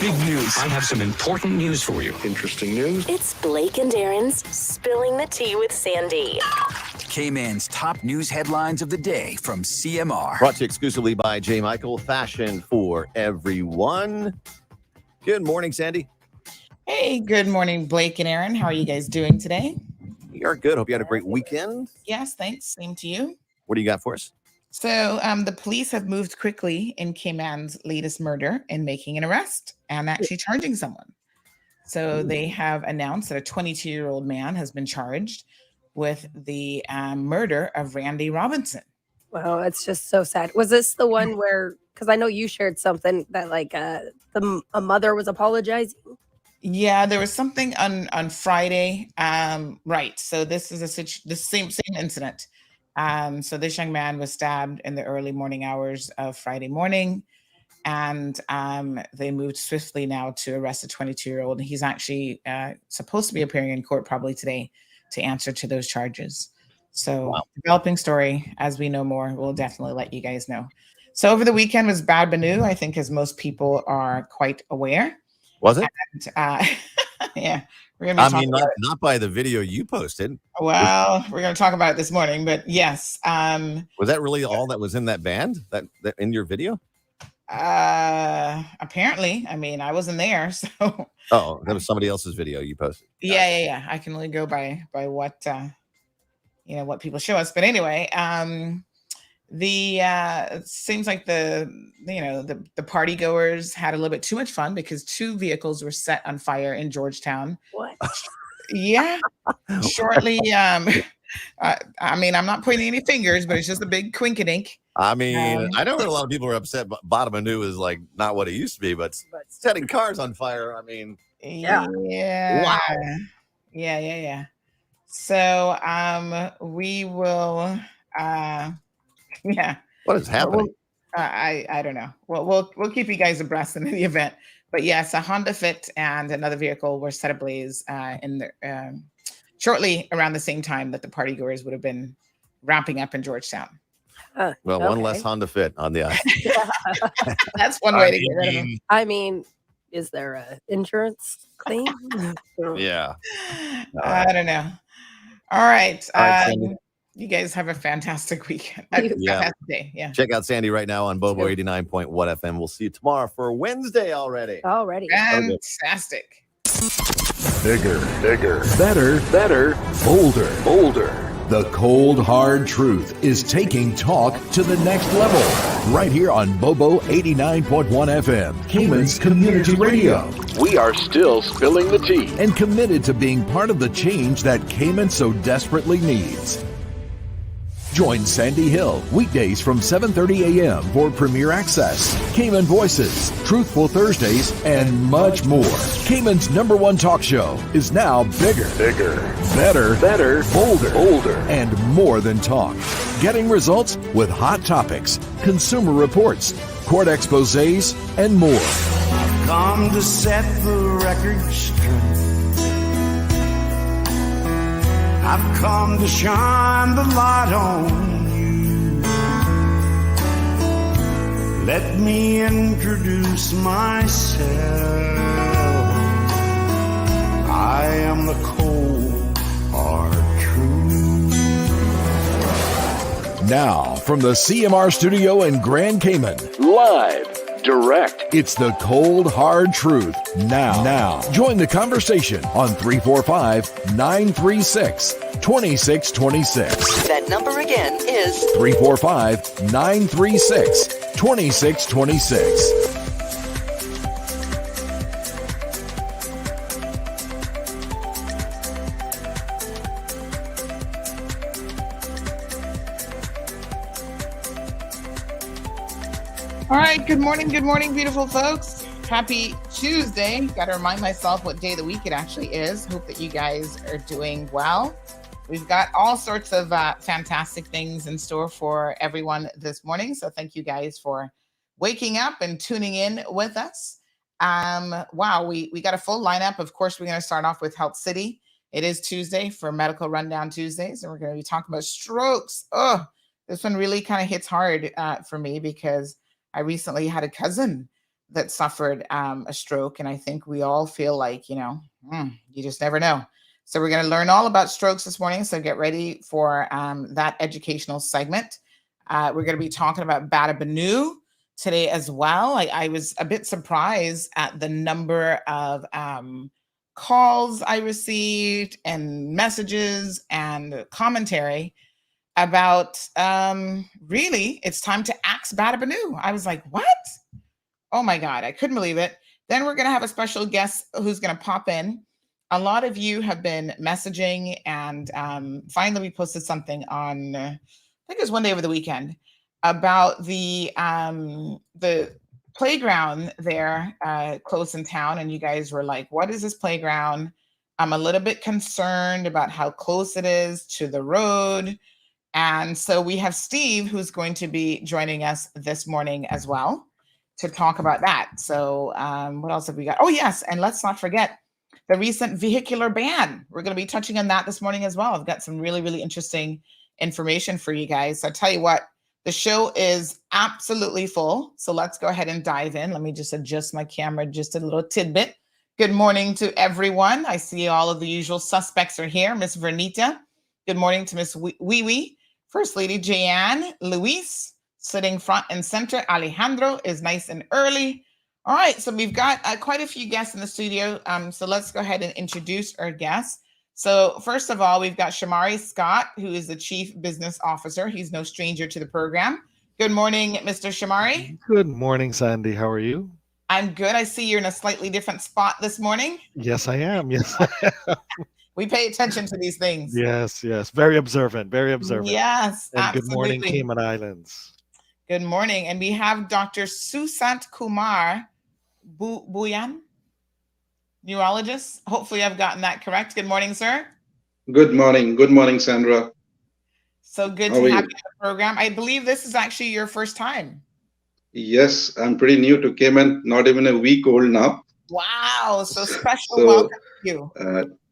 Big news. I have some important news for you. Interesting news. It's Blake and Aaron's Spilling the Tea with Sandy. K-Man's top news headlines of the day from CMR. Brought to you exclusively by J. Michael, fashion for everyone. Good morning, Sandy. Hey, good morning, Blake and Aaron. How are you guys doing today? We are good. Hope you had a great weekend. Yes, thanks. Same to you. What do you got for us? So the police have moved quickly in K-Man's latest murder in making an arrest and actually charging someone. So they have announced that a 22-year-old man has been charged with the murder of Randy Robinson. Wow, it's just so sad. Was this the one where, because I know you shared something that like a mother was apologizing? Yeah, there was something on Friday. Right. So this is the same incident. So this young man was stabbed in the early morning hours of Friday morning, and they moved swiftly now to arrest a 22-year-old. He's actually supposed to be appearing in court probably today to answer to those charges. So Developing story. As we know more, we'll definitely let you guys know. So over the weekend was Batabano, I think, as most people are quite aware. Was it? And, yeah. We're gonna be not by the video you posted. Well, we're going to talk about it this morning, but yes. Was that really all that was in that band that in your video? Apparently. I mean, I wasn't there, so. Oh, that was somebody else's video you posted. Yeah. I can only go by what what people show us. But anyway, it seems like the party goers had a little bit too much fun because 2 vehicles were set on fire in Georgetown. What? Yeah. Shortly. I mean, I'm not pointing any fingers, but it's just a big quinkadink. I mean, I know that a lot of people are upset, but Batabano is like not what it used to be, but setting cars on fire. I mean, yeah. Wow. Yeah. So we will yeah. What is happening? I don't know. We'll keep you guys abreast in the event. But yes, a Honda Fit and another vehicle were set ablaze in the shortly around the same time that the partygoers would have been ramping up in Georgetown. One less Honda Fit on the ice. That's one way to get rid of them. I mean, is there a insurance claim? Yeah. I don't know. All right. Sandy. You guys have a fantastic weekend. Fantastic day. Yeah. Check out Sandy right now on Bobo 89.1 FM. We'll see you tomorrow for Wednesday already. Fantastic. Bigger, better, bolder. The cold, hard truth is taking talk to the next level. Right here on Bobo 89.1 FM, Cayman's Community Radio. We are still spilling the tea. And committed to being part of the change that Cayman so desperately needs. Join Sandy Hill weekdays from 7:30 a.m. for Premier Access, Cayman Voices, Truthful Thursdays, and much more. Cayman's #1 talk show is now bigger, better, bolder, and more than talk. Getting results with hot topics, consumer reports, court exposés, and more. Come to set the record straight. I've come to shine the light on you. Let me introduce myself. I am the cold, hard truth. Now, from the CMR studio in Grand Cayman. Live. Direct. It's the cold, hard truth. Now. Join the conversation on 345-936-2626. That number again is 345-936-2626. All right. Good morning, beautiful folks. Happy Tuesday. Got to remind myself what day of the week it actually is. Hope that you guys are doing well. We've got all sorts of fantastic things in store for everyone this morning. So thank you guys for waking up and tuning in with us. Wow, we got a full lineup. Of course, we're going to start off with Health City. It is Tuesday for Medical Rundown Tuesdays, and we're going to be talking about strokes. Oh, this one really kind of hits hard for me because I recently had a cousin that suffered a stroke. And I think we all feel like, you just never know. So we're going to learn all about strokes this morning. So get ready for that educational segment. We're going to be talking about Batabano today as well. I was a bit surprised at the number of calls I received and messages and commentary about really it's time to axe Batabano. I was like, what? Oh my God, I couldn't believe it. Then we're going to have a special guest who's going to pop in. A lot of you have been messaging, and finally we posted something on, I think it was one day over the weekend, about the playground there close in town. And you guys were like, what is this playground? I'm a little bit concerned about how close it is to the road. And so we have Steve, who's going to be joining us this morning as well to talk about that. So what else have we got? Oh, yes. And let's not forget the recent vehicular ban. We're going to be touching on that this morning as well. I've got some really, really interesting information for you guys. So I tell you what, the show is absolutely full. So let's go ahead and dive in. Let me just adjust my camera just a little tidbit. Good morning to everyone. I see all of the usual suspects are here. Miss Vernita. Good morning to Miss Wee Wee. First Lady Jeanne, Luis, sitting front and center. Alejandro is nice and early. All right, so we've got quite a few guests in the studio. So let's go ahead and introduce our guests. So first of all, we've got Shamari Scott, who is the Chief Business Officer. He's no stranger to the program. Good morning, Mr. Shamari. Good morning, Sandy. How are you? I'm good. I see you're in a slightly different spot this morning. Yes, I am. Yes, I am. We pay attention to these things. Yes. Very observant. Very observant. Yes, and absolutely. Good morning, Cayman Islands. Good morning. And we have Dr. Susant Kumar Buyan, neurologist. Hopefully I've gotten that correct. Good morning, sir. Good morning. Good morning, Sandra. So good to have you on the program. I believe this is actually your first time. Yes, I'm pretty new to Cayman, not even a week old now. Wow, so special welcome to you.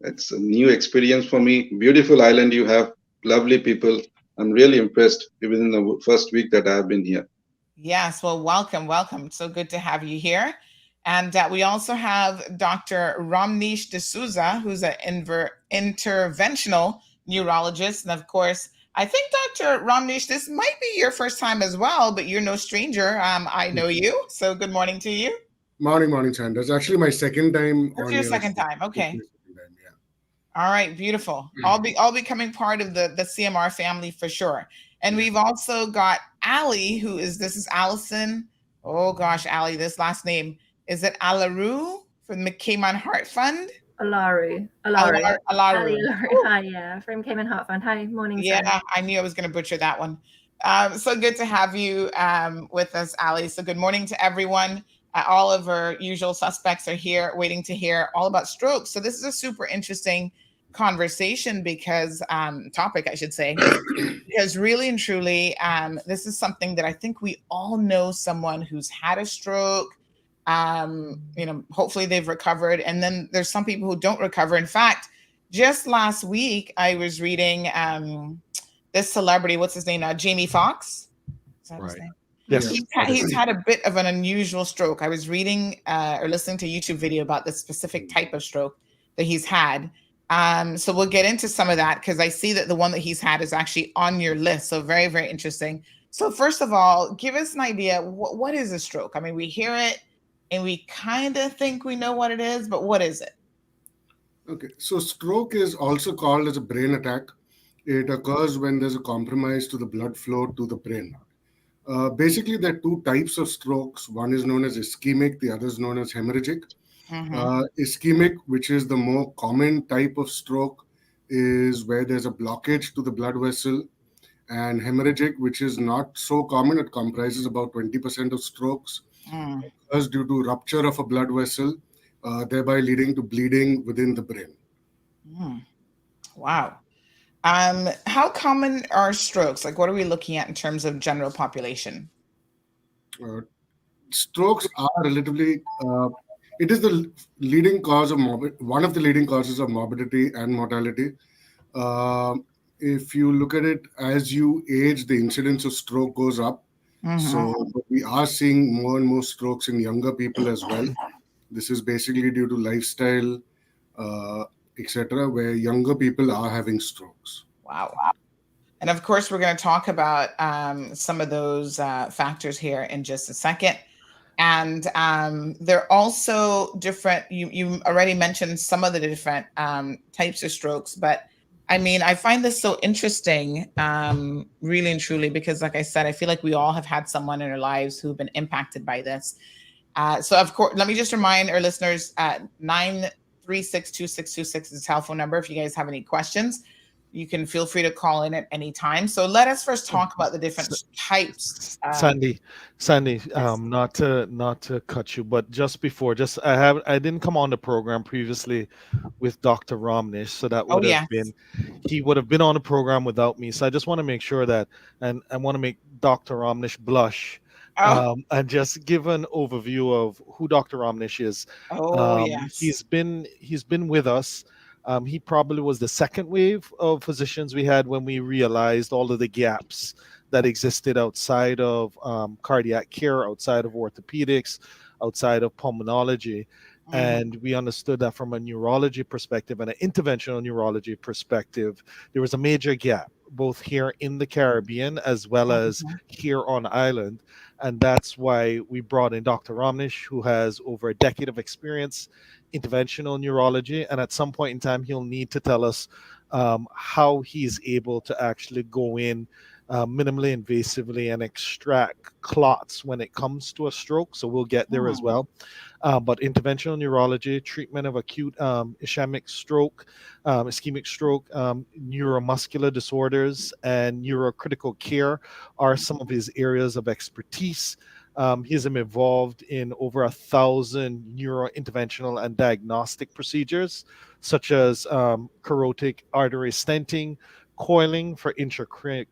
It's a new experience for me. Beautiful island you have, lovely people. I'm really impressed even in the first week that I've been here. Yes, well, welcome. So good to have you here. And we also have Dr. Ramneesh D'Souza, who's an interventional neurologist. And of course, I think Dr. Ramneesh, this might be your first time as well, but you're no stranger. I know you. So good morning to you. Morning, Sandra. It's actually my second time. It's your second time. Okay. All right, beautiful. I'll be becoming part of the CMR family for sure. And we've also got Ali, this is Allison. Oh gosh, Ali, this last name. Is it Alaru from the Cayman Heart Fund? Alaru. Hi, yeah, from Cayman Heart Fund. Hi, morning. Yeah, sir. I knew I was going to butcher that one. So good to have you with us, Ali. So good morning to everyone. All of our usual suspects are here waiting to hear all about strokes. So this is a super interesting conversation topic, I should say, because really and truly, this is something that I think we all know someone who's had a stroke. Hopefully they've recovered. And then there's some people who don't recover. In fact, just last week, I was reading this celebrity, what's his name now? Jamie Foxx. Is that his name? Yes. He's had a bit of an unusual stroke. I was reading or listening to a YouTube video about this specific type of stroke that he's had. So we'll get into some of that because I see that the one that he's had is actually on your list. So very, very interesting. So first of all, give us an idea. What is a stroke? I mean, we hear it and we kind of think we know what it is, but what is it? Okay, so stroke is also called as a brain attack. It occurs when there's a compromise to the blood flow to the brain. Basically, there are two types of strokes. One is known as ischemic, the other is known as hemorrhagic. Ischemic, which is the more common type of stroke, is where there's a blockage to the blood vessel. And hemorrhagic, which is not so common, it comprises about 20% of strokes. Occurs due to rupture of a blood vessel, thereby leading to bleeding within the brain. Wow. How common are strokes? Like, what are we looking at in terms of general population? Strokes are relatively, it is the leading cause of one of the leading causes of morbidity and mortality. If you look at it, as you age, the incidence of stroke goes up. So we are seeing more and more strokes in younger people as well. This is basically due to lifestyle, etc., where younger people are having strokes. Wow. And of course, we're going to talk about some of those factors here in just a second. And they're also different. You already mentioned some of the different types of strokes, but I mean, I find this so interesting, really and truly, because like I said, I feel like we all have had someone in our lives who've been impacted by this. So of course, let me just remind our listeners, 9362626 is the telephone number. If you guys have any questions, you can feel free to call in at any time. So let us first talk about the different types. Sandy, not to cut you, but just before, I didn't come on the program previously with Dr. Romnish, so that would have been, he would have been on the program without me. So I just want to make sure that, and I want to make Dr. Romnish blush. And just give an overview of who Dr. Romnish is. He's been with us. He probably was the second wave of physicians we had when we realized all of the gaps that existed outside of cardiac care, outside of orthopedics, outside of pulmonology. And we understood that from a neurology perspective and an interventional neurology perspective, there was a major gap, both here in the Caribbean as well as here on island. And that's why we brought in Dr. Romnish, who has over a decade of experience, interventional neurology. And at some point in time, he'll need to tell us how he's able to actually go in minimally invasively and extract clots when it comes to a stroke. So we'll get there as well. But interventional neurology, treatment of acute ischemic stroke, ischemic stroke, neuromuscular disorders, and neurocritical care are some of his areas of expertise. He's involved in over 1,000 neurointerventional and diagnostic procedures, such as carotid artery stenting, coiling for intracranial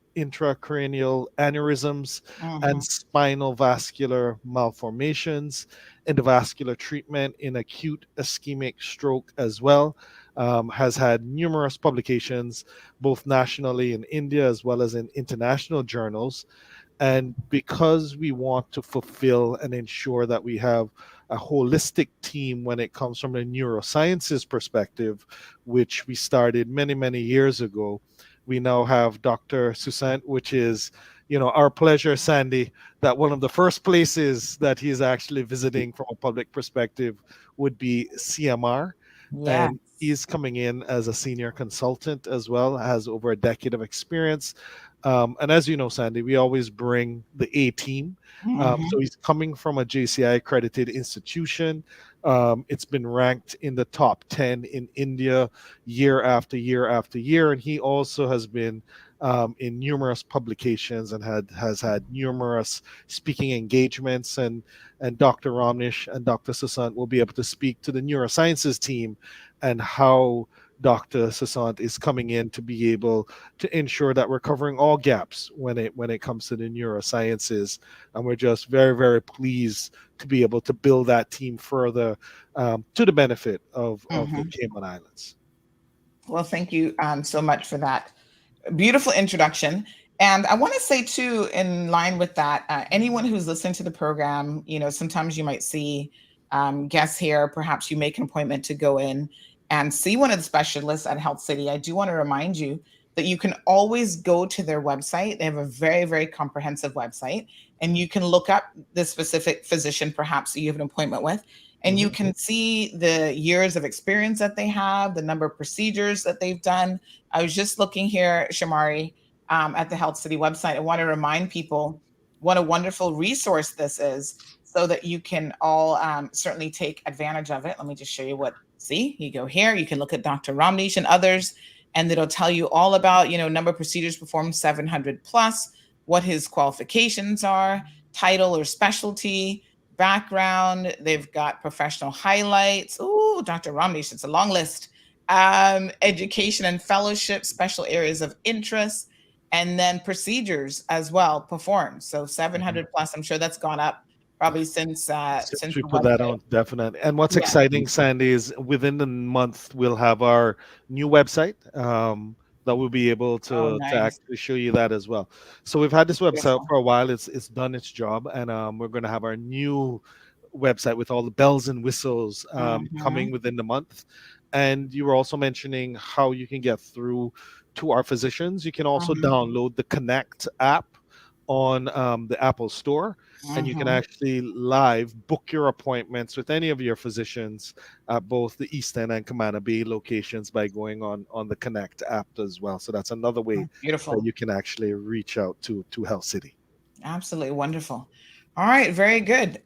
aneurysms and spinal vascular malformations, endovascular treatment in acute ischemic stroke as well. Has had numerous publications, both nationally in India as well as in international journals. And because we want to fulfill and ensure that we have a holistic team when it comes from a neurosciences perspective, which we started many, many years ago, we now have Dr. Susant, which is, our pleasure, Sandy, that one of the first places that he's actually visiting from a public perspective would be CMR. Yeah. And he's coming in as a senior consultant as well, has over a decade of experience. And as you know, Sandy, we always bring the A team. So he's coming from a JCI accredited institution. It's been ranked in the top 10 in India year after year after year. And he also has been in numerous publications and has had numerous speaking engagements. And Dr. Romnish and Dr. Susant will be able to speak to the neurosciences team and how Dr. Susant is coming in to be able to ensure that we're covering all gaps when it comes to the neurosciences. And we're just very, very pleased to be able to build that team further to the benefit of the Cayman Islands. Well, thank you so much for that beautiful introduction. And I want to say too, in line with that, anyone who's listening to the program, sometimes you might see guests here, perhaps you make an appointment to go in and see one of the specialists at Health City. I do want to remind you that you can always go to their website. They have a very, very comprehensive website, and you can look up the specific physician perhaps that you have an appointment with, and you can see the years of experience that they have, the number of procedures that they've done. I was just looking here, Shamari, at the Health City website. I want to remind people what a wonderful resource this is so that you can all certainly take advantage of it. Let me just show you see, you go here, you can look at Dr. Romnish and others, and it'll tell you all about, number of procedures performed 700 plus, what his qualifications are, title or specialty, background. They've got professional highlights. Ooh, Dr. Romnish, it's a long list. Education and fellowship, special areas of interest, and then procedures as well performed. So 700 plus, I'm sure that's gone up probably since we put that on, definitely. And what's exciting, Sandy, is within the month we'll have our new website. that will be able Oh, to nice. actually show you that as well. So we've had this website Beautiful. for a while. It's done its job, and we're going to have our new website with all the bells and whistles coming Mhm. within the month. And you were also mentioning how you can get through to our physicians. You can also Mhm. download the Connect app on the Apple Store, and you can Mhm. actually live book your appointments with any of your physicians at both the East End and Camana Bay locations by going on the Connect app as well. So that's another way that Beautiful. you can actually reach out to Health City. Absolutely wonderful. All right, very good.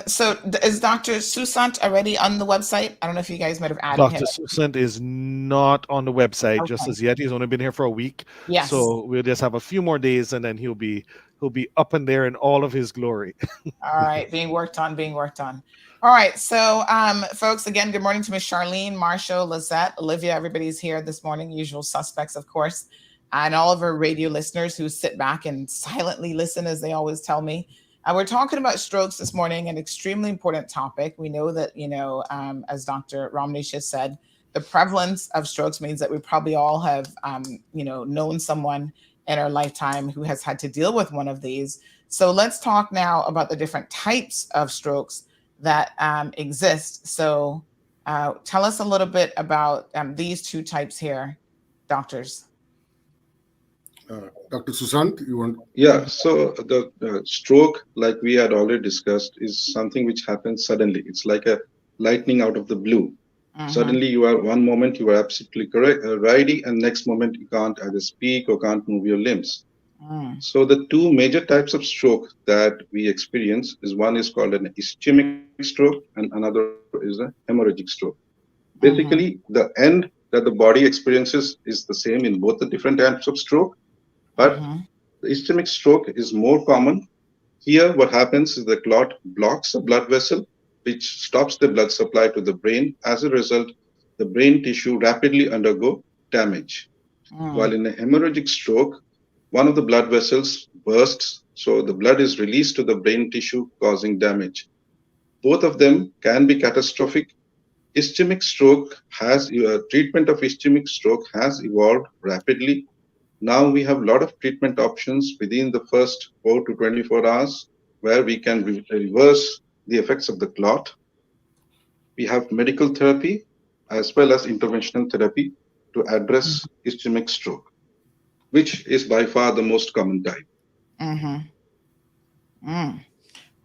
So is Dr. Susant already on the website? I don't know if you guys might have added him. Dr. Susant is not on the website just Okay. as yet. He's only been here for a week. Yes. So we'll just have a few more days and then he'll be up in there in all of his glory. All right, being worked on, being worked on. All right, so folks, again, good morning to Miss Charlene, Marshall, Lizette, Olivia. Everybody's here this morning, usual suspects, of course, and all of our radio listeners who sit back and silently listen, as they always tell me. We're talking about strokes this morning, an extremely important topic. We know that, as Dr. Ramnesh has said, the prevalence of strokes means that we probably all have, known someone in our lifetime who has had to deal with one of these. So let's talk now about the different types of strokes that exist. So tell us a little bit about these two types here, doctors. Dr. Susant, you want? Yeah, so the stroke, like we had already discussed, is something which happens suddenly. It's like a lightning out of the blue. Mhm. Suddenly, you are one moment you are absolutely correct, righty, and next moment you can't either speak or can't move your limbs. Mm. So the two major types of stroke that we experience is one is called an ischemic stroke and another is a hemorrhagic stroke. Basically, Mhm. the end that the body experiences is the same in both the different types of stroke, but Mhm. the ischemic stroke is more common. Here, what happens is the clot blocks a blood vessel, which stops the blood supply to the brain. As a result, the brain tissue rapidly undergo damage. While Mm. in a hemorrhagic stroke, one of the blood vessels bursts, so the blood is released to the brain tissue, causing damage. Both of them can be catastrophic. Ischemic stroke has treatment of ischemic stroke has evolved rapidly. Now we have a lot of treatment options within the first 4 to 24 hours where we can reverse the effects of the clot. We have medical therapy as well as interventional therapy to address ischemic stroke, which is by far the most common type. Mhm. Mm.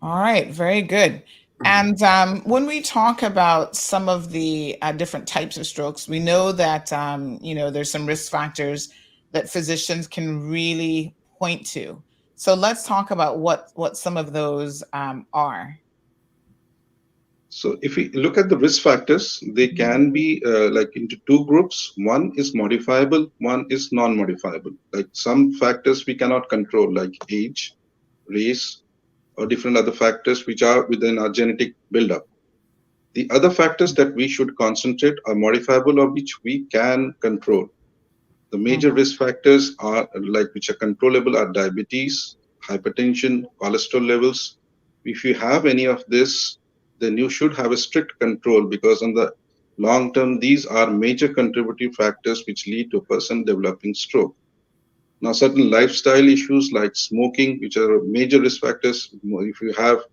All right, very good. And when we talk about some of the different types of strokes, we know that there's some risk factors that physicians can really point to. So let's talk about what some of those are. So if we look at the risk factors, they can be like into two groups. One is modifiable, one is non-modifiable. Like some factors we cannot control, like age, race, or different other factors which are within our genetic buildup. The other factors that we should concentrate are modifiable or which we can control. The major Mhm. risk factors are like which are controllable are diabetes, hypertension, cholesterol levels. If you have any of this, then you should have a strict control because on the long term, these are major contributing factors which lead to a person developing stroke. Now, certain lifestyle issues like smoking, which are major risk factors, if you have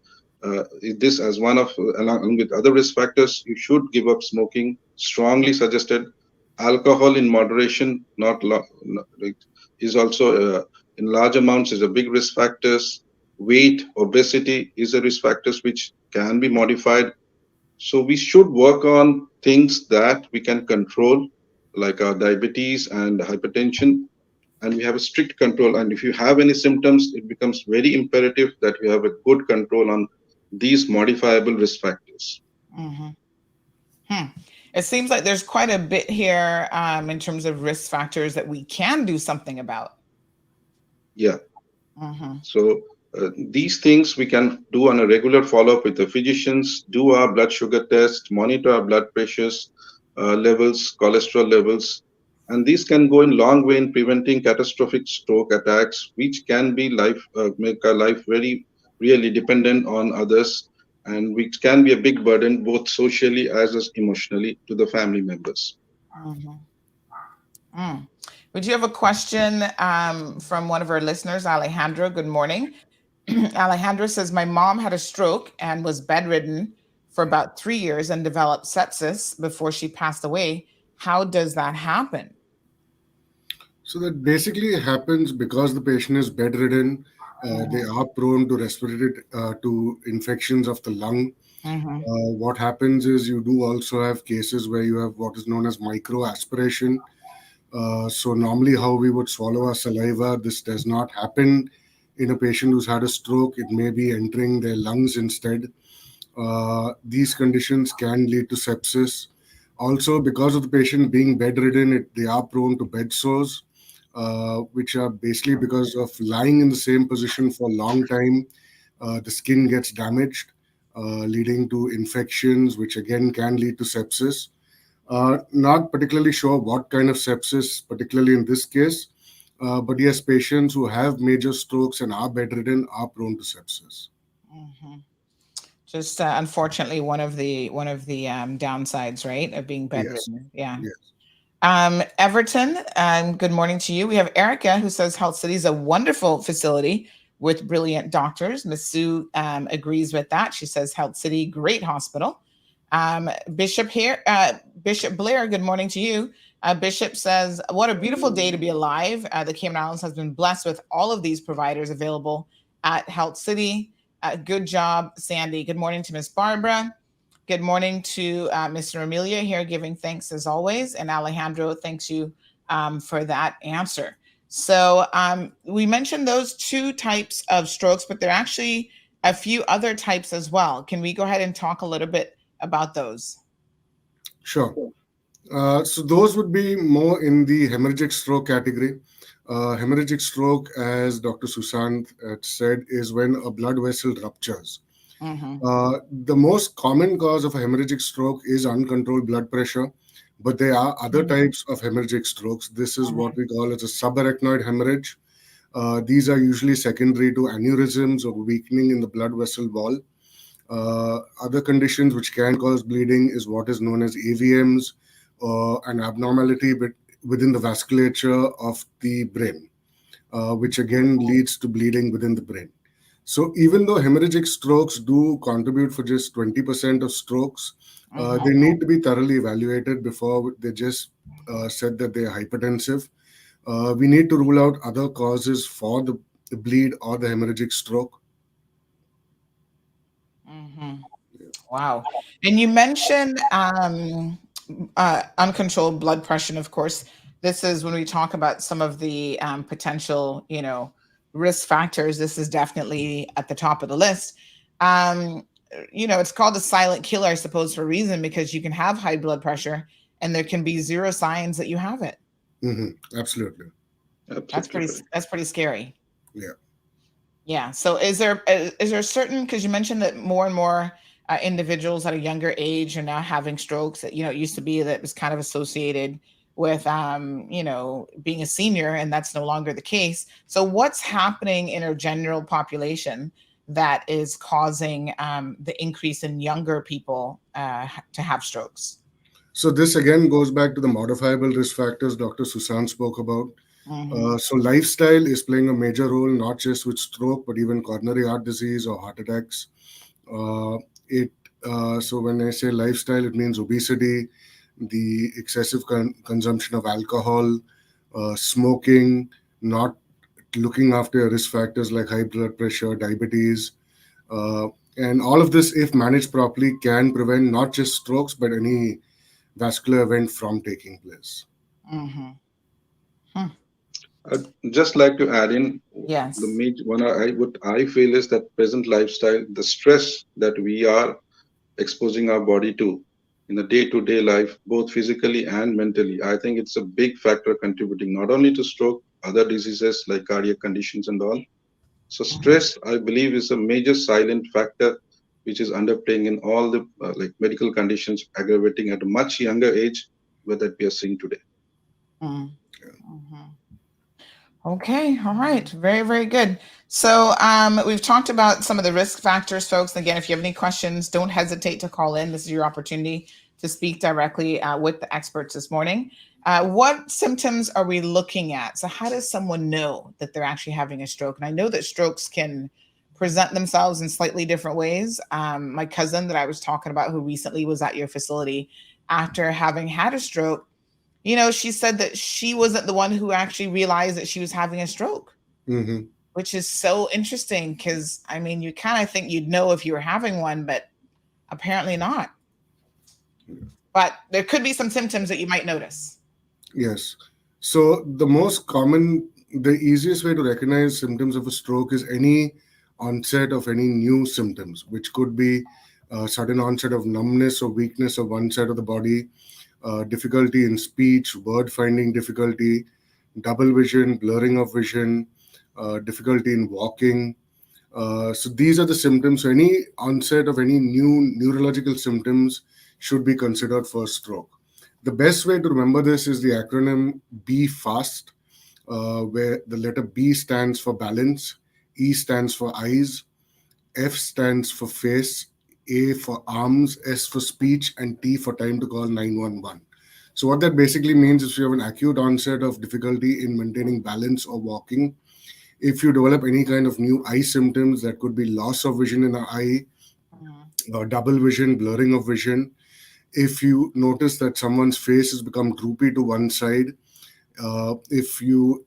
this as one of, along with other risk factors, you should give up smoking. Strongly suggested. Alcohol in moderation, like, is also in large amounts is a big risk factors. Weight, obesity is a risk factors which can be modified. So we should work on things that we can control, like our diabetes and hypertension, and we have a strict control. And if you have any symptoms, it becomes very imperative that you have a good control on these modifiable risk factors. Mhm. Hmm. It seems like there's quite a bit here in terms of risk factors that we can do something about. Yeah. Mhm. So these things we can do on a regular follow-up with the physicians, do our blood sugar test, monitor our blood pressures levels, cholesterol levels, and these can go in long way in preventing catastrophic stroke attacks, which can be make our life very really dependent on others, and which can be a big burden both socially as well as emotionally to the family members. Mhm. Mm. We do have a question from one of our listeners, Alejandro. Good morning. Alejandro says, my mom had a stroke and was bedridden for about 3 years and developed sepsis before she passed away. How does that happen? So that basically happens because the patient is bedridden. They are prone to respiratory to infections of the lung. What happens is you do also have cases where you have what is known as micro aspiration. So normally how we would swallow our saliva, this does not happen in a patient who's had a stroke. It may be entering their lungs instead. These conditions can lead to sepsis. Also, because of the patient being bedridden, they are prone to bed sores, which are basically because of lying in the same position for a long time. The skin gets damaged, leading to infections, which again can lead to sepsis. Not particularly sure what kind of sepsis, particularly in this case, but yes, patients who have major strokes and are bedridden are prone to sepsis. Just unfortunately, one of the downsides, right, of being bedridden. Yes. Yeah. Everton, good morning to you. We have Erica who says Health City is a wonderful facility with brilliant doctors. Ms. Sue agrees with that. She says Health City, great hospital. Bishop Blair, good morning to you. Bishop says, what a beautiful day to be alive. The Cayman Islands has been blessed with all of these providers available at Health City. Good job, Sandy. Good morning to Miss Barbara. Good morning to Mr. Amelia here, giving thanks as always. And Alejandro, thanks you for that answer. So we mentioned those 2 types of strokes, but there are actually a few other types as well. Can we go ahead and talk a little bit about those? Sure. So those would be more in the hemorrhagic stroke category. Hemorrhagic stroke, as Dr. Sushant had said, is when a blood vessel ruptures. The most common cause of a hemorrhagic stroke is uncontrolled blood pressure, but there are other types of hemorrhagic strokes. This is what we call as a subarachnoid hemorrhage. These are usually secondary to aneurysms or weakening in the blood vessel wall. Other conditions which can cause bleeding is what is known as AVMs, an abnormality within the vasculature of the brain, which again leads to bleeding within the brain. So even though hemorrhagic strokes do contribute for just 20% of strokes, they need to be thoroughly evaluated before they just said that they are hypertensive. We need to rule out other causes for the bleed or the hemorrhagic stroke. Wow. And you mentioned uncontrolled blood pressure. And of course, this is when we talk about some of the potential, risk factors. This is definitely at the top of the list. It's called the silent killer, I suppose, for a reason, because you can have high blood pressure and there can be zero signs that you have it. Absolutely. That's pretty scary. Yeah. So is there certain, because you mentioned that more and more individuals at a younger age are now having strokes. That it used to be that it was kind of associated with being a senior, and that's no longer the case. So what's happening in our general population that is causing the increase in younger people to have strokes? So this again goes back to the modifiable risk factors Dr. Sushant spoke about. So lifestyle is playing a major role, not just with stroke, but even coronary heart disease or heart attacks. So when I say lifestyle, it means obesity, the excessive consumption of alcohol, smoking, not looking after risk factors like high blood pressure, diabetes, and all of this, if managed properly, can prevent not just strokes, but any vascular event from taking place. I'd just like to add in yes. the major one. What I feel is that present lifestyle, the stress that we are exposing our body to in the day-to-day life, both physically and mentally, I think it's a big factor contributing not only to stroke, other diseases like cardiac conditions and all. So stress, I believe, is a major silent factor which is underplaying in all the medical conditions, aggravating at a much younger age that we are seeing today. Okay. All right. Very, very good. So we've talked about some of the risk factors, folks. Again, if you have any questions, don't hesitate to call in. This is your opportunity to speak directly with the experts this morning. What symptoms are we looking at? So how does someone know that they're actually having a stroke? And I know that strokes can present themselves in slightly different ways. My cousin that I was talking about, who recently was at your facility after having had a stroke, she said that she wasn't the one who actually realized that she was having a stroke, which is so interesting because, you kind of think you'd know if you were having one, but apparently not. But there could be some symptoms that you might notice. Yes. So the easiest way to recognize symptoms of a stroke is any onset of any new symptoms, which could be sudden onset of numbness or weakness of one side of the body, difficulty in speech, word finding difficulty, double vision, blurring of vision, difficulty in walking. So these are the symptoms. So any onset of any new neurological symptoms should be considered for stroke. The best way to remember this is the acronym BFAST, where the letter B stands for balance, E stands for eyes, F stands for face, A for arms, S for speech, and T for time to call 911. So what that basically means is if you have an acute onset of difficulty in maintaining balance or walking, if you develop any kind of new eye symptoms, that could be loss of vision in the eye, double vision, blurring of vision. If you notice that someone's face has become droopy to one side, if you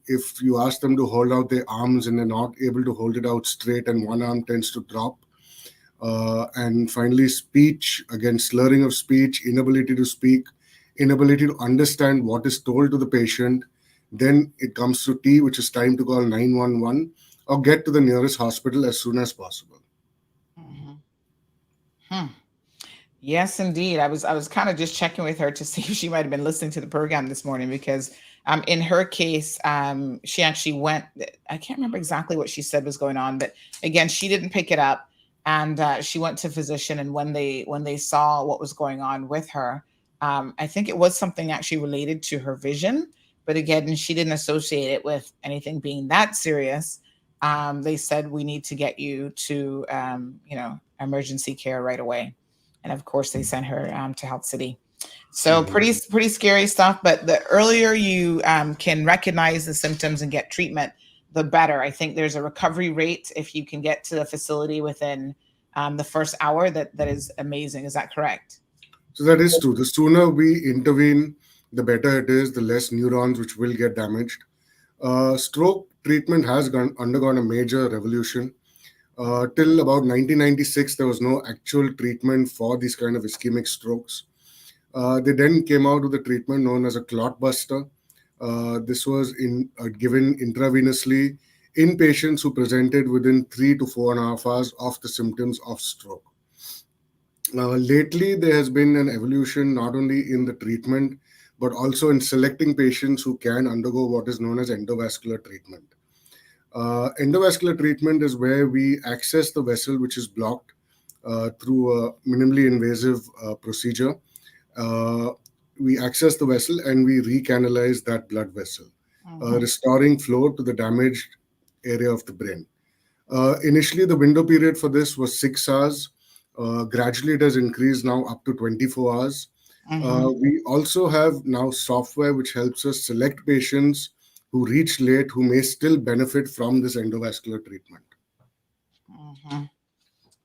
ask them to hold out their arms and they're not able to hold it out straight and one arm tends to drop, and finally speech, again slurring of speech, inability to speak, inability to understand what is told to the patient, then it comes to T, which is time to call 911 or get to the nearest hospital as soon as possible. Yes, indeed. I was kind of just checking with her to see if she might have been listening to the program this morning because in her case, she actually went, I can't remember exactly what she said was going on, but again, she didn't pick it up and she went to a physician, and when they saw what was going on with her, I think it was something actually related to her vision, but again, she didn't associate it with anything being that serious. They said, we need to get you to, emergency care right away. And of course, they sent her to Health City. So pretty scary stuff. But the earlier you can recognize the symptoms and get treatment, the better. I think there's a recovery rate if you can get to the facility within the first hour. That is amazing. Is that correct? So that is true. The sooner we intervene, the better it is, the less neurons which will get damaged. Stroke treatment has undergone a major revolution. Till about 1996, there was no actual treatment for these kind of ischemic strokes. They then came out with a treatment known as a clot buster. This was given intravenously in patients who presented within 3 to 4.5 hours of the symptoms of stroke. Lately, there has been an evolution not only in the treatment, but also in selecting patients who can undergo what is known as endovascular treatment. Endovascular treatment is where we access the vessel which is blocked through a minimally invasive procedure. We access the vessel and we recanalize that blood vessel, restoring flow to the damaged area of the brain. Initially, the window period for this was 6 hours. Gradually, it has increased now up to 24 hours. We also have now software which helps us select patients who reach late who may still benefit from this endovascular treatment.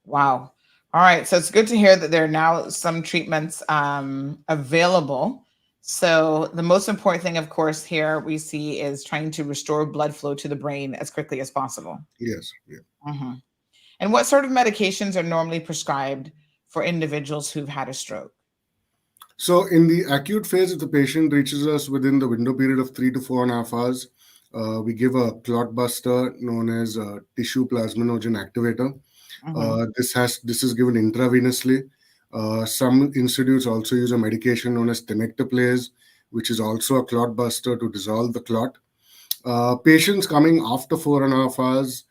Wow. All right. So it's good to hear that there are now some treatments available. So the most important thing, of course, here we see is trying to restore blood flow to the brain as quickly as possible. Yes. Yeah. And what sort of medications are normally prescribed for individuals who've had a stroke? So in the acute phase, if the patient reaches us within the window period of 3 to 4.5 hours, we give a clot buster known as a tissue plasminogen activator. This is given intravenously. Some institutes also use a medication known as tenecteplase, which is also a clot buster to dissolve the clot. Patients coming after 4.5 hours,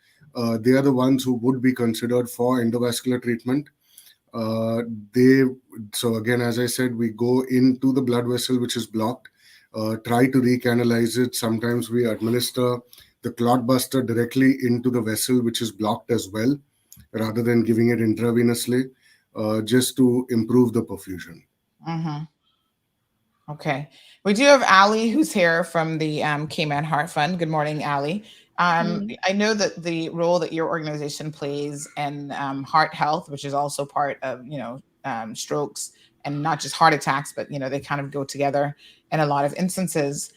they are the ones who would be considered for endovascular treatment. So again, as I said, we go into the blood vessel which is blocked, try to recanalize it. Sometimes we administer the clot buster directly into the vessel which is blocked as well, rather than giving it intravenously, just to improve the perfusion. Okay. We do have Allie who's here from the Cayman Heart Fund. Good morning, Allie. I know that the role that your organization plays in heart health, which is also part of, strokes and not just heart attacks, but, they kind of go together in a lot of instances,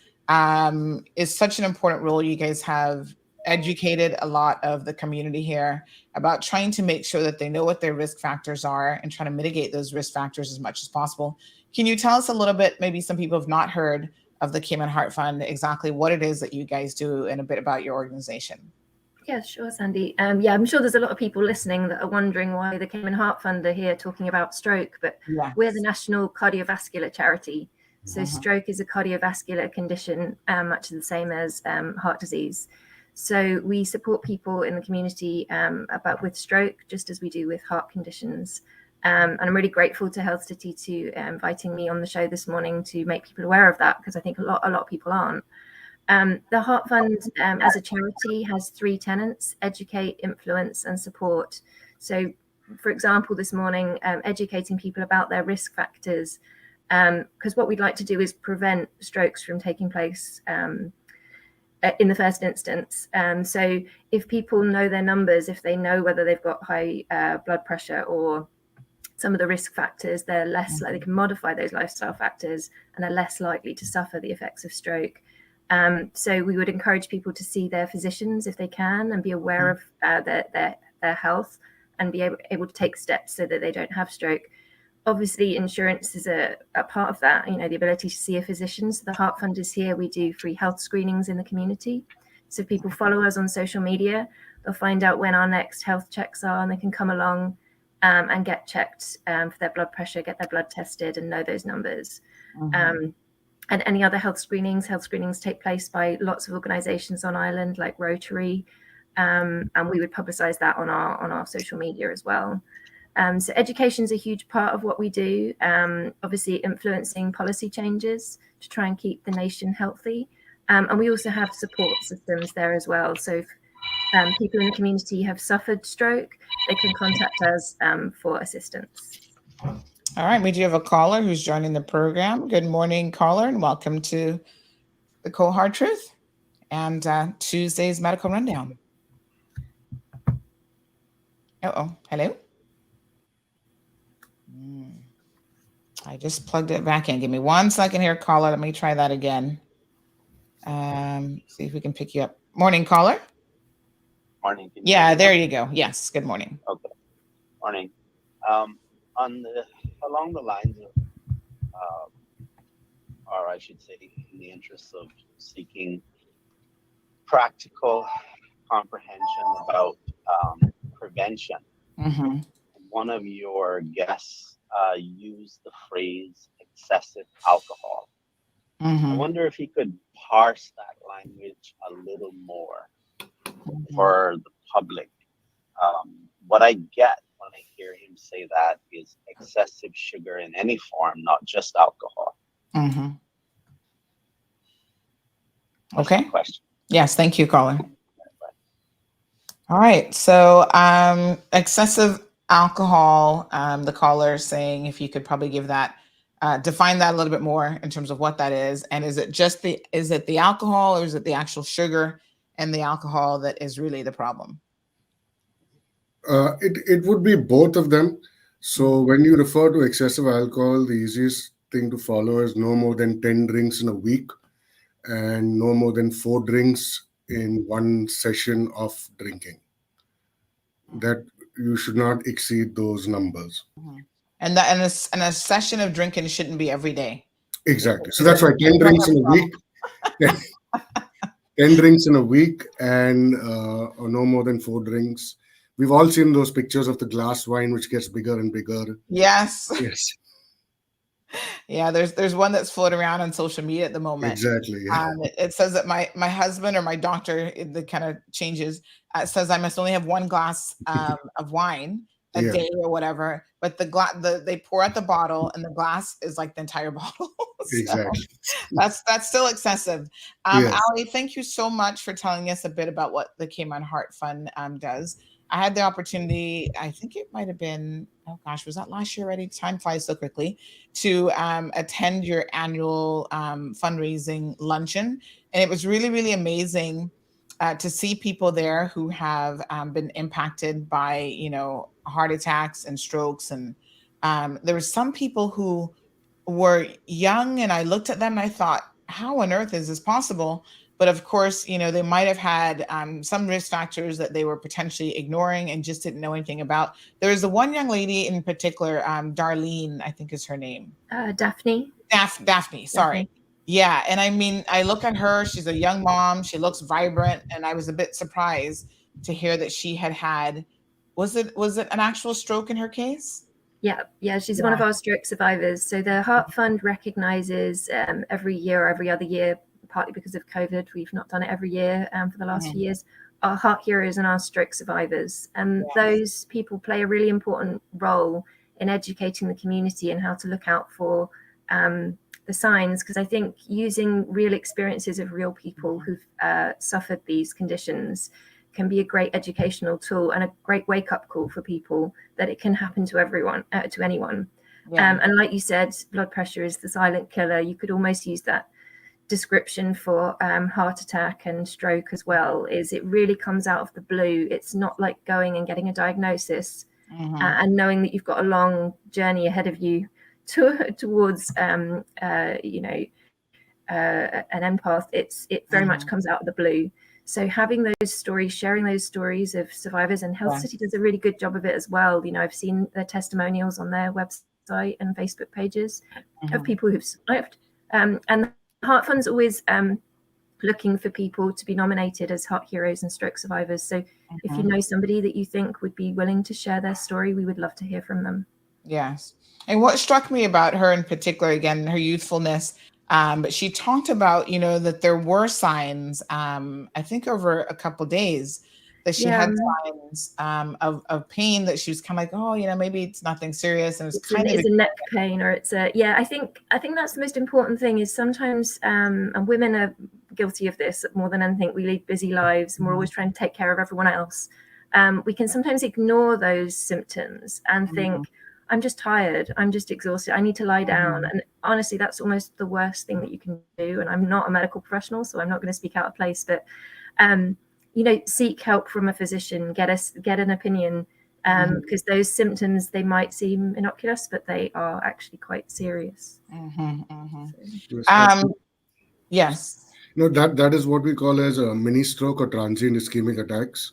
is such an important role. You guys have educated a lot of the community here about trying to make sure that they know what their risk factors are and trying to mitigate those risk factors as much as possible. Can you tell us a little bit, maybe some people have not heard of the Cayman Heart Fund, exactly what it is that you guys do and a bit about your organization? Yeah, sure, Sandy. I'm sure there's a lot of people listening that are wondering why the Cayman Heart Fund are here talking about stroke, but we're the national cardiovascular charity. So stroke is a cardiovascular condition, much the same as heart disease. So we support people in the community with stroke, just as we do with heart conditions. And I'm really grateful to Health City to inviting me on the show this morning to make people aware of that, because I think a lot of people aren't. The Heart Fund as a charity has 3 tenets: educate, influence, and support. So, for example, this morning, educating people about their risk factors, because what we'd like to do is prevent strokes from taking place in the first instance. So if people know their numbers, if they know whether they've got high blood pressure or some of the risk factors, they're less likely, they can modify those lifestyle factors and are less likely to suffer the effects of stroke. So we would encourage people to see their physicians if they can and be aware of their health and be able to take steps so that they don't have stroke. Obviously, insurance is a part of that, the ability to see a physician. So the Heart Fund is here. We do free health screenings in the community. So if people follow us on social media, they'll find out when our next health checks are, and they can come along and get checked for their blood pressure, get their blood tested and know those numbers. And any other health screenings take place by lots of organizations on Ireland, like Rotary. And we would publicize that on our social media as well. So education is a huge part of what we do, obviously influencing policy changes to try and keep the nation healthy. And we also have support systems there as well. So if people in the community have suffered stroke, they can contact us for assistance. All right, we do have a caller who's joining the program. Good morning, caller, and welcome to the Cold Hard Truth and Tuesday's Medical Rundown. Hello? I just plugged it back in. Give me 1 second here, caller. Let me try that again. See if we can pick you up. Morning, caller. Morning. Yeah, there you go. Yes, good morning. Okay. Morning. Along the lines of, or I should say, in the interest of seeking practical comprehension about prevention, one of your guests used the phrase excessive alcohol. I wonder if he could parse that language a little more for the public. What I get when I hear him say that is excessive sugar in any form, not just alcohol. Okay. Question. Yes, thank you, caller. All right, so excessive alcohol, the caller is saying if you could probably give that, define that a little bit more in terms of what that is. And is it the alcohol, or is it the actual sugar and the alcohol that is really the problem? It would be both of them. So when you refer to excessive alcohol, the easiest thing to follow is no more than 10 drinks in a week and no more than 4 drinks in one session of drinking. That you should not exceed those numbers. And a session of drinking shouldn't be every day. Exactly. So that's why 10 drinks in a week. 10 drinks in a week and or no more than 4 drinks. We've all seen those pictures of the glass wine, which gets bigger and bigger. Yes. Yes. Yeah, there's one that's floating around on social media at the moment. Exactly. Yeah. It says that my husband or my doctor, it kind of changes. Says I must only have 1 glass of wine a day or whatever. But they pour out the bottle and the glass is like the entire bottle. So exactly. That's still excessive. Yes. Ali, thank you so much for telling us a bit about what the Cayman Heart Fund does. I had the opportunity, I think it might have been oh gosh, was that last year already? Time flies so quickly. To attend your annual fundraising luncheon, and it was really, really amazing to see people there who have been impacted by, heart attacks and strokes, and there were some people who were young, and I looked at them and I thought, how on earth is this possible? But of course, they might have had some risk factors that they were potentially ignoring and just didn't know anything about. There was the one young lady in particular, Darlene, I think is her name. Daphne. Daphne, sorry. Yeah. And I mean, I look at her, she's a young mom, she looks vibrant, and I was a bit surprised to hear that she had, was it an actual stroke in her case? Yeah, she's one of our stroke survivors. So the Heart Fund recognizes every year or every other year, partly because of COVID, we've not done it every year for the last few years, our heart heroes and our stroke survivors. And those people play a really important role in educating the community and how to look out for the signs, because I think using real experiences of real people who've suffered these conditions can be a great educational tool and a great wake-up call for people that it can happen to everyone, to anyone. And like you said, blood pressure is the silent killer. You could almost use that description for heart attack and stroke as well. Is it really comes out of the blue. It's not like going and getting a diagnosis and knowing that you've got a long journey ahead of you towards an end path. It very much comes out of the blue. So having those stories, sharing those stories of survivors, and Health City does a really good job of it as well. I've seen their testimonials on their website and Facebook pages of people who've survived. And the Heart Fund's always looking for people to be nominated as heart heroes and stroke survivors. So if you know somebody that you think would be willing to share their story, we would love to hear from them. Yes. And what struck me about her in particular, again, her youthfulness, but she talked about, that there were signs, I think over a couple of days, that she had signs of pain, that she was kind of like, oh, maybe it's nothing serious. And it's a neck pain, or it's I think that's the most important thing is sometimes, and women are guilty of this more than anything. We lead busy lives and we're always trying to take care of everyone else. We can sometimes ignore those symptoms and think, I'm just tired, I'm just exhausted, I need to lie down. And honestly, that's almost the worst thing that you can do. And I'm not a medical professional, so I'm not going to speak out of place, but seek help from a physician, get an opinion, because those symptoms, they might seem innocuous, but they are actually quite serious. Yes. That is what we call as a mini stroke or transient ischemic attacks.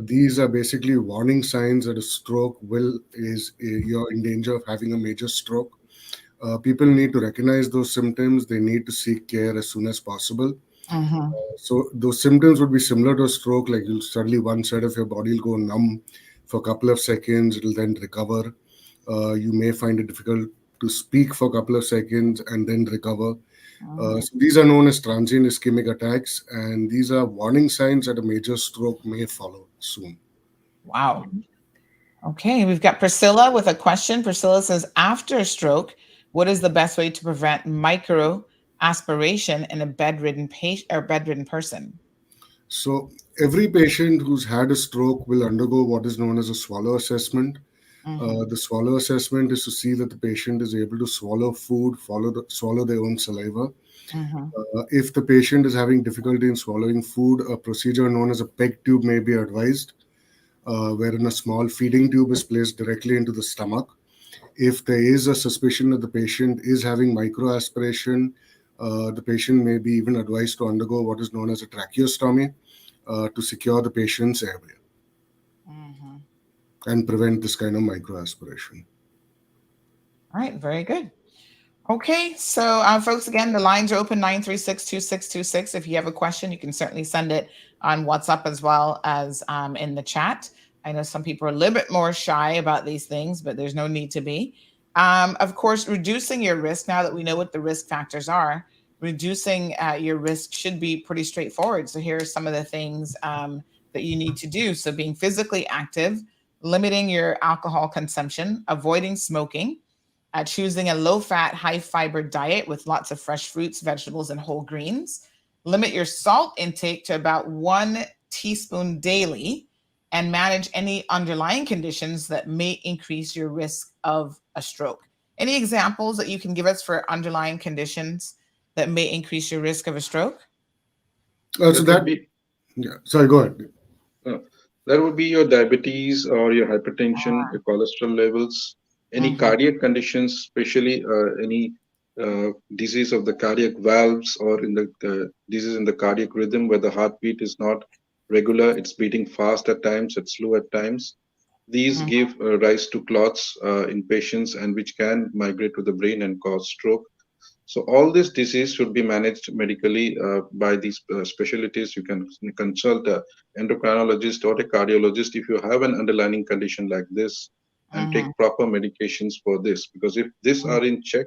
These are basically warning signs that a stroke you're in danger of having a major stroke. People need to recognize those symptoms. They need to seek care as soon as possible. So those symptoms would be similar to a stroke, like you'll suddenly one side of your body will go numb for a couple of seconds. It'll then recover. You may find it difficult to speak for a couple of seconds and then recover. So these are known as transient ischemic attacks, and these are warning signs that a major stroke may follow soon. Wow. Okay, we've got Priscilla with a question. Priscilla says, after a stroke, what is the best way to prevent micro aspiration in a bedridden patient or bedridden person? So every patient who's had a stroke will undergo what is known as a swallow assessment. The swallow assessment is to see that the patient is able to swallow food, swallow their own saliva. If the patient is having difficulty in swallowing food, a procedure known as a PEG tube may be advised, wherein a small feeding tube is placed directly into the stomach. If there is a suspicion that the patient is having microaspiration, the patient may be even advised to undergo what is known as a tracheostomy to secure the patient's airway and prevent this kind of microaspiration. All right, very good. Okay, so folks, again, the lines are open, 936-2626. If you have a question, you can certainly send it on WhatsApp as well as in the chat. I know some people are a little bit more shy about these things, but there's no need to be. Of course, reducing your risk, now that we know what the risk factors are, reducing your risk should be pretty straightforward. So here are some of the things that you need to do. So being physically active, limiting your alcohol consumption, avoiding smoking, choosing a low-fat, high-fiber diet with lots of fresh fruits, vegetables, and whole grains. Limit your salt intake to about 1 teaspoon daily, and manage any underlying conditions that may increase your risk of a stroke. Any examples that you can give us for underlying conditions that may increase your risk of a stroke? Sorry, go ahead. That would be your diabetes or your hypertension, your cholesterol levels, any cardiac conditions, especially any disease of the cardiac valves or in the disease in the cardiac rhythm where the heartbeat is not regular, it's beating fast at times, it's slow at times. These give rise to clots in patients and which can migrate to the brain and cause stroke. So all this disease should be managed medically by these specialties. You can consult an endocrinologist or a cardiologist if you have an underlying condition like this and take proper medications for this. Because if these are in check,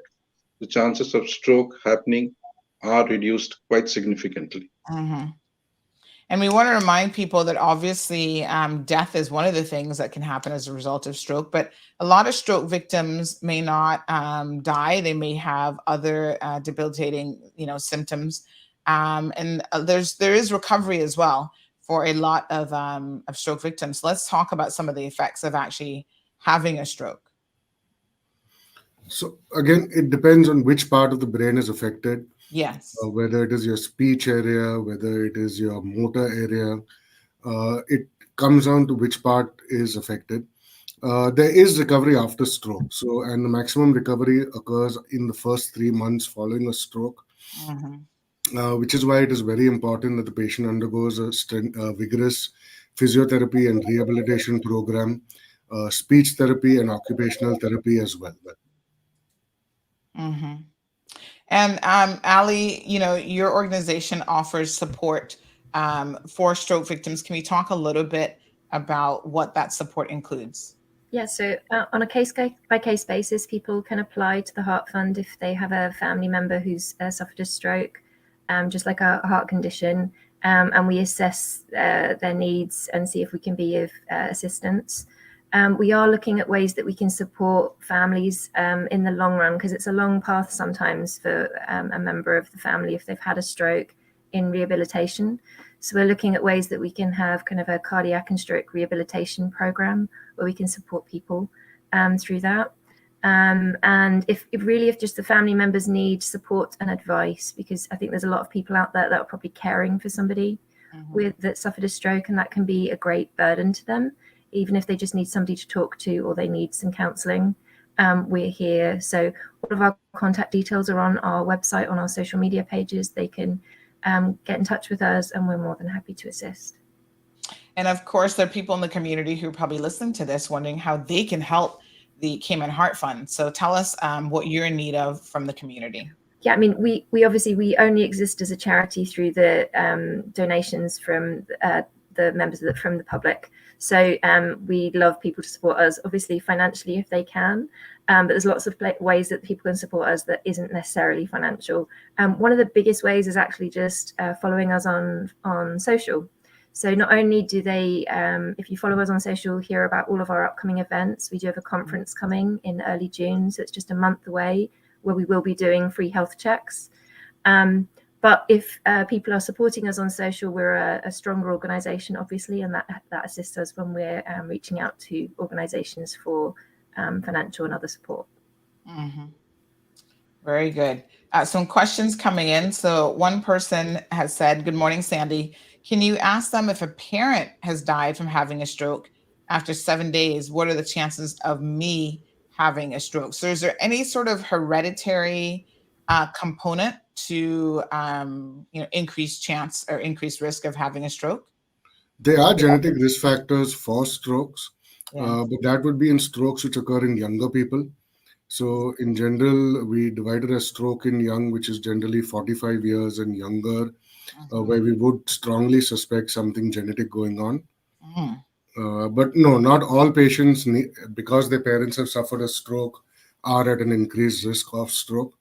the chances of stroke happening are reduced quite significantly. And we want to remind people that obviously death is one of the things that can happen as a result of stroke, but a lot of stroke victims may not die. They may have other debilitating, symptoms. And there is recovery as well for a lot of stroke victims. Let's talk about some of the effects of actually having a stroke. So again, it depends on which part of the brain is affected. Yes. Whether it is your speech area, whether it is your motor area, it comes down to which part is affected. There is recovery after stroke. So, and the maximum recovery occurs in the first 3 months following a stroke, which is why it is very important that the patient undergoes a vigorous physiotherapy and rehabilitation program, speech therapy and occupational therapy as well. And Ali, your organization offers support for stroke victims. Can we talk a little bit about what that support includes? Yeah, so on a case-by-case basis, people can apply to the Heart Fund if they have a family member who's suffered a stroke, just like a heart condition, and we assess their needs and see if we can be of assistance. We are looking at ways that we can support families in the long run, because it's a long path sometimes for a member of the family if they've had a stroke in rehabilitation. So we're looking at ways that we can have kind of a cardiac and stroke rehabilitation program where we can support people through that. And if just the family members need support and advice, because I think there's a lot of people out there that are probably caring for somebody that suffered a stroke, and that can be a great burden to them. Even if they just need somebody to talk to or they need some counselling, we're here. So all of our contact details are on our website, on our social media pages. They can get in touch with us, and we're more than happy to assist. And of course, there are people in the community who are probably listening to this wondering how they can help the Cayman Heart Fund. So tell us what you're in need of from the community. Yeah, I mean, we obviously only exist as a charity through the donations from the members from the public. So we love people to support us, obviously financially if they can, but there's lots of ways that people can support us that isn't necessarily financial. One of the biggest ways is actually just following us on social. So not only do they, if you follow us on social, hear about all of our upcoming events. We do have a conference coming in early June, so it's just a month away, where we will be doing free health checks. But if people are supporting us on social, we're a stronger organisation, obviously, and that assists us when we're reaching out to organisations for financial and other support. Very good. Some questions coming in. So one person has said, "Good morning, Sandy. Can you ask them if a parent has died from having a stroke after 7 days, what are the chances of me having a stroke?" So is there any sort of hereditary component to increased chance or increased risk of having a stroke? There are genetic risk factors for strokes, but that would be in strokes which occur in younger people. So in general, we divided a stroke in young, which is generally 45 years and younger, where we would strongly suspect something genetic going on. But no, not all patients, because their parents have suffered a stroke, are at an increased risk of stroke.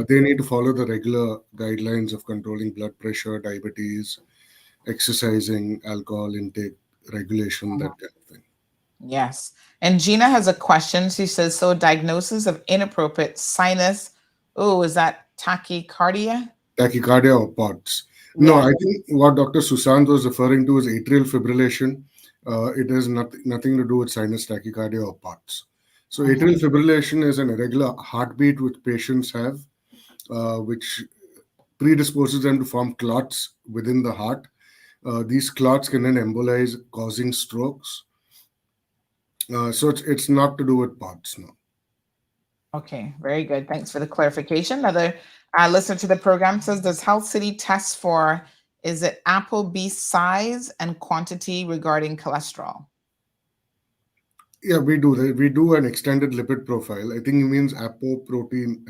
They need to follow the regular guidelines of controlling blood pressure, diabetes, exercising, alcohol intake, regulation, that kind of thing. Yes. And Gina has a question. She says, so diagnosis of inappropriate sinus, is that tachycardia? Tachycardia or POTS. No, I think what Dr. Sushant was referring to is atrial fibrillation, It has nothing to do with sinus tachycardia or POTS. So atrial fibrillation is an irregular heartbeat which patients have, which predisposes them to form clots within the heart. These clots can then embolize, causing strokes. So it's not to do with POTS, no. Okay, very good. Thanks for the clarification. Another listener to the program says, does Health City test for, is it ApoB size and quantity regarding cholesterol? Yeah, we do that. We do an extended lipid profile. I think it means apolipoprotein.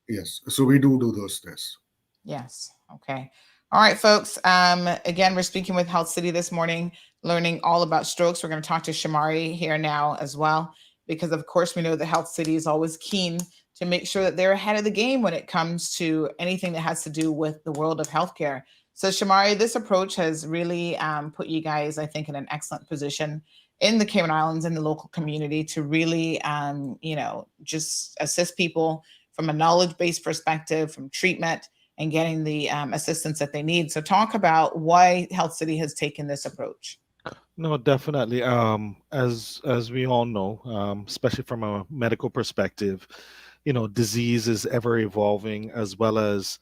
Yes. So we do those tests. Yes. Okay. All right, folks. Again, we're speaking with Health City this morning, learning all about strokes. We're going to talk to Shamari here now as well, because of course we know that Health City is always keen to make sure that they're ahead of the game when it comes to anything that has to do with the world of healthcare. So Shamari, this approach has really put you guys, I think, in an excellent position in the Cayman Islands, in the local community, to really, just assist people from a knowledge-based perspective, from treatment, and getting the assistance that they need. So talk about why Health City has taken this approach. No, definitely. As we all know, especially from a medical perspective, disease is ever evolving, as well as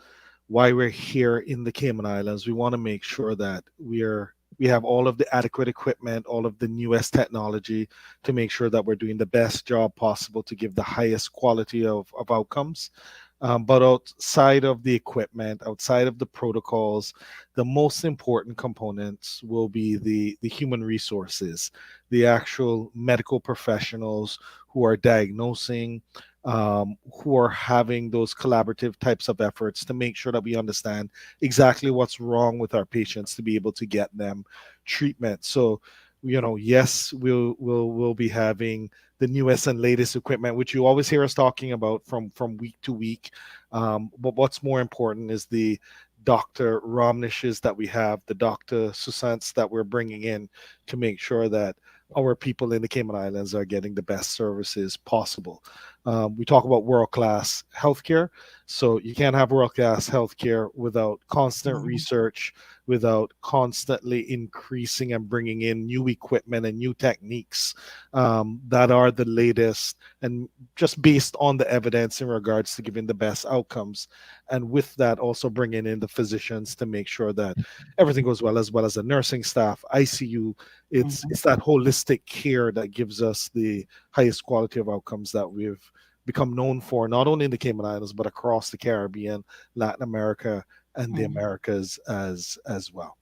why we're here in the Cayman Islands. We want to make sure that we have all of the adequate equipment, all of the newest technology to make sure that we're doing the best job possible to give the highest quality of outcomes. But outside of the equipment, outside of the protocols, the most important components will be the human resources, the actual medical professionals who are diagnosing, who are having those collaborative types of efforts to make sure that we understand exactly what's wrong with our patients to be able to get them treatment. So, yes, we'll be having the newest and latest equipment, which you always hear us talking about from week to week. But what's more important is the Dr. Romnishes that we have, the Dr. Susants that we're bringing in to make sure that our people in the Cayman Islands are getting the best services possible. We talk about world-class healthcare. So you can't have world-class healthcare without constant research, without constantly increasing and bringing in new equipment and new techniques that are the latest and just based on the evidence in regards to giving the best outcomes. And with that, also bringing in the physicians to make sure that everything goes well as the nursing staff, ICU. It's that holistic care that gives us the highest quality of outcomes that we've become known for, not only in the Cayman Islands, but across the Caribbean, Latin America, and the Americas as well.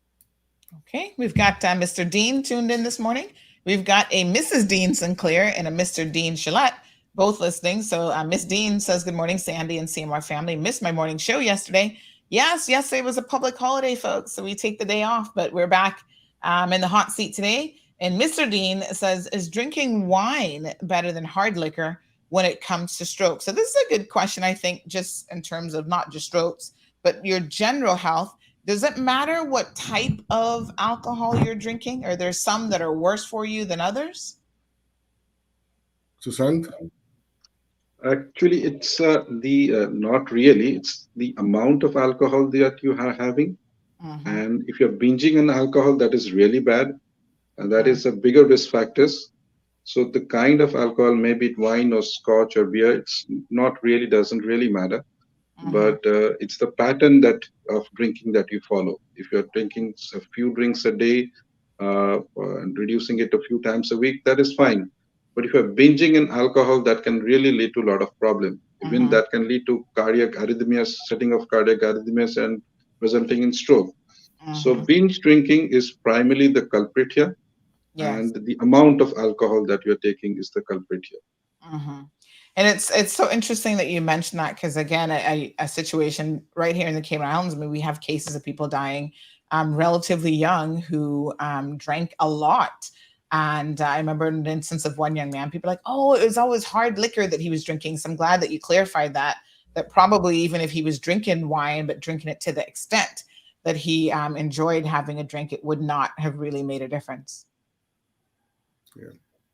Okay, we've got Mr. Dean tuned in this morning. We've got a Mrs. Dean Sinclair and a Mr. Dean Shillette, both listening. So Miss Dean says, good morning, Sandy and CMR family. Missed my morning show yesterday. Yes, yesterday was a public holiday, folks, so we take the day off, but we're back in the hot seat today. And Mr. Dean says, is drinking wine better than hard liquor when it comes to stroke? So this is a good question, I think, just in terms of not just strokes, but your general health. Does it matter what type of alcohol you're drinking? Are there some that are worse for you than others? Susant? Actually, it's not really. It's the amount of alcohol that you are having. And if you're binging on alcohol, that is really bad. And that is a bigger risk factors. So the kind of alcohol, maybe it wine or scotch or beer, it's not really, doesn't really matter. But it's the pattern of drinking that you follow. If you're drinking a few drinks a day and reducing it a few times a week, that is fine. But if you're binging in alcohol, that can really lead to a lot of problem. Even that can lead to cardiac arrhythmias, setting of cardiac arrhythmias, and resulting in stroke. So binge drinking is primarily the culprit here. Yes. And the amount of alcohol that you're taking is the culprit here. And it's so interesting that you mentioned that, because again, a situation right here in the Cayman Islands, I mean, we have cases of people dying relatively young who drank a lot. And I remember an instance of one young man, people are like, oh, it was always hard liquor that he was drinking. So I'm glad that you clarified that probably even if he was drinking wine, but drinking it to the extent that he enjoyed having a drink, it would not have really made a difference.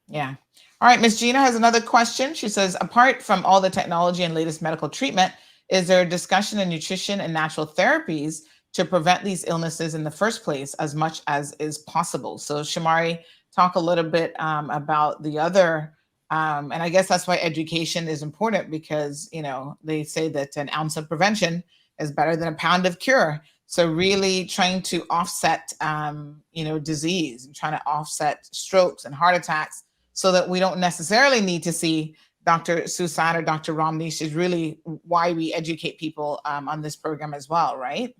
Yeah. All right. Miss Gina has another question. She says, apart from all the technology and latest medical treatment, is there a discussion in nutrition and natural therapies to prevent these illnesses in the first place as much as is possible. So Shamari, talk a little bit about the other, and I guess that's why education is important, because, you know, they say that an ounce of prevention is better than a pound of cure. So really trying to offset, you know, disease, and trying to offset strokes and heart attacks, so that we don't necessarily need to see Dr. Susan or Dr. Ramnish, is really why we educate people on this program as well, right?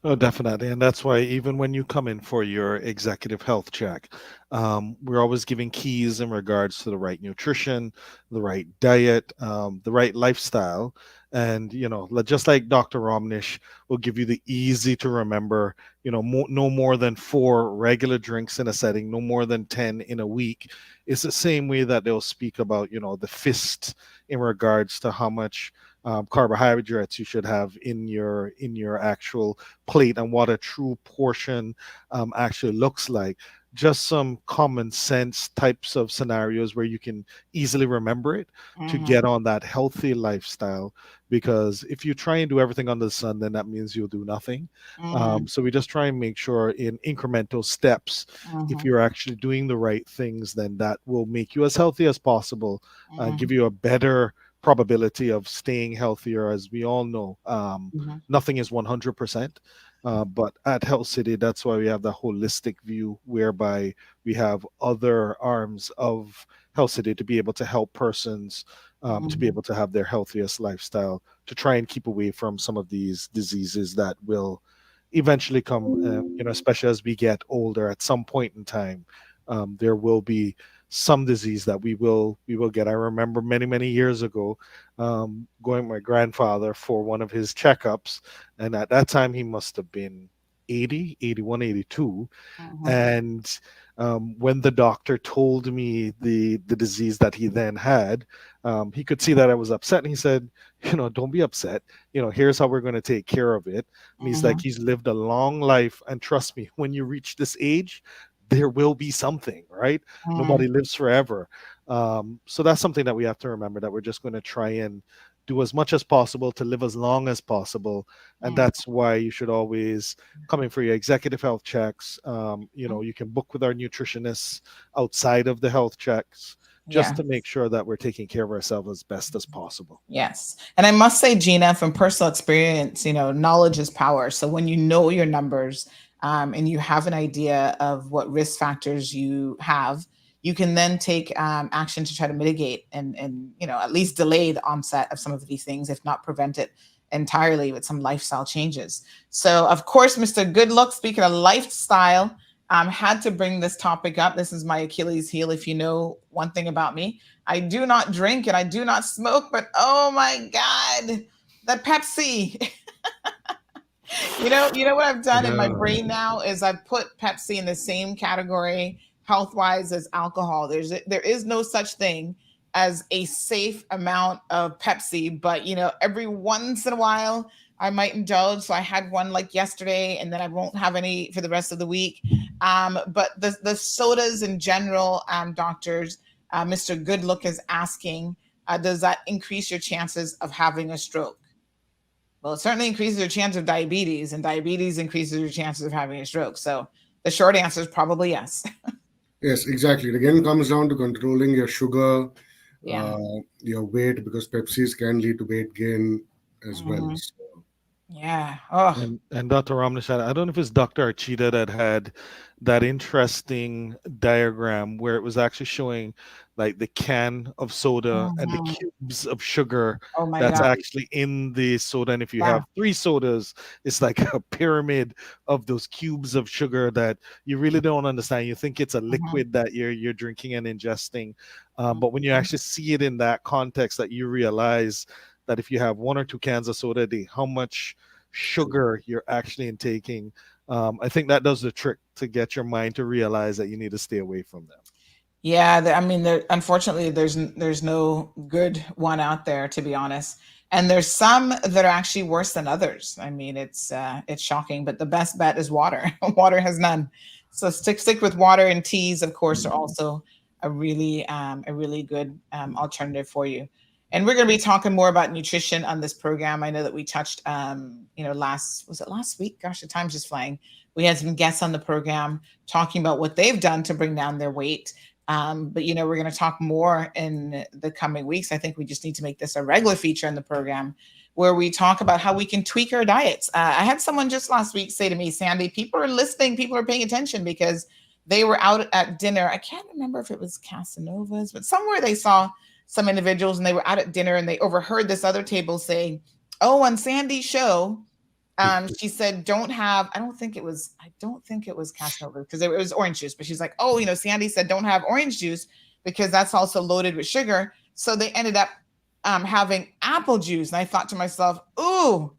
Oh, definitely. And that's why even when you come in for your executive health check, we're always giving keys in regards to the right nutrition, the right diet, the right lifestyle. And, you know, just like Dr. Romnish will give you the easy to remember, you know, no more than 4 regular drinks in a setting, no more than 10 in a week. It's the same way that they'll speak about, you know, the fist in regards to how much carbohydrates you should have in your actual plate, and what a true portion actually looks like. Just some common sense types of scenarios where you can easily remember it to get on that healthy lifestyle. Because if you try and do everything under the sun, then that means you'll do nothing. So we just try and make sure in incremental steps, if you're actually doing the right things, then that will make you as healthy as possible, give you a better probability of staying healthier. As we all know, nothing is 100%. But at Health City, that's why we have the holistic view, whereby we have other arms of Health City to be able to help persons to be able to have their healthiest lifestyle, to try and keep away from some of these diseases that will eventually come, you know, especially as we get older. At some point in time, there will be some disease that we will get. I remember many years ago going with my grandfather for one of his checkups, and at that time he must have been 80, 81, 82. And when the doctor told me the disease that he then had, he could see that I was upset, and he said, you know, don't be upset, you know, here's how we're going to take care of it. And he's like, he's lived a long life, and trust me, when you reach this age, there will be something, right? Nobody lives forever. So that's something that we have to remember, that we're just going to try and do as much as possible to live as long as possible. And that's why you should always come in for your executive health checks. You know, you can book with our nutritionists outside of the health checks, just to make sure that we're taking care of ourselves as best as possible. Yes. And I must say, Gina, from personal experience, you know, knowledge is power. So when you know your numbers, and you have an idea of what risk factors you have, you can then take action to try to mitigate and you know, at least delay the onset of some of these things, if not prevent it entirely, with some lifestyle changes. So of course, Mr. Good Look, speaking of lifestyle, had to bring this topic up. This is my Achilles heel. If you know one thing about me, I do not drink and I do not smoke, but oh my God, the Pepsi. You know what I've done in my brain now is I've put Pepsi in the same category health-wise as alcohol. There is no such thing as a safe amount of Pepsi, but you know, every once in a while I might indulge. So I had one like yesterday, and then I won't have any for the rest of the week. But the sodas in general, doctors, Mr. Good Look is asking, does that increase your chances of having a stroke? Well, it certainly increases your chance of diabetes, and diabetes increases your chances of having a stroke. So the short answer is probably yes. Yes, exactly. It again comes down to controlling your sugar, your weight, because Pepsis can lead to weight gain as well. So. Yeah. And Dr. Ramnish, I don't know if it's Dr. Archita that had that interesting diagram where it was actually showing like the can of soda and the cubes of sugar that's actually in the soda. And if you have 3 sodas, it's like a pyramid of those cubes of sugar that you really don't understand. You think it's a liquid that you're drinking and ingesting. But when you actually see it in that context, that you realize that if you have 1 or 2 cans of soda a day, how much sugar you're actually intaking. I think that does the trick to get your mind to realize that you need to stay away from them. Yeah, I mean, unfortunately, there's no good one out there, to be honest. And there's some that are actually worse than others. I mean, it's shocking, but the best bet is water. Water has none. So stick with water, and teas, of course, are also a really good alternative for you. And we're going to be talking more about nutrition on this program. I know that we touched, last week? Gosh, the time's just flying. We had some guests on the program talking about what they've done to bring down their weight. But we're going to talk more in the coming weeks. I think we just need to make this a regular feature in the program where we talk about how we can tweak our diets. I had someone just last week say to me, Sandy, people are listening, people are paying attention because they were out at dinner. I can't remember if it was Casanova's, but somewhere they saw some individuals and they were out at dinner and they overheard this other table saying, oh, on Sandy's show, she said, I don't think it was Casanova because it was orange juice, but she's like, oh, Sandy said, don't have orange juice because that's also loaded with sugar. So they ended up having apple juice. And I thought to myself, ooh,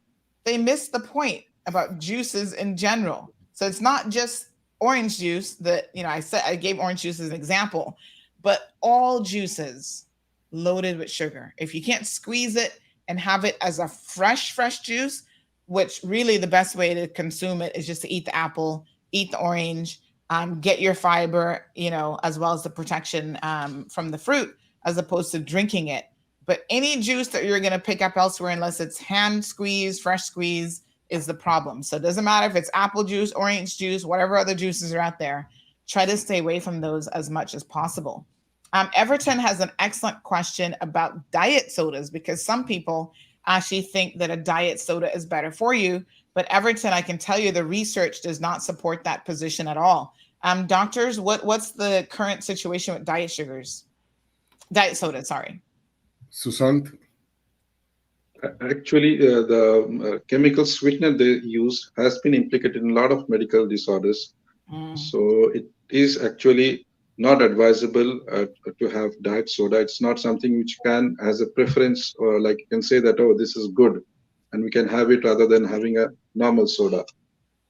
they missed the point about juices in general. So it's not just orange juice that, I gave orange juice as an example, but all juices loaded with sugar. If you can't squeeze it and have it as a fresh juice, which really the best way to consume it is just to eat the apple, eat the orange, get your fiber, as well as the protection from the fruit, as opposed to drinking it. But any juice that you're going to pick up elsewhere, unless it's hand squeeze, fresh squeeze, is the problem. So it doesn't matter if it's apple juice, orange juice, whatever other juices are out there, try to stay away from those as much as possible. Everton has an excellent question about diet sodas because some people actually think that a diet soda is better for you. But Everton, I can tell you the research does not support that position at all. Doctors, what's the current situation with diet soda, sorry. Susant? Actually, the chemical sweetener they use has been implicated in a lot of medical disorders. So it is actually not advisable to have diet soda. It's not something which can, as a preference, or like you can say that, oh, this is good, and we can have it rather than having a normal soda.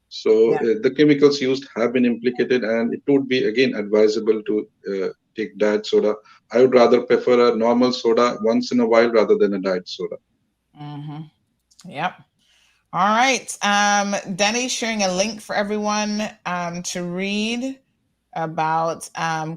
So the chemicals used have been implicated, and it would be again advisable to take diet soda. I would rather prefer a normal soda once in a while rather than a diet soda. Yep. All right. Denny's sharing a link for everyone to read about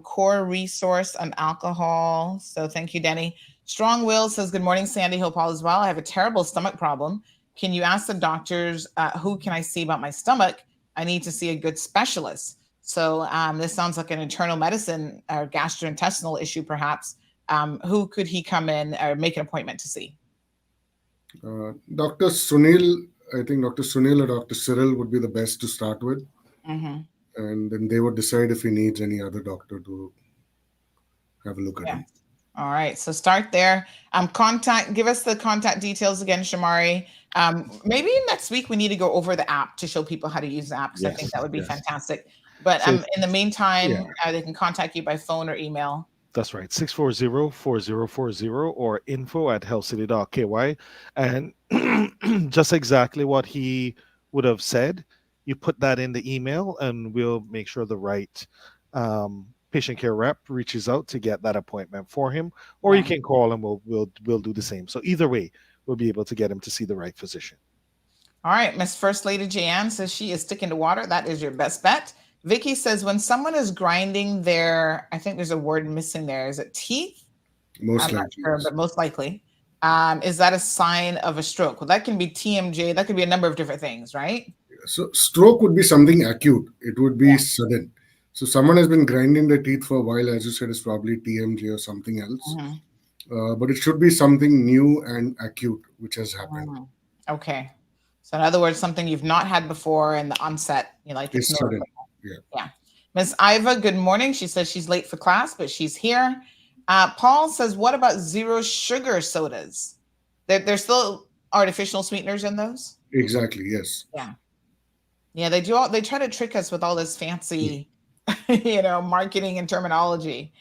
core resource on alcohol. So thank you, Denny. Strong Will says, good morning, Sandy. Hope all is well. I have a terrible stomach problem. Can you ask the doctors who can I see about my stomach? I need to see a good specialist. So this sounds like an internal medicine or gastrointestinal issue, perhaps. Who could he come in or make an appointment to see? Dr. Sunil, I think Dr. Sunil or Dr. Cyril would be the best to start with. And then they would decide if he needs any other doctor to have a look at him. All right. So start there. Give us the contact details again, Shamari. Maybe next week we need to go over the app to show people how to use the app because I think that would be fantastic. But in the meantime, they can contact you by phone or email. That's right, 640-4040 or info@healthcity.ky. And just exactly what he would have said, you put that in the email and we'll make sure the right patient care rep reaches out to get that appointment for him, or you can call and we'll do the same. So either way, we'll be able to get him to see the right physician. All right, Miss First Lady Jan says she is sticking to water. That is your best bet. Vicky says when someone is grinding their, I think there's a word missing there. Is it teeth? Most likely. Not sure, but most likely. Is that a sign of a stroke? Well, that can be TMJ. That could be a number of different things, right? So stroke would be something acute. It would be sudden. So someone has been grinding their teeth for a while, as you said, it's probably TMJ or something else. But it should be something new and acute, which has happened. Okay. So in other words, something you've not had before and the onset, it's sudden. Yeah. Miss Iva, good morning. She says she's late for class, but she's here. Paul says, what about zero sugar sodas? There's still artificial sweeteners in those? Exactly, yes. Yeah, they try to trick us with all this fancy, marketing and terminology.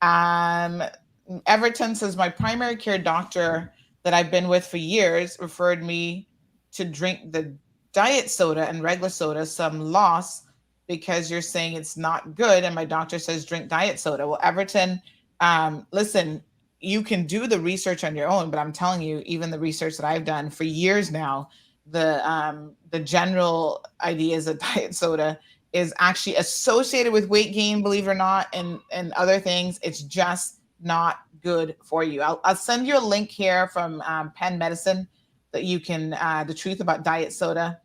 Everton says, my primary care doctor that I've been with for years referred me to drink the diet soda and regular soda, some loss, because you're saying it's not good. And my doctor says, drink diet soda. Well, Everton, listen, you can do the research on your own, but I'm telling you, even the research that I've done for years now, the general idea is that diet soda is actually associated with weight gain, believe it or not, and other things. It's just not good for you. I'll send you a link here from Penn Medicine that you can, the truth about diet soda.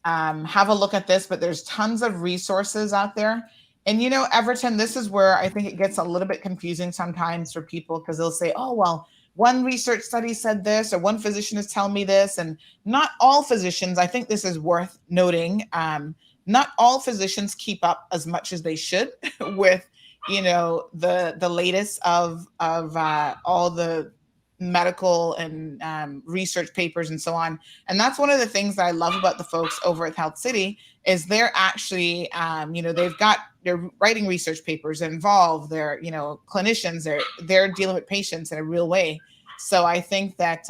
Have a look at this, but there's tons of resources out there. And, you know, Everton, this is where I think it gets a little bit confusing sometimes for people, because they'll say, oh, well, one research study said this, or one physician is telling me this. And not all physicians, I think this is worth noting, not all physicians keep up as much as they should with, you know, the latest of all the medical and research papers and so on. And that's one of the things that I love about the folks over at Health City is they're actually, you know, they're writing research papers involved. They're, you know, clinicians. They're dealing with patients in a real way. So I think that,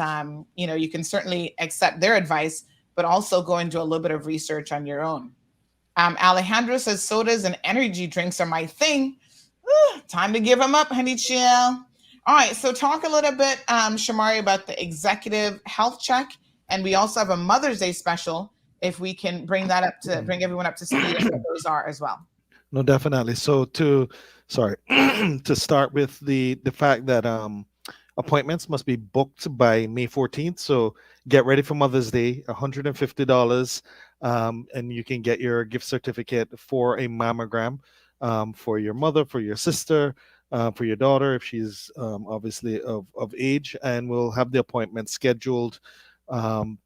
you know, you can certainly accept their advice, but also go and do a little bit of research on your own. Alejandro says sodas and energy drinks are my thing. Time to give them up, honey chill. All right, so talk a little bit, Shamari, about the executive health check, and we also have a Mother's Day special. If we can bring that up to bring everyone up to speed, what those are as well. No, definitely. So to start with the fact that appointments must be booked by May 14th. So get ready for Mother's Day, $150, and you can get your gift certificate for a mammogram for your mother, for your sister, for your daughter, if she's obviously of age, and we'll have the appointment scheduled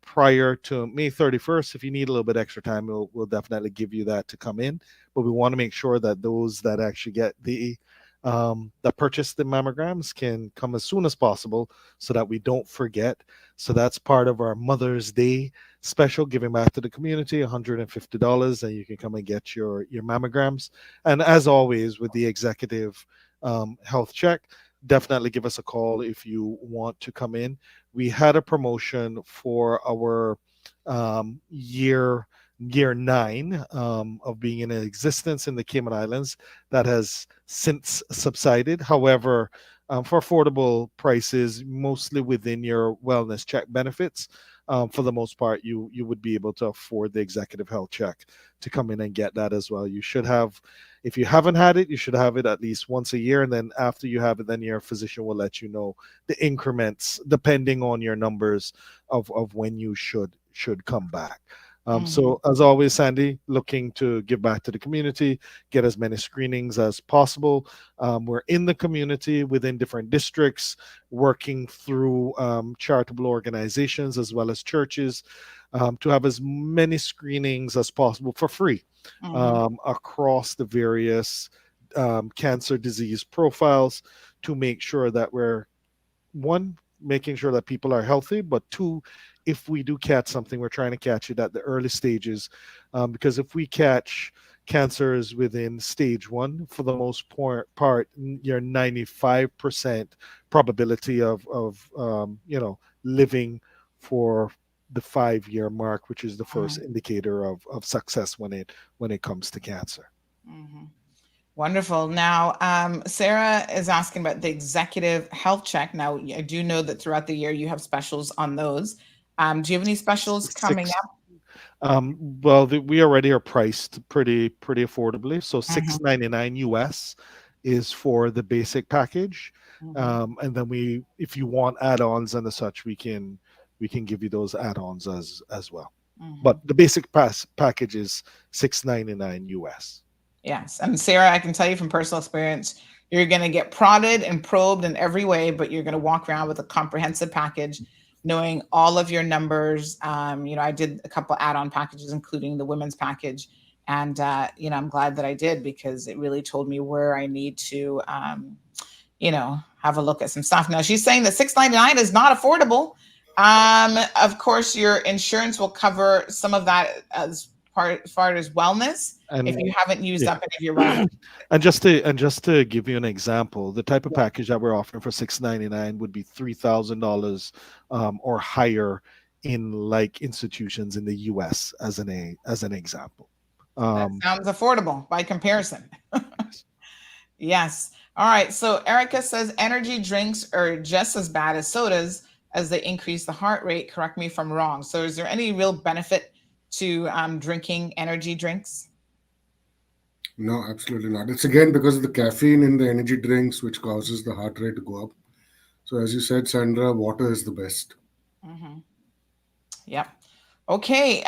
prior to May 31st. If you need a little bit extra time, we'll definitely give you that to come in. But we want to make sure that those that actually get that purchase the mammograms can come as soon as possible so that we don't forget. So that's part of our Mother's Day special, giving back to the community, $150, and you can come and get your mammograms. And as always, with the executive health check, definitely give us a call if you want to come in. We had a promotion for our year 9 of being in existence in the Cayman Islands that has since subsided. However, for affordable prices, mostly within your wellness check benefits, for the most part, you would be able to afford the executive health check to come in and get that as well. You should have, if you haven't had it, you should have it at least once a year. And then after you have it, then your physician will let you know the increments depending on your numbers of when you should come back. So as always, Sandy, looking to give back to the community, get as many screenings as possible. We're in the community within different districts, working through charitable organizations as well as churches to have as many screenings as possible for free across the various cancer disease profiles to make sure that we're, one, making sure that people are healthy, but two, if we do catch something, we're trying to catch it at the early stages, because if we catch cancers within stage 1, for the most part, you're 95% probability of living for the 5-year mark, which is the first indicator of success when it comes to cancer. Wonderful. Now, Sarah is asking about the executive health check. Now, I do know that throughout the year you have specials on those. Do you have any specials coming up? Well, we already are priced pretty affordably. So $6.99 US is for the basic package, and then if you want add-ons and such, we can give you those add-ons as well. But the basic package is $6.99 US. Yes, and Sarah, I can tell you from personal experience, you're going to get prodded and probed in every way, but you're going to walk around with a comprehensive package, knowing all of your numbers. I did a couple add-on packages, including the women's package. And, I'm glad that I did, because it really told me where I need to, have a look at some stuff. Now, she's saying that $6.99 is not affordable. Of course, your insurance will cover some of that as far as wellness, and if you haven't used up any of your wellness. And just to give you an example, the type of package that we're offering for $6.99 would be $3,000 or higher in like institutions in the US as an example. That sounds affordable by comparison. Yes. All right. So Erica says energy drinks are just as bad as sodas as they increase the heart rate. Correct me if I'm wrong. So is there any real benefit to drinking energy drinks? No, absolutely not. It's again because of the caffeine in the energy drinks, which causes the heart rate to go up. So, as you said, Sandra, water is the best. Mm-hmm. Yep. Okay.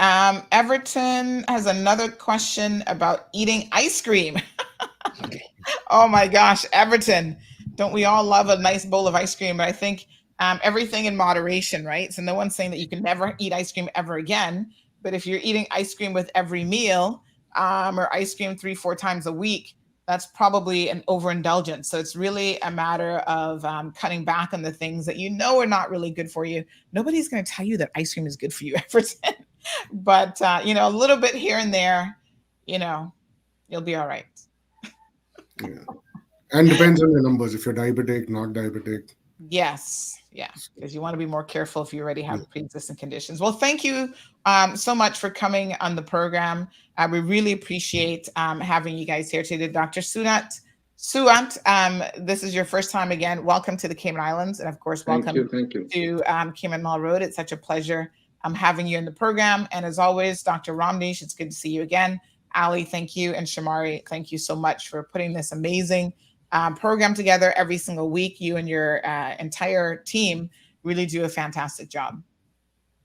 Everton has another question about eating ice cream. Oh my gosh, Everton. Don't we all love a nice bowl of ice cream? But I think everything in moderation, right? So no one's saying that you can never eat ice cream ever again. But if you're eating ice cream with every meal or ice cream 3-4 times a week, that's probably an overindulgence. So it's really a matter of cutting back on the things that you know are not really good for you. Nobody's going to tell you that ice cream is good for you, Everton. But, a little bit here and there, you'll be all right. Yeah. And depends on your numbers. If you're diabetic, not diabetic. Yes. Yeah. Because you want to be more careful if you already have pre-existing conditions. Well, thank you so much for coming on the program. We really appreciate having you guys here today. Dr. Suant, this is your first time again. Welcome to the Cayman Islands. And of course, welcome Thank you. to Cayman Mall Road. It's such a pleasure having you in the program. And as always, Dr. Ramneesh, it's good to see you again. Ali, thank you. And Shamari, thank you so much for putting this amazing program together every single week. You and your entire team really do a fantastic job.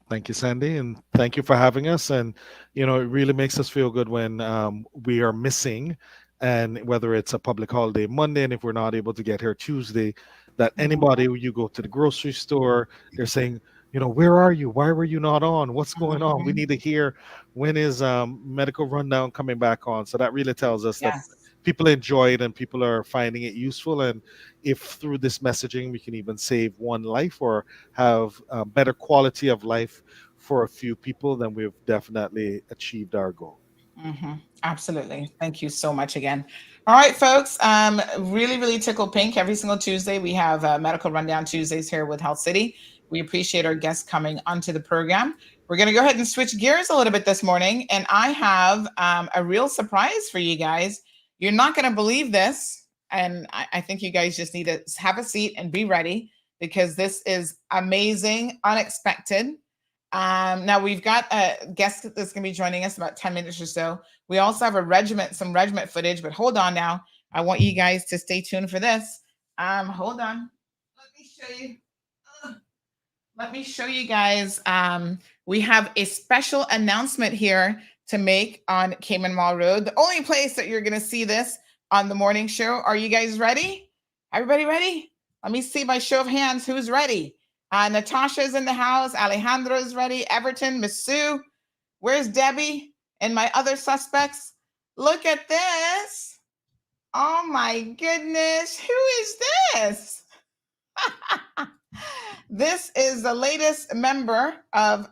Thank you, Sandy, and thank you for having us. And it really makes us feel good when we are missing, and whether it's a public holiday Monday, and if we're not able to get here Tuesday, that anybody, you go to the grocery store, they're saying, where are you? Why were you not on? What's going on? We need to hear, when is medical rundown coming back on? So that really tells us that people enjoy it and people are finding it useful. And if through this messaging we can even save one life or have a better quality of life for a few people, then we've definitely achieved our goal. Mm-hmm. Absolutely. Thank you so much again. All right, folks. Really, really tickled pink. Every single Tuesday, we have Medical Rundown Tuesdays here with Health City. We appreciate our guests coming onto the program. We're going to go ahead and switch gears a little bit this morning. And I have a real surprise for you guys. You're not going to believe this. And I think you guys just need to have a seat and be ready, because this is amazing, unexpected. Now we've got a guest that's going to be joining us in about 10 minutes or so. We also have some regiment footage, but hold on now. I want you guys to stay tuned for this. Hold on. Let me show you. Let me show you guys. We have a special announcement here to make on Cayman Mall Road, the only place that you're going to see this on the morning show. Are you guys ready? Everybody ready? Let me see by show of hands who's ready. Natasha's in the house. Alejandro's ready. Everton, Miss Sue. Where's Debbie and my other suspects? Look at this. Oh my goodness. Who is this? This is the latest member of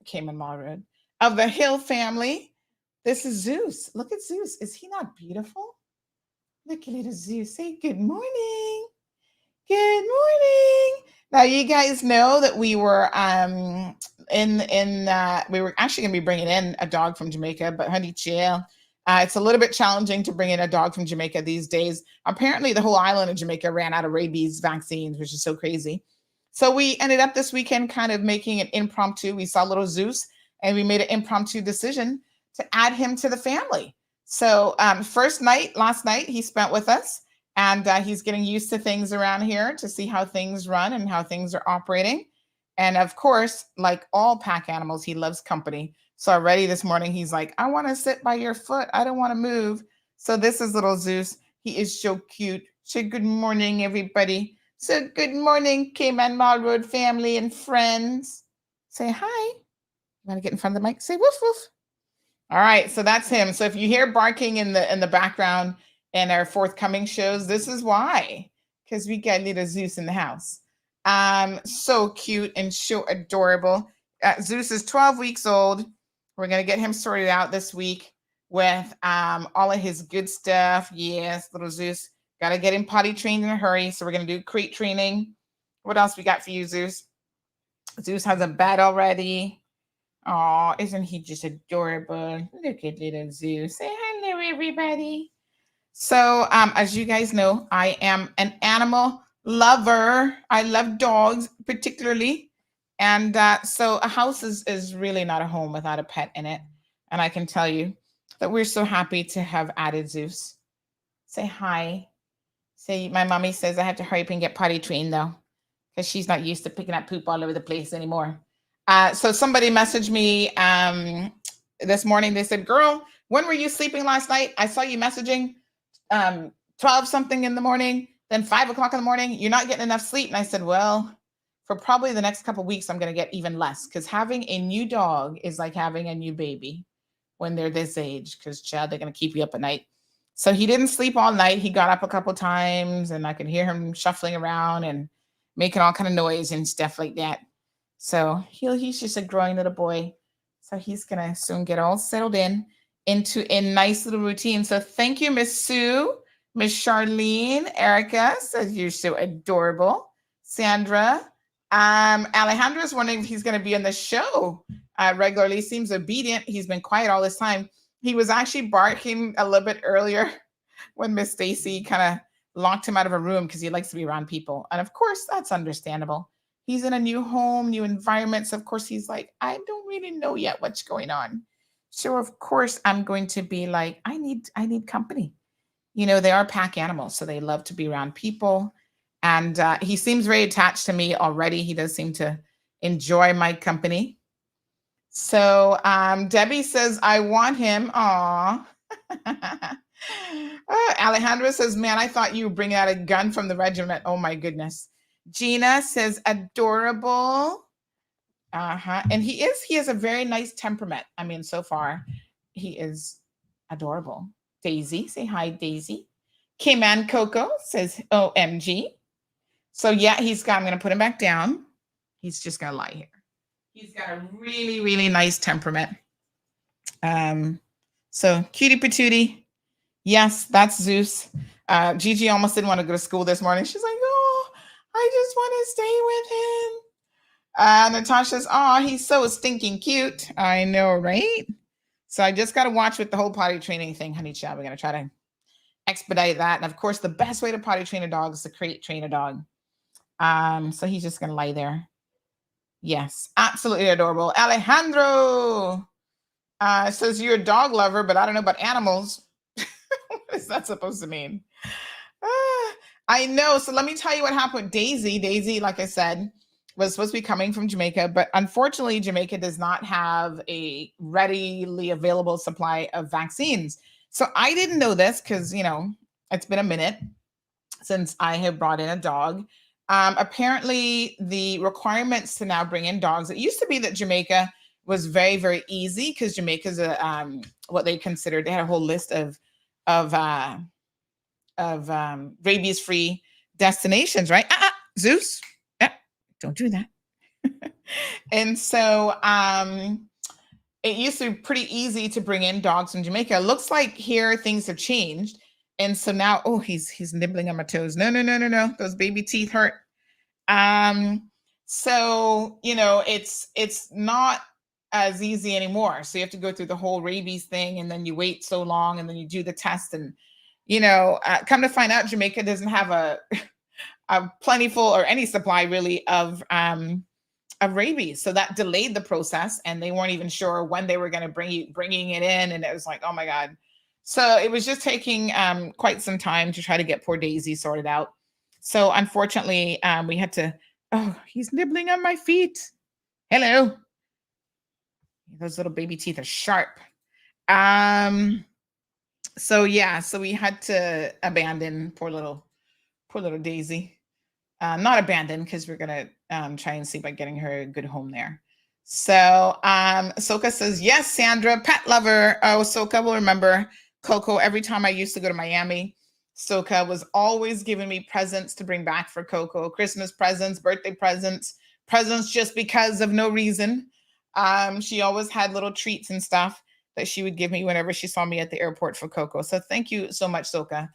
Cayman Mall Road, of the Hill family. This is Zeus. Look at Zeus. Is he not beautiful? Look at little Zeus. Say good morning. Good morning. Now, you guys know that we were we were actually going to be bringing in a dog from Jamaica, but honey chill. It's a little bit challenging to bring in a dog from Jamaica these days. Apparently, the whole island of Jamaica ran out of rabies vaccines, which is so crazy. So we ended up this weekend kind of making an impromptu. We saw little Zeus, and we made an impromptu decision to add him to the family. So last night, he spent with us. And he's getting used to things around here to see how things run and how things are operating. And of course, like all pack animals, he loves company. So already this morning, he's like, I want to sit by your foot. I don't want to move. So this is little Zeus. He is so cute. Say good morning, everybody. So good morning, Cayman Mall Road family and friends. Say hi. You want to get in front of the mic? Say woof, woof. All right. So that's him. So if you hear barking in the background, and our forthcoming shows, this is why, because we got little Zeus in the house. So cute and so adorable. Zeus is 12 weeks old. We're going to get him sorted out this week with all of his good stuff. Yes, little Zeus. Got to get him potty trained in a hurry. So we're going to do crate training. What else we got for you, Zeus? Zeus has a bed already. Oh, isn't he just adorable? Look at little Zeus. Say hello, everybody. So as you guys know, I am an animal lover. I love dogs particularly. And so a house is really not a home without a pet in it. And I can tell you, that we're so happy to have added Zeus. Say hi. Say, my mommy says I have to hurry up and get potty trained though, because she's not used to picking up poop all over the place anymore. So somebody messaged me this morning. They said, girl, when were you sleeping last night? I saw you messaging 12 something in the morning, then 5 o'clock in the morning. You're not getting enough sleep. And I said, well, for probably the next couple of weeks, I'm going to get even less, because having a new dog is like having a new baby when they're this age, because child, they're going to keep you up at night. So he didn't sleep all night. He got up a couple times, and I could hear him shuffling around and making all kind of noise and stuff like that. So he's just a growing little boy. So he's going to soon get all settled into a nice little routine. So thank you, Miss Sue. Miss Charlene. Erica says you're so adorable. Sandra. Alejandra's wondering if he's going to be on the show regularly. Seems obedient. He's been quiet all this time. He was actually barking a little bit earlier when Miss Stacy kind of locked him out of a room because he likes to be around people. And of course, that's understandable. He's in a new home, new environment. So of course, he's like, I don't really know yet what's going on. So of course, I'm going to be like, I need company. You know, they are pack animals, so they love to be around people. And he seems very attached to me already. He does seem to enjoy my company. So Debbie says, I want him. Aw. Alejandra says, man, I thought you were bringing out a gun from the regiment. Oh, my goodness. Gina says, adorable. And he has a very nice temperament. I mean, so far, he is adorable. Daisy, say hi, Daisy. K-Man Coco says, OMG. So yeah, I'm going to put him back down. He's just going to lie here. He's got a really, really nice temperament. So cutie patootie. Yes, that's Zeus. Gigi almost didn't want to go to school this morning. She's like, oh, I just want to stay with him. Natasha says, oh, he's so stinking cute. I know, right? So I just got to watch with the whole potty training thing, honey child. We're going to try to expedite that. And of course, the best way to potty train a dog is to train a dog. So he's just going to lie there. Yes, absolutely adorable. Alejandro says you're a dog lover, but I don't know about animals. What is that supposed to mean? I know. So let me tell you what happened with Daisy. Daisy, like I said, was supposed to be coming from Jamaica, but unfortunately, Jamaica does not have a readily available supply of vaccines. So I didn't know this because, it's been a minute since I have brought in a dog. Apparently, the requirements to now bring in dogs, it used to be that Jamaica was very, very easy because Jamaica's what they considered, they had a whole list of rabies-free destinations, right? Zeus, don't do that. And so it used to be pretty easy to bring in dogs from Jamaica. It looks like here things have changed. And so now, he's nibbling on my toes. No. Those baby teeth hurt. So, it's not as easy anymore. So you have to go through the whole rabies thing, and then you wait so long, and then you do the test. And, come to find out, Jamaica doesn't have a plentiful or any supply really of rabies. So that delayed the process, and they weren't even sure when they were going to bringing it in. And it was like, oh my God. So it was just taking quite some time to try to get poor Daisy sorted out. So unfortunately, we had to, he's nibbling on my feet. Hello. Those little baby teeth are sharp. So we had to abandon poor little Daisy. Not abandon, because we're going to try and see about getting her a good home there. So Soka says, yes, Sandra, pet lover. Oh, Soka will remember Coco. Every time I used to go to Miami, Soka was always giving me presents to bring back for Coco. Christmas presents, birthday presents just because of no reason. She always had little treats and stuff that she would give me whenever she saw me at the airport for Coco. So thank you so much, Soka.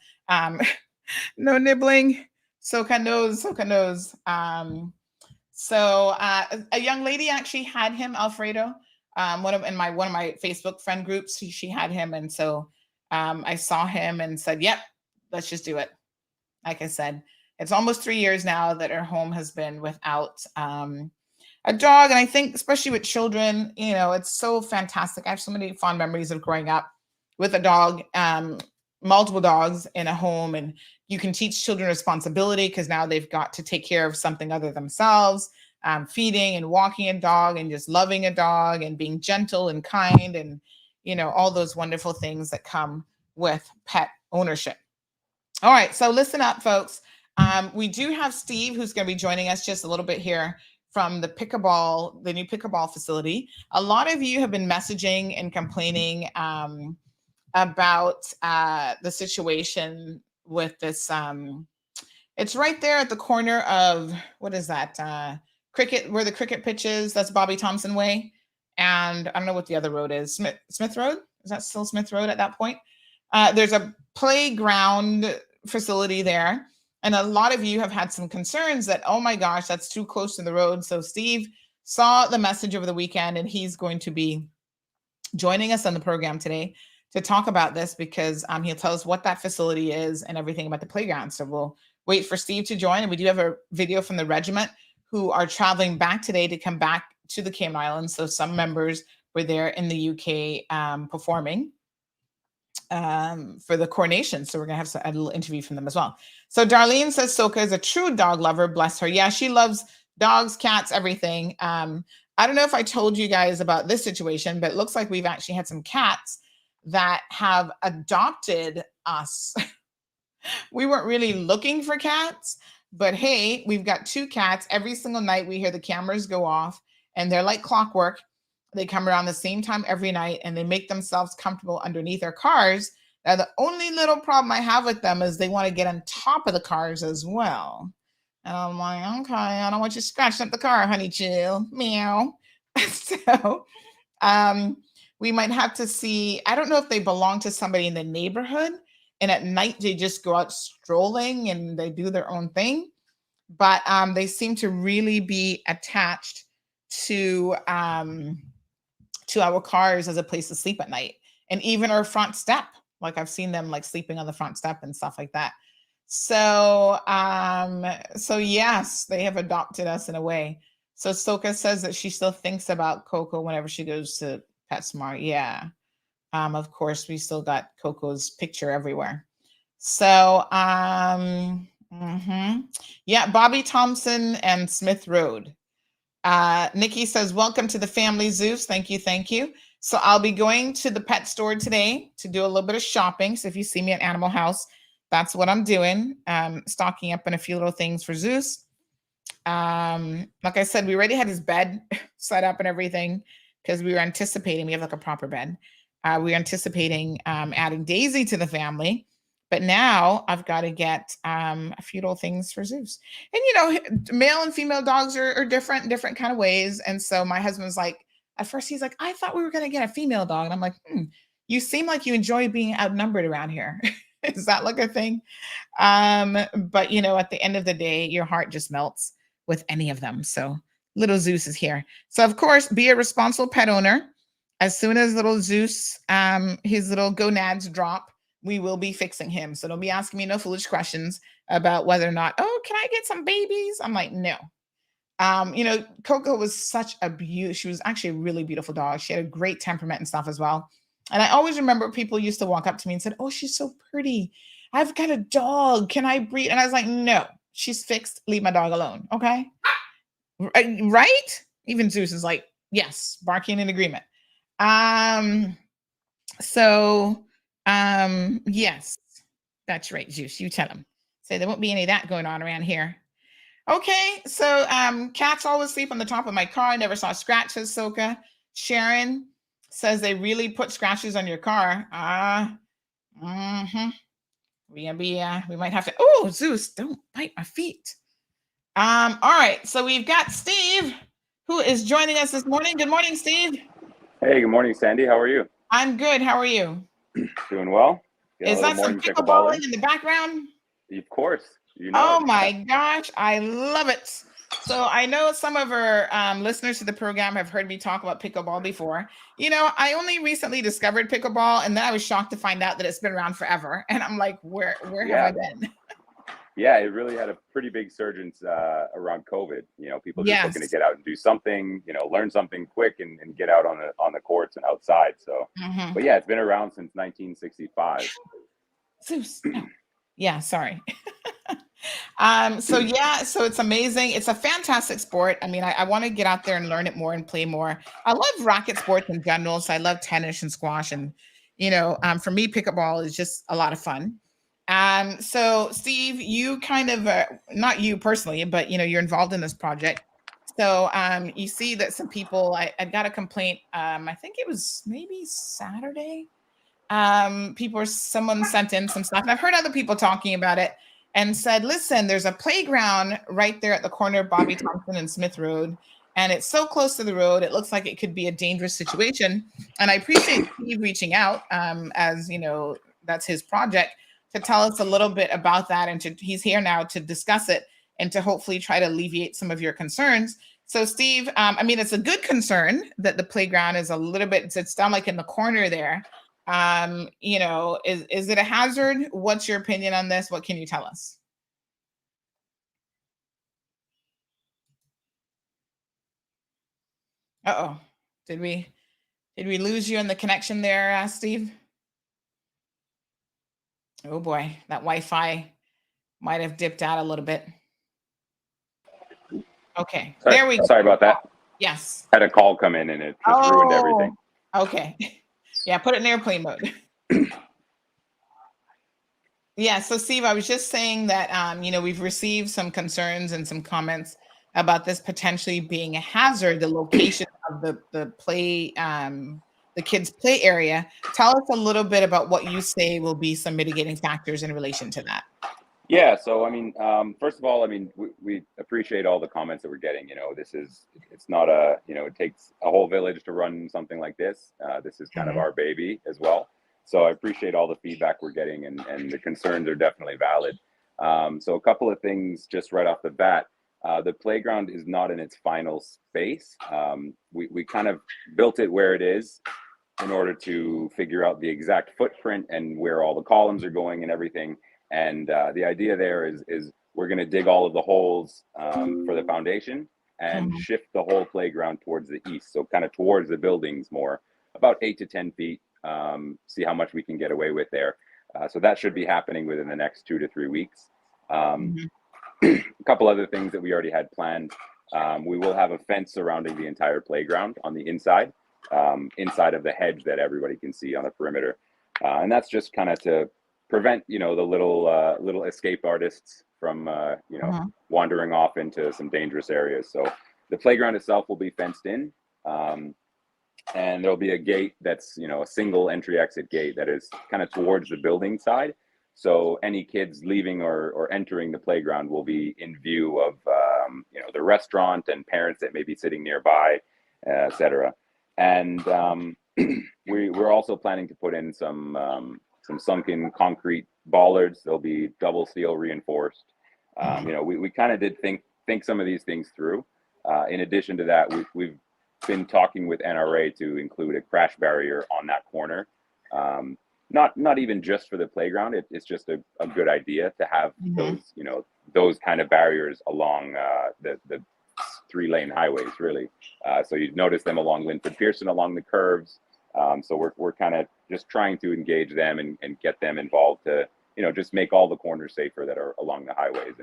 No nibbling. Soka knows. So a young lady actually had him, Alfredo. One of my Facebook friend groups, she had him, and so I saw him and said, "Yep, let's just do it." Like I said, it's almost 3 years now that our home has been without a dog, and I think especially with children, it's so fantastic. I have so many fond memories of growing up with a dog, multiple dogs in a home, and you can teach children responsibility because now they've got to take care of something other themselves, feeding and walking a dog and just loving a dog and being gentle and kind and, all those wonderful things that come with pet ownership. All right, so listen up, folks. We do have Steve who's going to be joining us just a little bit here from the new pickleball facility. A lot of you have been messaging and complaining about the situation with this. It's right there at the corner of, what is that? Cricket, where the cricket pitch is. That's Bobby Thompson Way. And I don't know what the other road is. Smith Road? Is that still Smith Road at that point? There's a playground facility there. And a lot of you have had some concerns that, oh my gosh, that's too close to the road. So Steve saw the message over the weekend, and he's going to be joining us on the program today to talk about this because he'll tell us what that facility is and everything about the playground. So we'll wait for Steve to join. And we do have a video from the regiment who are traveling back today to come back to the Cayman Islands. So some members were there in the UK performing for the coronation. So we're going to have a little interview from them as well. So Darlene says Soka is a true dog lover. Bless her. Yeah, she loves dogs, cats, everything. I don't know if I told you guys about this situation, but it looks like we've actually had some cats that have adopted us. We weren't really looking for cats, but hey, we've got 2 cats. Every single night we hear the cameras go off, and they're like clockwork. They come around the same time every night, and they make themselves comfortable underneath our cars. Now, the only little problem I have with them is they want to get on top of the cars as well. And I'm like, okay, I don't want you scratching up the car, honey, chill, meow. So we might have to see, I don't know if they belong to somebody in the neighborhood, and at night they just go out strolling and they do their own thing. But they seem to really be attached to our cars as a place to sleep at night, and even our front step. Like I've seen them like sleeping on the front step and stuff like that. So yes, they have adopted us in a way. So Soka says that she still thinks about Coco whenever she goes to PetSmart. Yeah. Of course, we still got Coco's picture everywhere. So yeah, Bobby Thompson and Smith Road. Nikki says, welcome to the family, Zeus. Thank you. Thank you. So I'll be going to the pet store today to do a little bit of shopping. So if you see me at Animal House, that's what I'm doing. Stocking up on a few little things for Zeus. Like I said, we already had his bed set up and everything because we were anticipating, we have like a proper bed. We were anticipating adding Daisy to the family. But now I've got to get a few little things for Zeus. And, male and female dogs are different kind of ways. And so my husband was like, at first he's like, I thought we were going to get a female dog. And I'm like, you seem like you enjoy being outnumbered around here. Is that like a thing? But, at the end of the day, your heart just melts with any of them. So little Zeus is here. So, of course, be a responsible pet owner. As soon as little Zeus, his little gonads drop, we will be fixing him. So don't be asking me no foolish questions about whether or not, oh, can I get some babies? I'm like, no. Coco was such a beauty. She was actually a really beautiful dog. She had a great temperament and stuff as well. And I always remember people used to walk up to me and said, oh, she's so pretty. I've got a dog. Can I breed? And I was like, no, she's fixed. Leave my dog alone. Okay. Right? Even Zeus is like, yes, barking in agreement. Yes, that's right, Zeus. You tell him. Say there won't be any of that going on around here. Okay, so cats always sleep on the top of my car. I never saw scratches, Soka. Sharon says they really put scratches on your car. We might have to. Oh, Zeus, don't bite my feet. All right, so we've got Steve, who is joining us this morning. Good morning, Steve. Hey, good morning, Sandy. How are you? I'm good. How are you? Doing well. Is that some pickleballing in the background? Of course. Oh my gosh, I love it. So I know some of our listeners to the program have heard me talk about pickleball before. I only recently discovered pickleball, and then I was shocked to find out that it's been around forever. And I'm like, where have I been? yeah, it really had a pretty big surge around COVID. People just looking to get out and do something, learn something quick and get out on the courts and outside. So, but yeah, it's been around since 1965. Yeah, sorry. So it's amazing. It's a fantastic sport. I mean, I want to get out there and learn it more and play more. I love racket sports in general. So I love tennis and squash. And, for me, pickleball is just a lot of fun. So Steve, you kind of, not you personally, but, you're involved in this project. So you see that some people, I got a complaint. I think it was maybe Saturday. Someone sent in some stuff, and I've heard other people talking about it and said, listen, there's a playground right there at the corner of Bobby Thompson and Smith Road, and it's so close to the road, it looks like it could be a dangerous situation. And I appreciate Steve reaching out, as that's his project, to tell us a little bit about that, and he's here now to discuss it and to hopefully try to alleviate some of your concerns. So Steve, it's a good concern that the playground is a little bit, it's down like in the corner there. Is it a hazard? What's your opinion on this? What can you tell us? Uh-oh. Did we lose you in the connection there, Steve? Oh boy, that Wi-Fi might have dipped out a little bit. Okay, there we go. Sorry about that. Yes. Had a call come in and it just ruined everything. Okay. Yeah, put it in airplane mode. Yeah, so Steve, I was just saying that, we've received some concerns and some comments about this potentially being a hazard, the location of the play, the kids' play area. Tell us a little bit about what you say will be some mitigating factors in relation to that. Yeah, so first of all, we appreciate all the comments that we're getting. It's not it takes a whole village to run something like this. This is kind of our baby as well. So I appreciate all the feedback we're getting, and the concerns are definitely valid. So a couple of things just right off the bat. The playground is not in its final space. We kind of built it where it is in order to figure out the exact footprint and where all the columns are going and everything. And the idea there is we're going to dig all of the holes for the foundation and shift the whole playground towards the east. So kind of towards the buildings more, about 8 to 10 feet, see how much we can get away with there. So that should be happening within the next 2 to 3 weeks. A couple other things that we already had planned. We will have a fence surrounding the entire playground on the inside of the hedge that everybody can see on the perimeter. And that's just kind of to prevent, the little escape artists from, wandering off into some dangerous areas. So the playground itself will be fenced in, and there'll be a gate that's, a single entry exit gate that is kind of towards the building side. So any kids leaving or entering the playground will be in view of, the restaurant and parents that may be sitting nearby, et cetera. And we're also planning to put in some sunken concrete bollards. They'll be double steel reinforced. We kind of did think some of these things through. In addition to that, we've been talking with NRA to include a crash barrier on that corner. Not even just for the playground. It's just a good idea to have those kind of barriers along the 3-lane highways, really. So you'd notice them along Linford Pearson, along the curves. So we're kind of just trying to engage them and get them involved to, just make all the corners safer that are along the highways.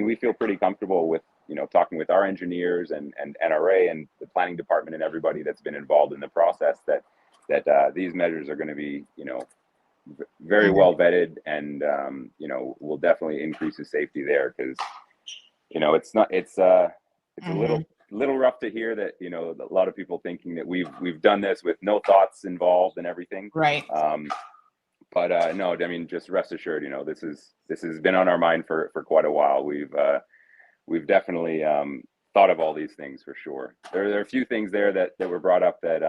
We feel pretty comfortable with, talking with our engineers and NRA and the planning department and everybody that's been involved in the process that these measures are going to be, very well vetted and, will definitely increase the safety there because, it's a little rough to hear that, a lot of people thinking that we've done this with no thoughts involved and everything. Right. But no, just rest assured, this has been on our mind for quite a while. We've definitely thought of all these things for sure. There are a few things there that were brought up that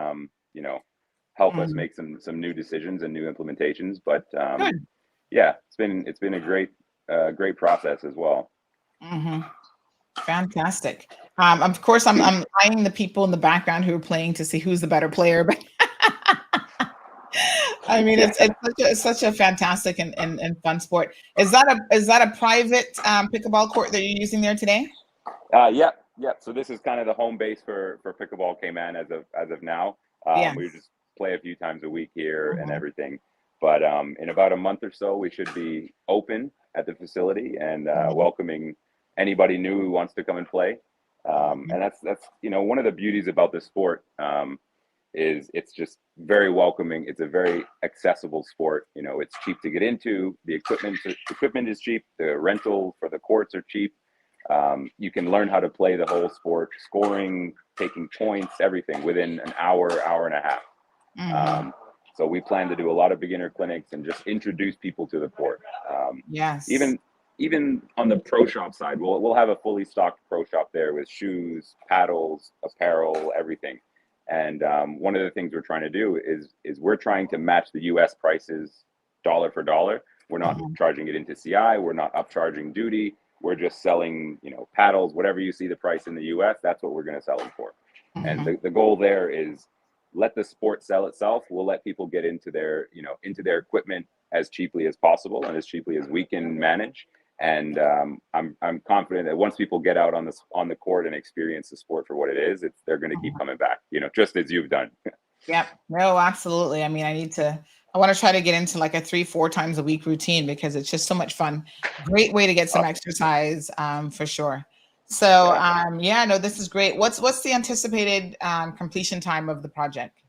help us make some new decisions and new implementations. But yeah, it's been a great process as well. Fantastic. Of course, I'm eyeing the people in the background who are playing to see who's the better player. But I mean, it's such a fantastic and fun sport. Is that a private pickleball court that you're using there today? Yeah. So this is kind of the home base for pickleball Cayman as of now. Yes. We just play a few times a week here and everything. But in about a month or so, we should be open at the facility and welcoming anybody new who wants to come and play. And that's one of the beauties about this sport is it's just very welcoming. It's a very accessible sport. It's cheap to get into. The equipment is cheap. The rental for the courts are cheap. You can learn how to play the whole sport, scoring, taking points, everything within an hour and a half. So we plan to do a lot of beginner clinics and just introduce people to the sport. Yes. Even on the pro shop side, we'll have a fully stocked pro shop there with shoes, paddles, apparel, everything. And one of the things we're trying to do is we're trying to match the U.S. prices dollar for dollar. We're not charging it into CI. We're not upcharging duty. We're just selling, paddles, whatever you see the price in the U.S., that's what we're going to sell them for. And the goal there is let the sport sell itself. We'll let people get into their equipment as cheaply as possible and as cheaply as we can manage. And I'm confident that once people get out on the court and experience the sport for what it is, they're going to keep coming back, just as you've done. Yep. No, absolutely. I mean, I want to try to get into like a 3-4 times a week routine because it's just so much fun. Great way to get some exercise, for sure. So, no, this is great. What's the anticipated completion time of the project?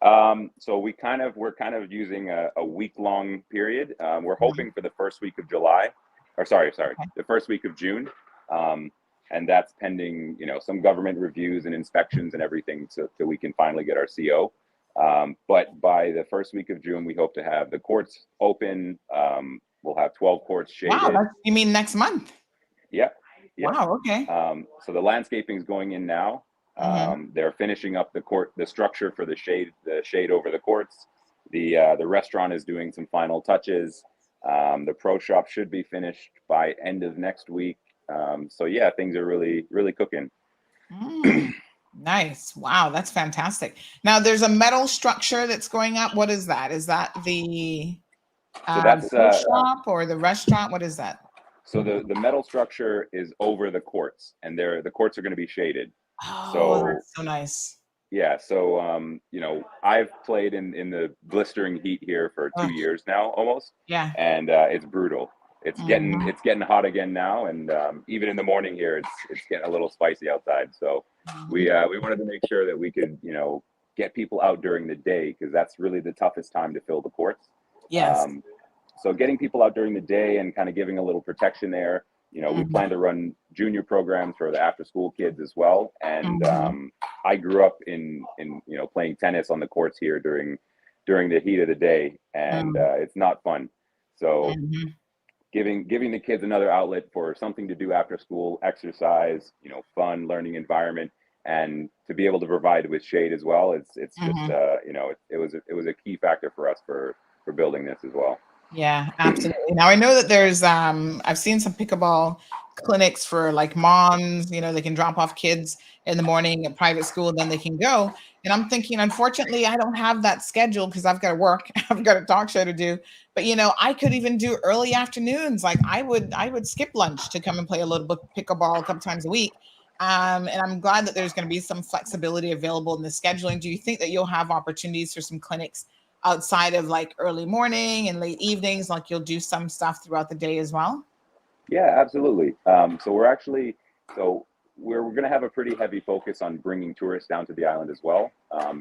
So we're kind of using a week-long period. We're hoping for the first week of July, or sorry, the first week of June. And that's pending, some government reviews and inspections and everything so we can finally get our CO. But by the first week of June, we hope to have the courts open. We'll have 12 courts shaded. Wow, you mean next month? Yeah. Wow, okay. So the landscaping is going in now. They're finishing up the structure for the shade over the courts. The restaurant is doing some final touches. The pro shop should be finished by end of next week. So yeah, things are really, really cooking. Nice. Wow, that's fantastic. Now there's a metal structure that's going up. What is that? Is that the pro shop or the restaurant? What is that? So the metal structure is over the courts, and the courts are going to be shaded. Oh, that's so nice. Yeah. So I've played in the blistering heat here for 2 years now, almost. Yeah. And it's brutal. It's getting hot again now, and even in the morning here, it's getting a little spicy outside. So we wanted to make sure that we could get people out during the day because that's really the toughest time to fill the courts. Yes. So getting people out during the day and kind of giving a little protection there. We plan to run junior programs for the after school kids as well. And I grew up in playing tennis on the courts here during the heat of the day, and it's not fun. So giving the kids another outlet for something to do after school, exercise, fun learning environment, and to be able to provide with shade as well. It's just it was a key factor for us for building this as well. Yeah, absolutely. Now I know that there's I've seen some pickleball clinics for like moms, they can drop off kids in the morning at private school, then they can go. And I'm thinking, unfortunately, I don't have that schedule because I've got to work, I've got a talk show to do. But I could even do early afternoons. Like I would skip lunch to come and play a little bit pickleball a couple times a week. And I'm glad that there's going to be some flexibility available in the scheduling. Do you think that you'll have opportunities for some clinics outside of like early morning and late evenings, like you'll do some stuff throughout the day as well? Yeah, absolutely. So we're going to have a pretty heavy focus on bringing tourists down to the island as well.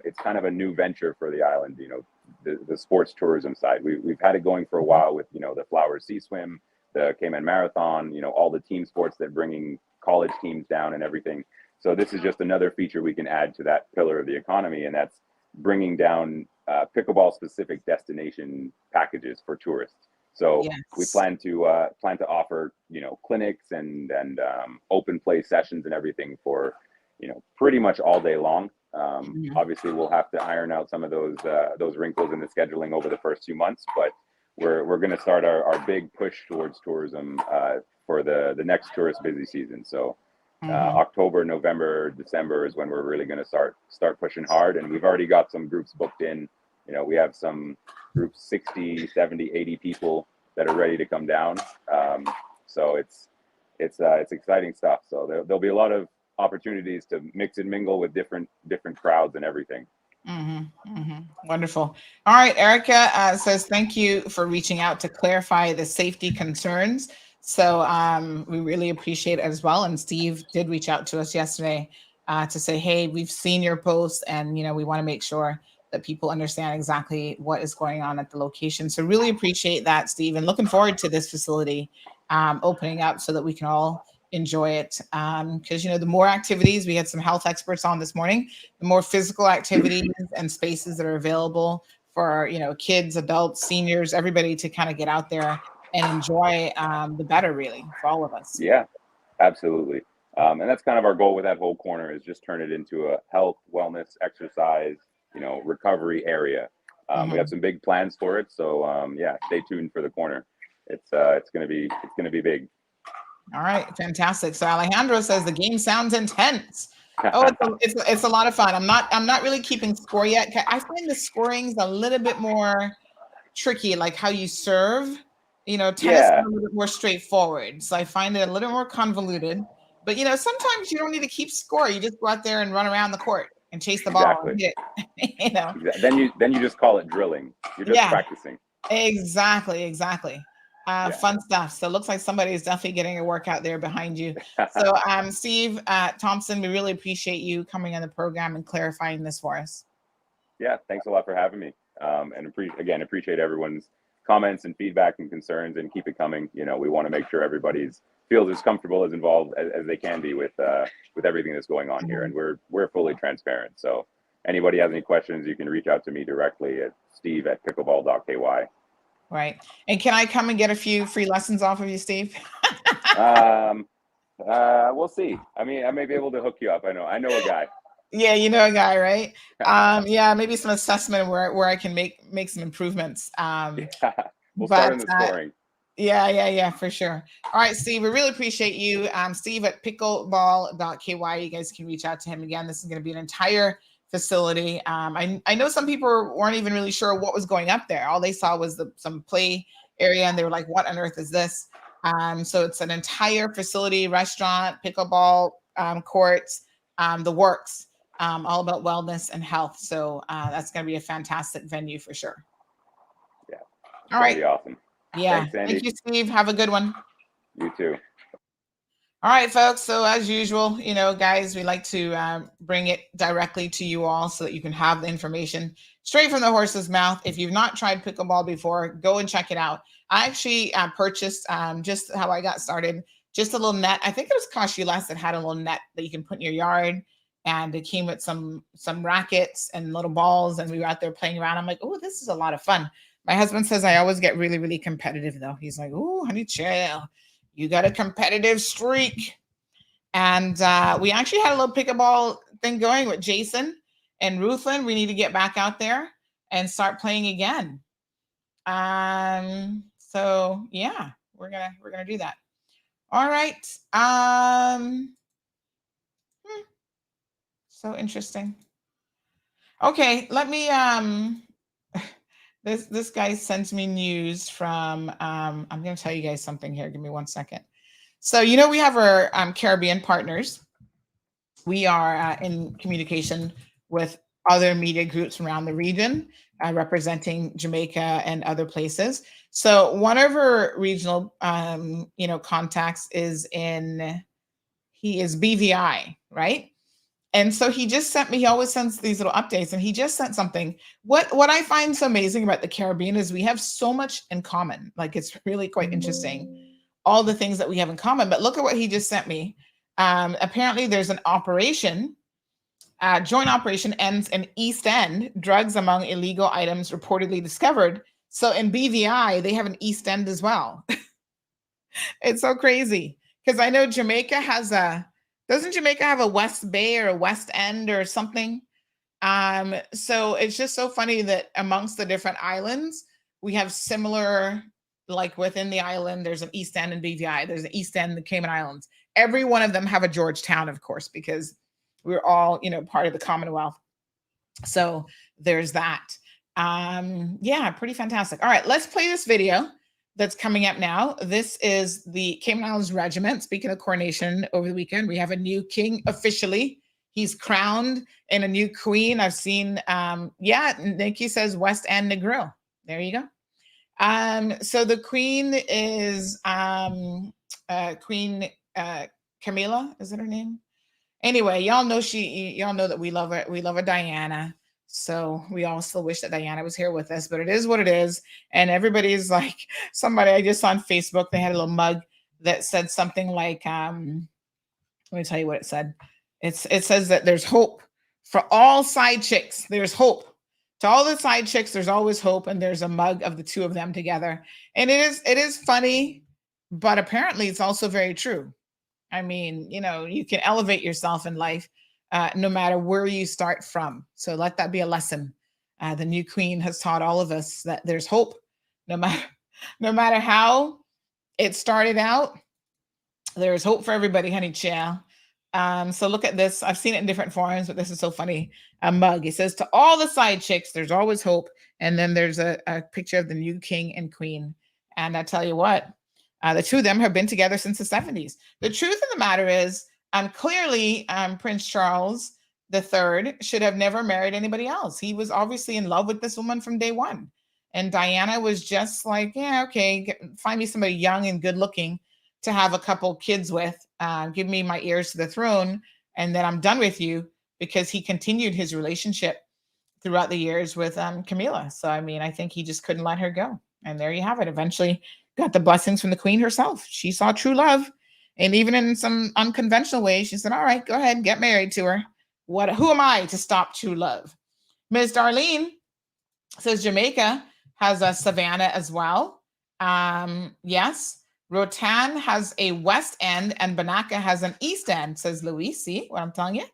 It's kind of a new venture for the island, the sports tourism side. We've had it going for a while with, the Flowers Sea Swim, the Cayman Marathon, all the team sports that bringing college teams down and everything. So this is just another feature we can add to that pillar of the economy, and that's bringing down pickleball specific destination packages for tourists. So we plan to offer clinics and open play sessions and everything for pretty much all day long. Obviously we'll have to iron out some of those wrinkles in the scheduling over the first 2 months, but we're going to start our big push towards tourism for the next tourist busy season. So October, November, December is when we're really going to start pushing hard, and we've already got some groups booked in we have some groups, 60, 70, 80 people that are ready to come down. So it's exciting stuff. So there'll be a lot of opportunities to mix and mingle with different crowds and everything. Wonderful. All right, Erica says thank you for reaching out to clarify the safety concerns. So we really appreciate it as well. And Steve did reach out to us yesterday to say, hey, we've seen your post, and we want to make sure that people understand exactly what is going on at the location. So really appreciate that, Steve, and looking forward to this facility opening up so that we can all enjoy it. Because the more activities, we had some health experts on this morning, the more physical activities and spaces that are available for kids, adults, seniors, everybody to kind of get out there and enjoy, the better, really, for all of us. Yeah, absolutely. And that's kind of our goal with that whole corner, is just turn it into a health, wellness, exercise, recovery area. We have some big plans for it. So yeah, stay tuned for the corner. It's gonna be big. All right, fantastic. So Alejandro says the game sounds intense. Oh, it's a lot of fun. I'm not really keeping score yet. I find the scoring's a little bit more tricky, like how you serve. Tennis is a little bit more straightforward. So I find it a little more convoluted. But sometimes you don't need to keep score. You just go out there and run around the court and chase the ball. Exactly. And hit. Then you just call it drilling. You're just practicing. Exactly. Fun stuff. So it looks like somebody is definitely getting a workout there behind you. So Steve Thompson, we really appreciate you coming on the program and clarifying this for us. Yeah, thanks a lot for having me. And appreciate everyone's comments and feedback and concerns, and keep it coming. We want to make sure everybody's feels as comfortable, as involved as they can be with everything that's going on here. And we're fully transparent. So anybody has any questions, you can reach out to me directly at steve@pickleball.ky. Right. And can I come and get a few free lessons off of you, Steve? We'll see. I mean, I may be able to hook you up. I know a guy. Yeah, you know a guy, right? Yeah, maybe some assessment where I can make some improvements. We'll start in the scoring. Yeah, for sure. All right, Steve, we really appreciate you. Steve at pickleball.ky. You guys can reach out to him again. This is going to be an entire facility. I know some people weren't even really sure what was going up there. All they saw was some play area, and they were like, what on earth is this? So it's an entire facility, restaurant, pickleball courts, the works, all about wellness and health. So that's going to be a fantastic venue for sure. Yeah. All right. Awesome. Yeah. Thanks, Thank you, Steve. Have a good one. You too. All right, folks. So as usual, guys, we like to bring it directly to you all so that you can have the information straight from the horse's mouth. If you've not tried pickleball before, go and check it out. I actually purchased, just how I got started, just a little net. I think it was cost you less. It had a little net that you can put in your yard, and it came with some rackets and little balls, and we were out there playing around. I'm like, oh, this is a lot of fun. My husband says I always get really, really competitive, though. He's like, oh, honey, chill. You got a competitive streak. And we actually had a little pickleball thing going with Jason and Ruthlin. We need to get back out there and start playing again. So yeah, we're gonna do that. All right. So interesting. Okay, let me this guy sends me news from I'm going to tell you guys something here. Give me 1 second. So we have our Caribbean partners. We are in communication with other media groups around the region, representing Jamaica and other places. So one of our regional contacts is BVI, right? And so he just sent me, he always sends these little updates, and he just sent something. What I find so amazing about the Caribbean is we have so much in common. Like, it's really quite interesting, all the things that we have in common. But look at what he just sent me. Apparently there's an operation, joint operation ends in East End, drugs among illegal items reportedly discovered. So in BVI, they have an East End as well. It's so crazy. Because I know Jamaica has doesn't Jamaica have a West Bay or a West End or something? So it's just so funny that amongst the different islands, we have similar, like within the island, there's an East End and BVI. There's an East End, the Cayman Islands. Every one of them have a Georgetown, of course, because we're all, part of the Commonwealth. So there's that. Yeah, pretty fantastic. All right, let's play this video that's coming up now. This is the Cayman Islands Regiment. Speaking of coronation over the weekend, we have a new king officially. He's crowned and a new queen. I've seen, yeah, Nikki says West End Negril. There you go. So the queen is Queen Camilla, is it her name? Anyway, y'all know that we love her. We love her, Diana. So we all still wish that Diana was here with us, but it is what it is. And everybody's like, somebody I just saw on Facebook, they had a little mug that said something like, let me tell you what it said. It says that there's hope for all side chicks. There's hope. To all the side chicks, there's always hope. And there's a mug of the two of them together. And it is funny, but apparently it's also very true. I mean, you can elevate yourself in life no matter where you start from. So let that be a lesson. The new queen has taught all of us that there's hope no matter how it started out. There's hope for everybody, honey child. So look at this. I've seen it in different forms, but this is so funny. A mug. It says, to all the side chicks, there's always hope. And then there's a picture of the new king and queen. And I tell you what, the two of them have been together since the 70s. The truth of the matter is, clearly, Prince Charles III should have never married anybody else. He was obviously in love with this woman from day one. And Diana was just like, yeah, okay, find me somebody young and good looking to have a couple kids with, give me my heirs to the throne, and then I'm done with you, because he continued his relationship throughout the years with Camilla. So, I mean, I think he just couldn't let her go. And there you have it. Eventually got the blessings from the queen herself. She saw true love. And even in some unconventional ways, she said, all right, go ahead and get married to her. Who am I to stop true love? Ms. Darlene says Jamaica has a Savannah as well. Yes. Rotan has a West End and Banaka has an East End, says Luis. See what I'm telling you?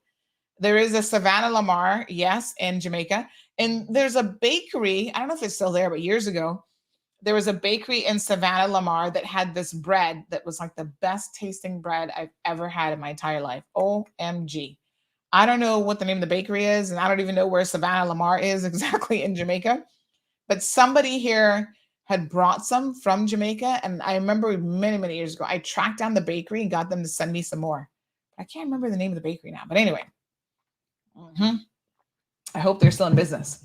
There is a Savannah Lamar, yes, in Jamaica. And there's a bakery. I don't know if it's still there, but years ago, there was a bakery in Savannah Lamar that had this bread that was like the best tasting bread I've ever had in my entire life. OMG. I don't know what the name of the bakery is, and I don't even know where Savannah Lamar is exactly in Jamaica. But somebody here had brought some from Jamaica, and I remember many, many years ago, I tracked down the bakery and got them to send me some more. I can't remember the name of the bakery now, but anyway. I hope they're still in business.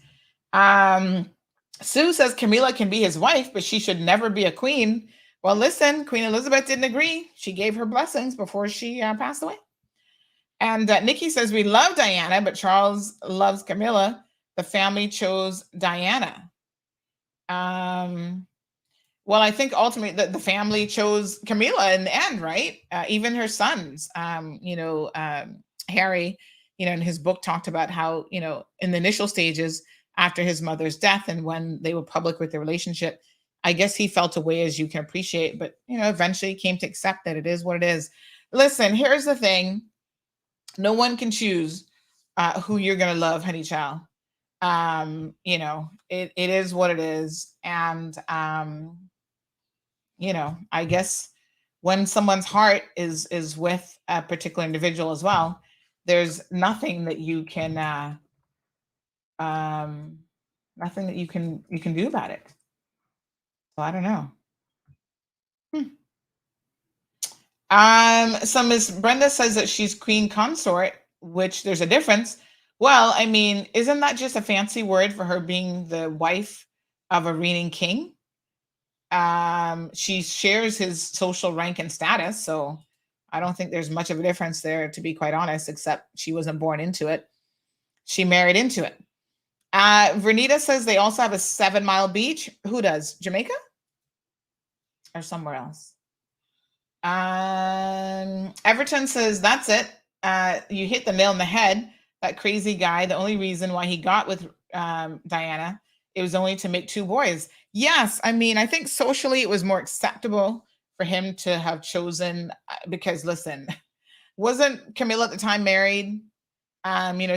Sue says Camilla can be his wife, but she should never be a queen. Well, listen, Queen Elizabeth didn't agree. She gave her blessings before she passed away. And Nikki says, we love Diana, but Charles loves Camilla. The family chose Diana. Well, I think ultimately the family chose Camilla in the end, right? Even her sons, Harry, in his book talked about how, in the initial stages after his mother's death and when they were public with their relationship, I guess he felt a way, as you can appreciate, but, eventually came to accept that it is what it is. Listen, here's the thing. No one can choose who you're going to love, honey child. It is what it is. And, I guess when someone's heart is with a particular individual as well, there's nothing that you can, nothing that you can do about it. So I don't know. So Miss Brenda says that she's queen consort, which there's a difference. Well, I mean, isn't that just a fancy word for her being the wife of a reigning king? She shares his social rank and status, so I don't think there's much of a difference there, to be quite honest, except she wasn't born into it. She married into it. Vernita says they also have a 7 Mile Beach. Who does? Jamaica? Or somewhere else? Everton says, that's it. You hit the nail on the head. That crazy guy, the only reason why he got with Diana, it was only to make 2 boys. Yes, I mean, I think socially it was more acceptable for him to have chosen, because listen, wasn't Camilla at the time married?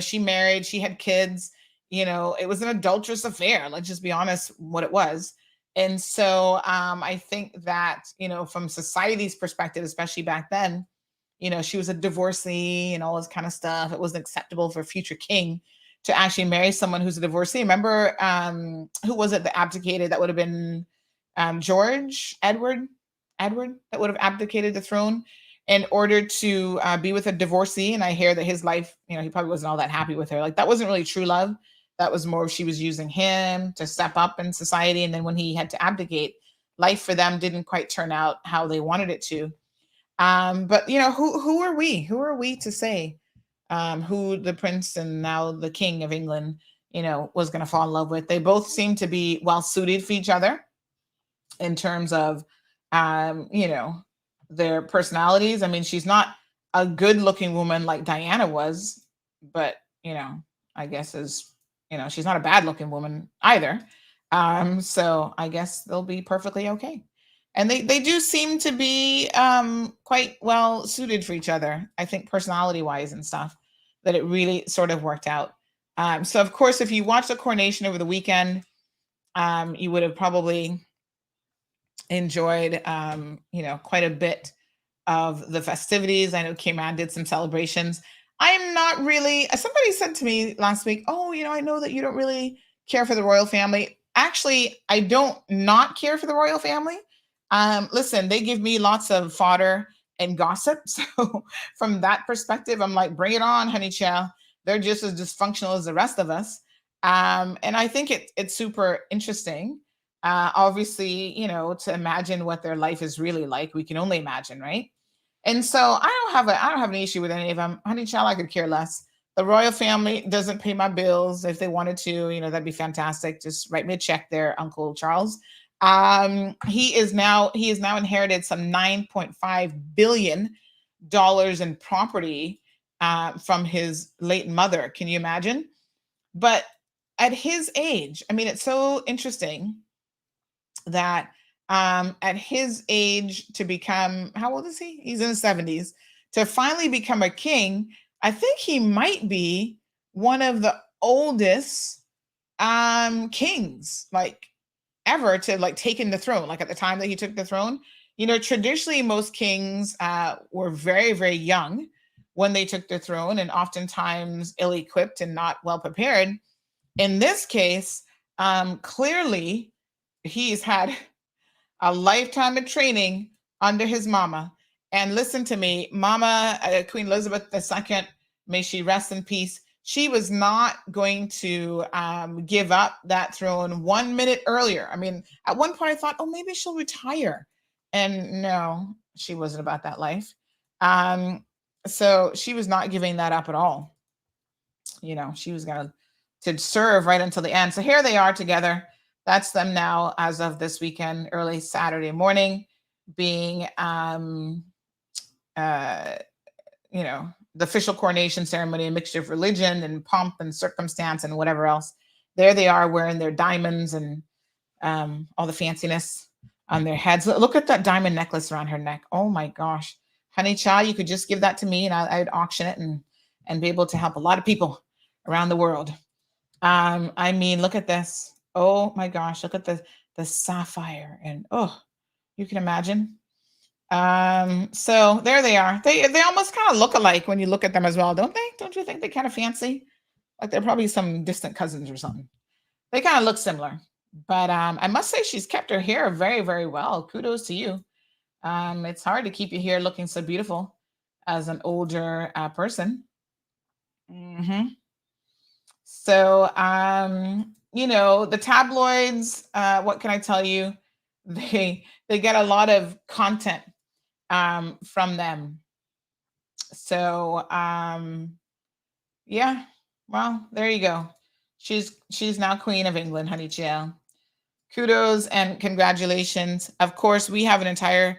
She married, she had kids, it was an adulterous affair. Let's just be honest what it was. And so I think that, from society's perspective, especially back then, she was a divorcee and all this kind of stuff. It wasn't acceptable for a future king to actually marry someone who's a divorcee. Remember, who was it that abdicated? That would have been Edward, that would have abdicated the throne in order to be with a divorcee. And I hear that his life, he probably wasn't all that happy with her. Like, that wasn't really true love. That was more she was using him to step up in society. And then when he had to abdicate, life for them didn't quite turn out how they wanted it to. But who are we? Who are we to say who the prince and now the king of England, was going to fall in love with? They both seem to be well suited for each other in terms of, their personalities. I mean, she's not a good looking woman like Diana was, but, I guess she's not a bad looking woman either. So I guess they'll be perfectly okay. And they do seem to be quite well suited for each other, I think, personality wise and stuff, that it really sort of worked out. So, of course, if you watched the coronation over the weekend, you would have probably enjoyed, quite a bit of the festivities. I know Cayman did some celebrations. I'm not really, somebody said to me last week, oh, I know that you don't really care for the royal family. Actually, I don't not care for the royal family. Listen, they give me lots of fodder and gossip. So from that perspective, I'm like, bring it on, honey child. They're just as dysfunctional as the rest of us. And I think it's super interesting. Obviously, to imagine what their life is really like. We can only imagine, right? And so I don't have an issue with any of them. Honey child, I could care less. The royal family doesn't pay my bills. If they wanted to, that'd be fantastic. Just write me a check there, Uncle Charles. He has now inherited some $9.5 billion in property from his late mother. Can you imagine? But at his age, I mean, it's so interesting that at his age, to become, how old is he? He's in his 70s. To finally become a king, I think he might be one of the oldest kings, like, ever to take in the throne. Like, at the time that he took the throne, traditionally most kings were very, very young when they took the throne, and oftentimes ill-equipped and not well prepared. In this case, clearly he's had a lifetime of training under his mama. And listen to me, Mama Queen Elizabeth II, may she rest in peace. She was not going to give up that throne 1 minute earlier. I mean, at one point I thought, oh, maybe she'll retire. And no, she wasn't about that life. So she was not giving that up at all. She was going to serve right until the end. So here they are together. That's them now as of this weekend, early Saturday morning, being, the official coronation ceremony, a mixture of religion and pomp and circumstance and whatever else. There they are wearing their diamonds and all the fanciness on their heads. Look at that diamond necklace around her neck. Oh my gosh. Honey child, you could just give that to me and I'd auction it and be able to help a lot of people around the world. I mean, look at this. Oh my gosh, look at the sapphire. And you can imagine. So there they are. They almost kind of look alike when you look at them as well, don't they? Don't you think they kind of fancy? Like they're probably some distant cousins or something. They kind of look similar. But I must say she's kept her hair very, very well. Kudos to you. It's hard to keep your hair looking so beautiful as an older person. Mm-hmm. So, the tabloids, what can I tell you? They get a lot of content from them. So, yeah, well, there you go. She's now Queen of England, honey child. Kudos and congratulations. Of course, we have an entire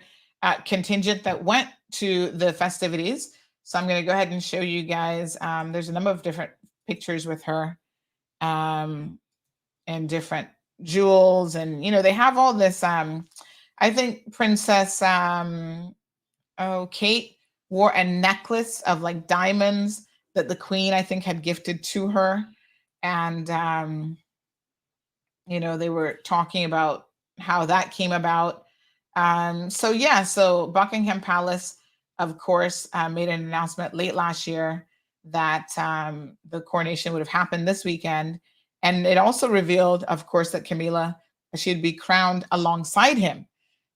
contingent that went to the festivities. So I'm going to go ahead and show you guys. There's a number of different pictures with her and different jewels. And, they have all this. I think Princess Kate wore a necklace of like diamonds that the Queen, I think, had gifted to her. And, they were talking about how that came about. So Buckingham Palace, of course, made an announcement late last year that the coronation would have happened this weekend. And it also revealed, of course, that Camila, she'd be crowned alongside him.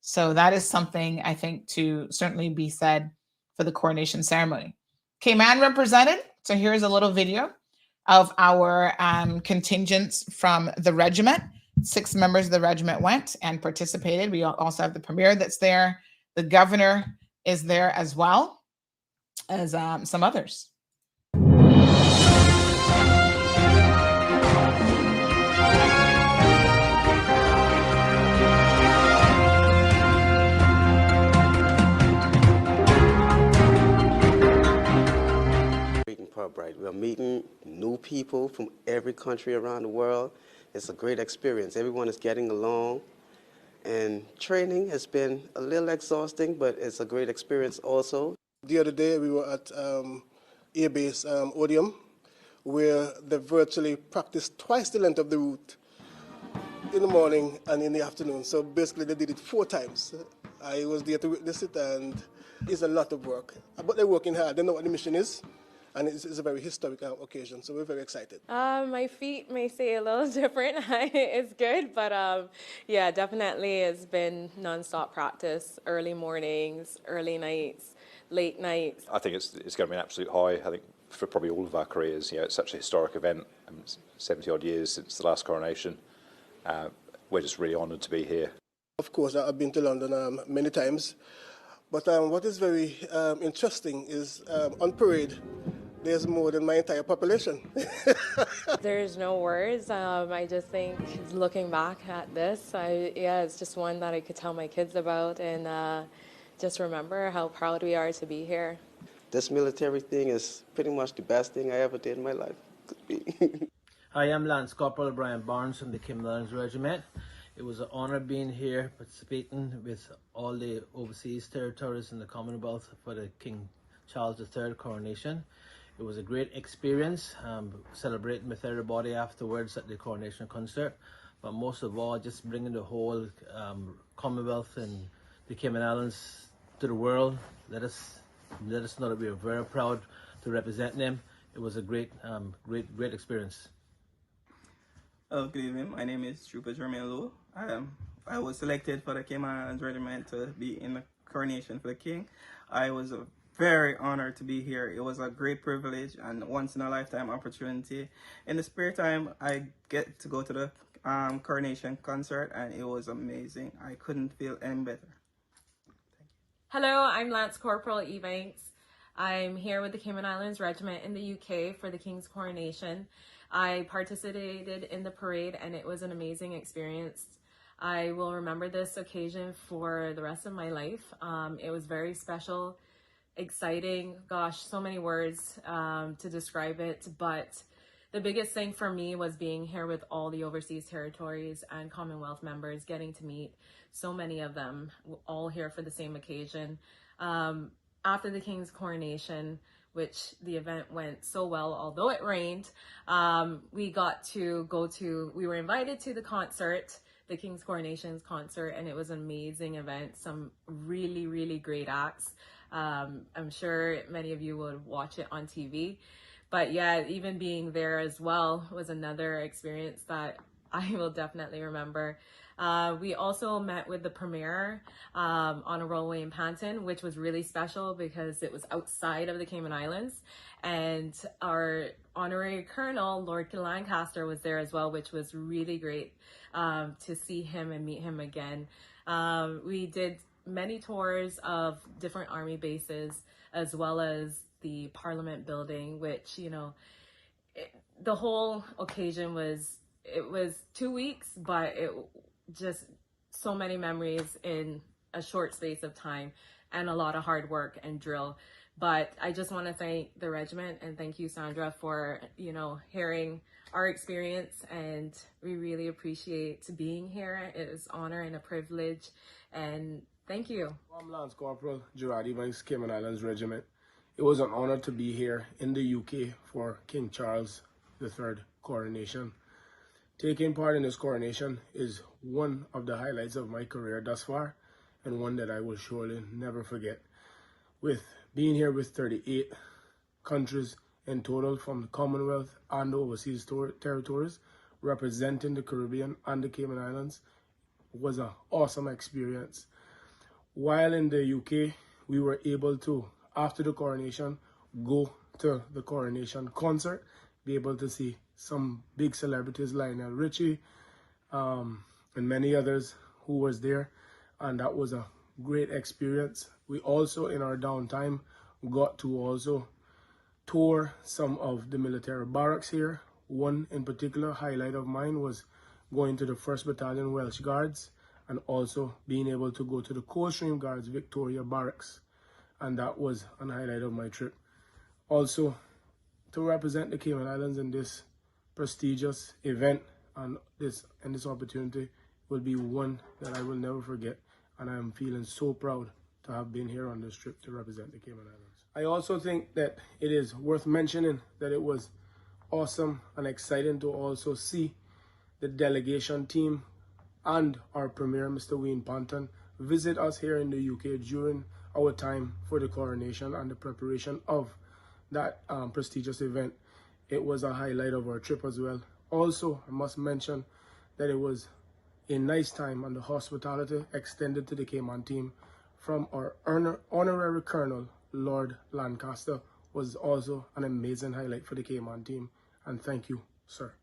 So that is something I think to certainly be said for the coronation ceremony. Cayman represented. So here's a little video of our contingents from the regiment. 6 members of the regiment went and participated. We also have the premier that's there. The governor is there as well as some others. Pub, right? We're meeting new people from every country around the world. It's a great experience. Everyone is getting along, and training has been a little exhausting, but it's a great experience also. The other day we were at Air Base Odium, where they virtually practiced twice the length of the route in the morning and in the afternoon. So basically they did it 4 times. I was there to witness it, and it's a lot of work. But they're working hard. They know what the mission is. And it's a very historic occasion, so we're very excited. My feet may say a little different. It's good, but yeah, definitely it's been nonstop practice, early mornings, early nights, late nights. I think it's going to be an absolute high. I think for probably all of our careers, you know, it's such a historic event. 70 odd years since the last coronation. We're just really honoured to be here. Of course, I've been to London many times, but what is very interesting is on parade, there's more than my entire population. There's no words. I just think looking back at this, yeah, it's just one that I could tell my kids about and just remember how proud we are to be here. This military thing is pretty much the best thing I ever did in my life. Hi, I'm Lance Corporal Brian Barnes from the Cayman Regiment. It was an honor being here, participating with all the overseas territories in the Commonwealth for the King Charles III coronation. It was a great experience, celebrating with everybody afterwards at the coronation concert. But most of all, just bringing the whole Commonwealth and the Cayman Islands to the world. Let us know that we are very proud to represent them. It was a great experience. Good evening. My name is Trooper Jermaine Lowe. I was selected for the Cayman Islands Regiment to be in the coronation for the King. I was very honored to be here. It was a great privilege and once in a lifetime opportunity. In the spare time, I get to go to the coronation concert, and it was amazing. I couldn't feel any better. Hello, I'm Lance Corporal Ebanks. I'm here with the Cayman Islands Regiment in the UK for the King's coronation. I participated in the parade and it was an amazing experience. I will remember this occasion for the rest of my life. It was very special, exciting, gosh, so many words to describe it, but the biggest thing for me was being here with all the overseas territories and Commonwealth members, getting to meet so many of them, all here for the same occasion. After the King's coronation, which the event went so well, although it rained, we were invited to the concert, the King's Coronations concert, and it was an amazing event, some really, really great acts. I'm sure many of you would watch it on TV. But yeah, even being there as well was another experience that I will definitely remember. We also met with the Premier on a rollway in Panton, which was really special because it was outside of the Cayman Islands. And our honorary colonel, Lord Lancaster, was there as well, which was really great to see him and meet him again. We did many tours of different army bases, as well as the Parliament building, which, you know, the whole occasion it was 2 weeks, but it just so many memories in a short space of time and a lot of hard work and drill. But I just want to thank the regiment and thank you, Sandra, for, you know, hearing our experience, and we really appreciate being here. It is an honor and a privilege, and thank you. I'm Lance Corporal Gerard Evans, Cayman Islands Regiment. It was an honor to be here in the UK for King Charles III coronation. Taking part in this coronation is one of the highlights of my career thus far, and one that I will surely never forget. With being here with 38 countries in total from the Commonwealth and the overseas territories representing the Caribbean and the Cayman Islands. It was an awesome experience. While in the UK, we were able to, after the coronation, go to the coronation concert, be able to see some big celebrities, Lionel Richie, and many others who was there, and that was a great experience. We also, in our downtime, got to also tour some of the military barracks here. One in particular highlight of mine was going to the 1st Battalion Welsh Guards and also being able to go to the Coldstream Guards Victoria Barracks, and that was an highlight of my trip. Also, to represent the Cayman Islands in this prestigious event and this opportunity will be one that I will never forget, and I am feeling so proud to have been here on this trip to represent the Cayman Islands. I also think that it is worth mentioning that it was awesome and exciting to also see the delegation team and our Premier, Mr. Wayne Ponton, visit us here in the UK during our time for the coronation and the preparation of that prestigious event. It was a highlight of our trip as well. Also, I must mention that it was a nice time and the hospitality extended to the Cayman team from our honorary Colonel, Lord Lancaster, was also an amazing highlight for the Cayman team. And thank you, sir.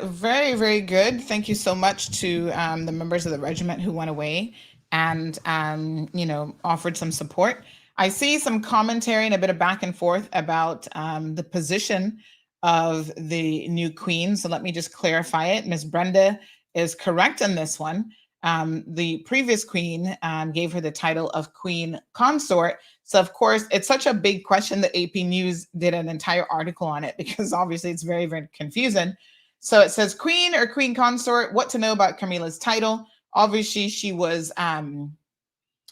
Very, very good. Thank you so much to the members of the regiment who went away. and, offered some support. I see some commentary and a bit of back and forth about the position of the new queen. So let me just clarify it. Miss Brenda is correct on this one. The previous queen gave her the title of queen consort. So of course, it's such a big question that AP News did an entire article on it because obviously it's very, very confusing. So it says queen or queen consort, what to know about Camilla's title. Obviously, she was, part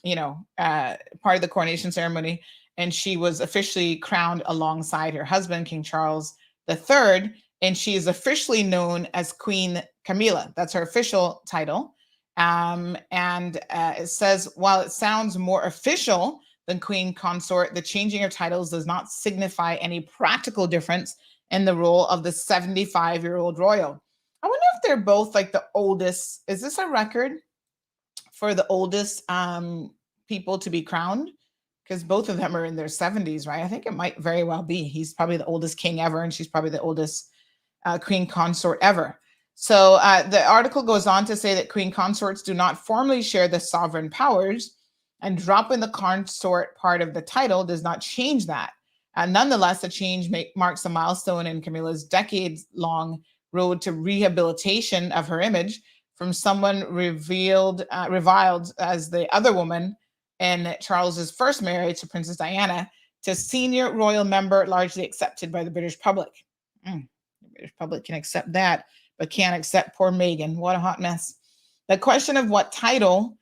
of the coronation ceremony, and she was officially crowned alongside her husband, King Charles III, and she is officially known as Queen Camilla. That's her official title. It says, while it sounds more official than queen consort, the changing of titles does not signify any practical difference in the role of the 75-year-old royal. I wonder if they're both like the oldest. Is this a record for the oldest people to be crowned? Because both of them are in their 70s, right? I think it might very well be. He's probably the oldest king ever, and she's probably the oldest queen consort ever. So the article goes on to say that queen consorts do not formally share the sovereign powers, and dropping the consort part of the title does not change that. Nonetheless, the change marks a milestone in Camilla's decades-long road to rehabilitation of her image from someone reviled as the other woman in Charles's first marriage to Princess Diana to senior royal member largely accepted by the British public. The British public can accept that, but can't accept poor Meghan. What a hot mess. The question of what title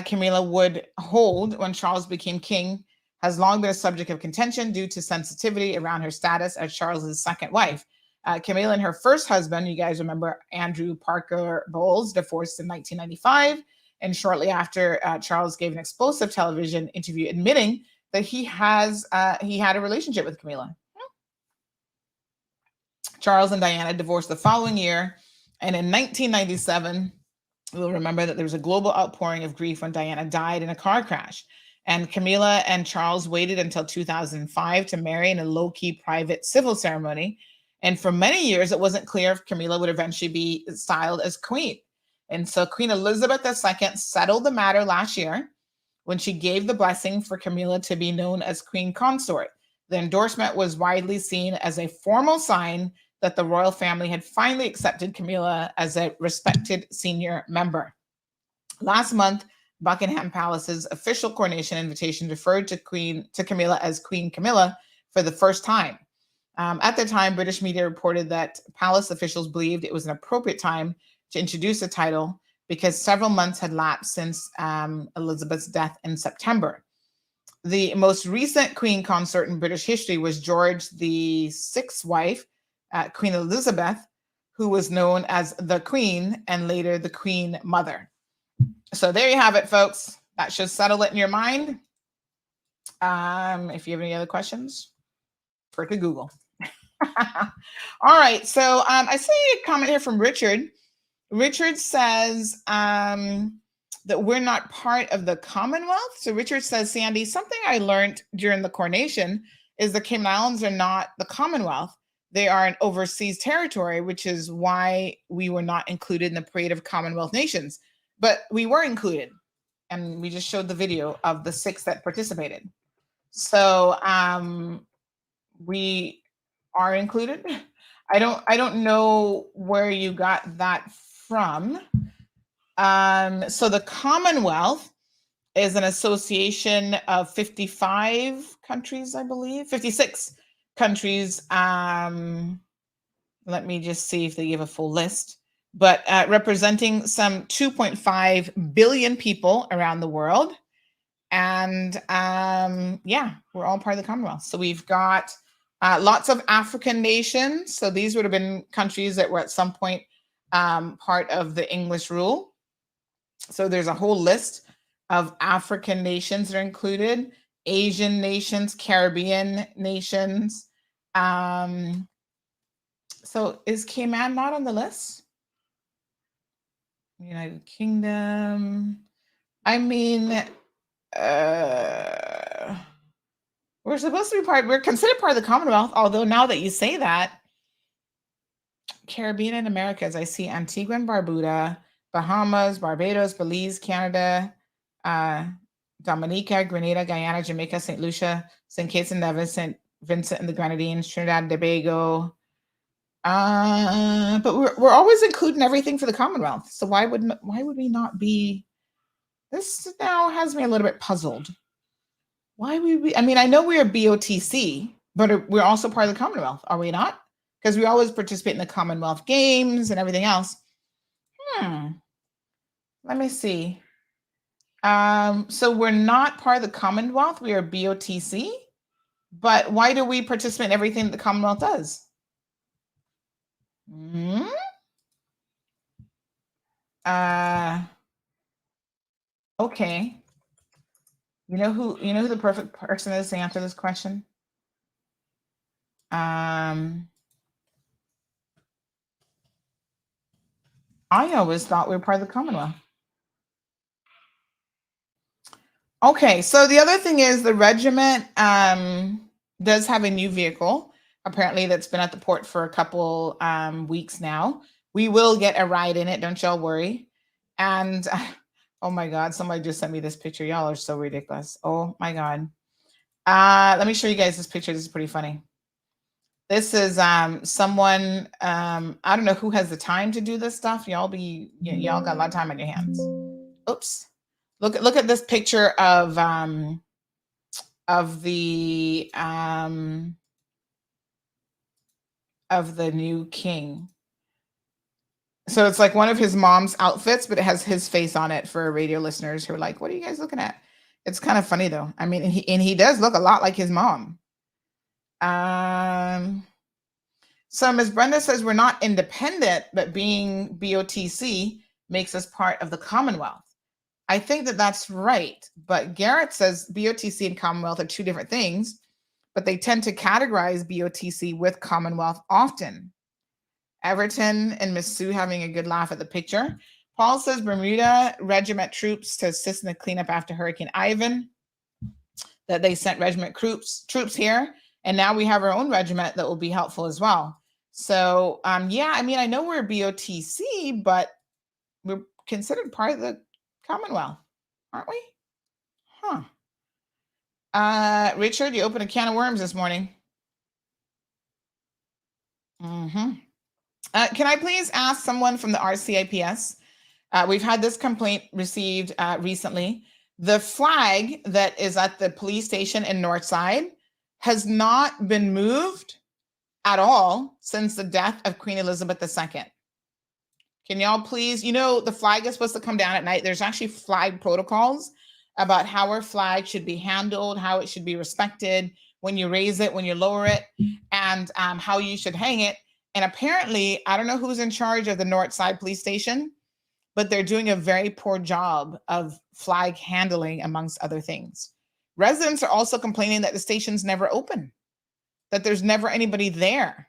Camilla would hold when Charles became king has long been a subject of contention due to sensitivity around her status as Charles's second wife. Camilla and her first husband, you guys remember Andrew Parker Bowles, divorced in 1995. And shortly after, Charles gave an explosive television interview admitting that he had a relationship with Camilla. Charles and Diana divorced the following year. And in 1997, we'll remember that there was a global outpouring of grief when Diana died in a car crash. And Camilla and Charles waited until 2005 to marry in a low-key private civil ceremony. And for many years, it wasn't clear if Camilla would eventually be styled as queen. And so Queen Elizabeth II settled the matter last year when she gave the blessing for Camilla to be known as queen consort. The endorsement was widely seen as a formal sign that the royal family had finally accepted Camilla as a respected senior member. Last month, Buckingham Palace's official coronation invitation referred to Camilla as Queen Camilla for the first time. At the time, British media reported that palace officials believed it was an appropriate time to introduce the title because several months had lapsed since Elizabeth's death in September. The most recent queen consort in British history was George VI's wife, Queen Elizabeth, who was known as the Queen and later the Queen Mother. So there you have it, folks. That should settle it in your mind. If you have any other questions, refer to Google. All right. So I see a comment here from Richard. Richard says that we're not part of the Commonwealth. So Richard says, Sandy, something I learned during the coronation is the Cayman Islands are not the Commonwealth. They are an overseas territory, which is why we were not included in the parade of Commonwealth nations. But we were included, and we just showed the video of the 6 that participated. So we are included. I don't know where you got that from. So the Commonwealth is an association of 55 countries, I believe, 56 countries. Let me just see if they give a full list. But representing some 2.5 billion people around the world. And yeah, we're all part of the Commonwealth. So we've got lots of African nations. So these would have been countries that were at some point part of the English rule. So there's a whole list of African nations that are included, Asian nations, Caribbean nations. So is Cayman not on the list? United Kingdom. I mean, we're supposed to be we're considered part of the Commonwealth, although now that you say that, Caribbean and Americas, I see Antigua and Barbuda, Bahamas, Barbados, Belize, Canada, Dominica, Grenada, Guyana, Jamaica, St. Lucia, St. Kitts and Nevis, St. Vincent and the Grenadines, Trinidad and Tobago. But we're always including everything for the Commonwealth. So why would we not be? This now has me a little bit puzzled. Why would we? I mean, I know we're BOTC, but we're also part of the Commonwealth, are we not? Because we always participate in the Commonwealth Games and everything else. Let me see. So we're not part of the Commonwealth. We are BOTC. But why do we participate in everything that the Commonwealth does? Okay. You know who the perfect person is to answer this question? I always thought we were part of the Commonwealth. Okay, so the other thing is the regiment does have a new vehicle, apparently, that's been at the port for a couple weeks now. We will get a ride in it, don't y'all worry. And oh my God, somebody just sent me this picture. Y'all are so ridiculous. Oh my God. Let me show you guys this picture. This is pretty funny. This is someone, I don't know who has the time to do this stuff. Y'all got a lot of time on your hands. Oops. Look at this picture of the new king. So it's like one of his mom's outfits, but it has his face on it for radio listeners who are like, what are you guys looking at? It's kind of funny though. I mean, and he does look a lot like his mom. So Ms. Brenda says we're not independent, but being BOTC makes us part of the Commonwealth. I think that that's right. But Garrett says BOTC and Commonwealth are two different things, but they tend to categorize BOTC with Commonwealth often. Everton and Miss Sue having a good laugh at the picture. Paul says Bermuda regiment troops to assist in the cleanup after Hurricane Ivan, that they sent regiment troops here. And now we have our own regiment that will be helpful as well. So, yeah, I mean, I know we're BOTC, but we're considered part of the Commonwealth, aren't we? Richard, you opened a can of worms this morning. Can I please ask someone from the RCIPS? We've had this complaint received recently. The flag that is at the police station in Northside has not been moved at all since the death of Queen Elizabeth II. Can y'all please, the flag is supposed to come down at night. There's actually flag protocols about how our flag should be handled, how it should be respected, when you raise it, when you lower it, and how you should hang it. And apparently, I don't know who's in charge of the Northside police station, but they're doing a very poor job of flag handling, amongst other things. Residents are also complaining that the station's never open, that there's never anybody there.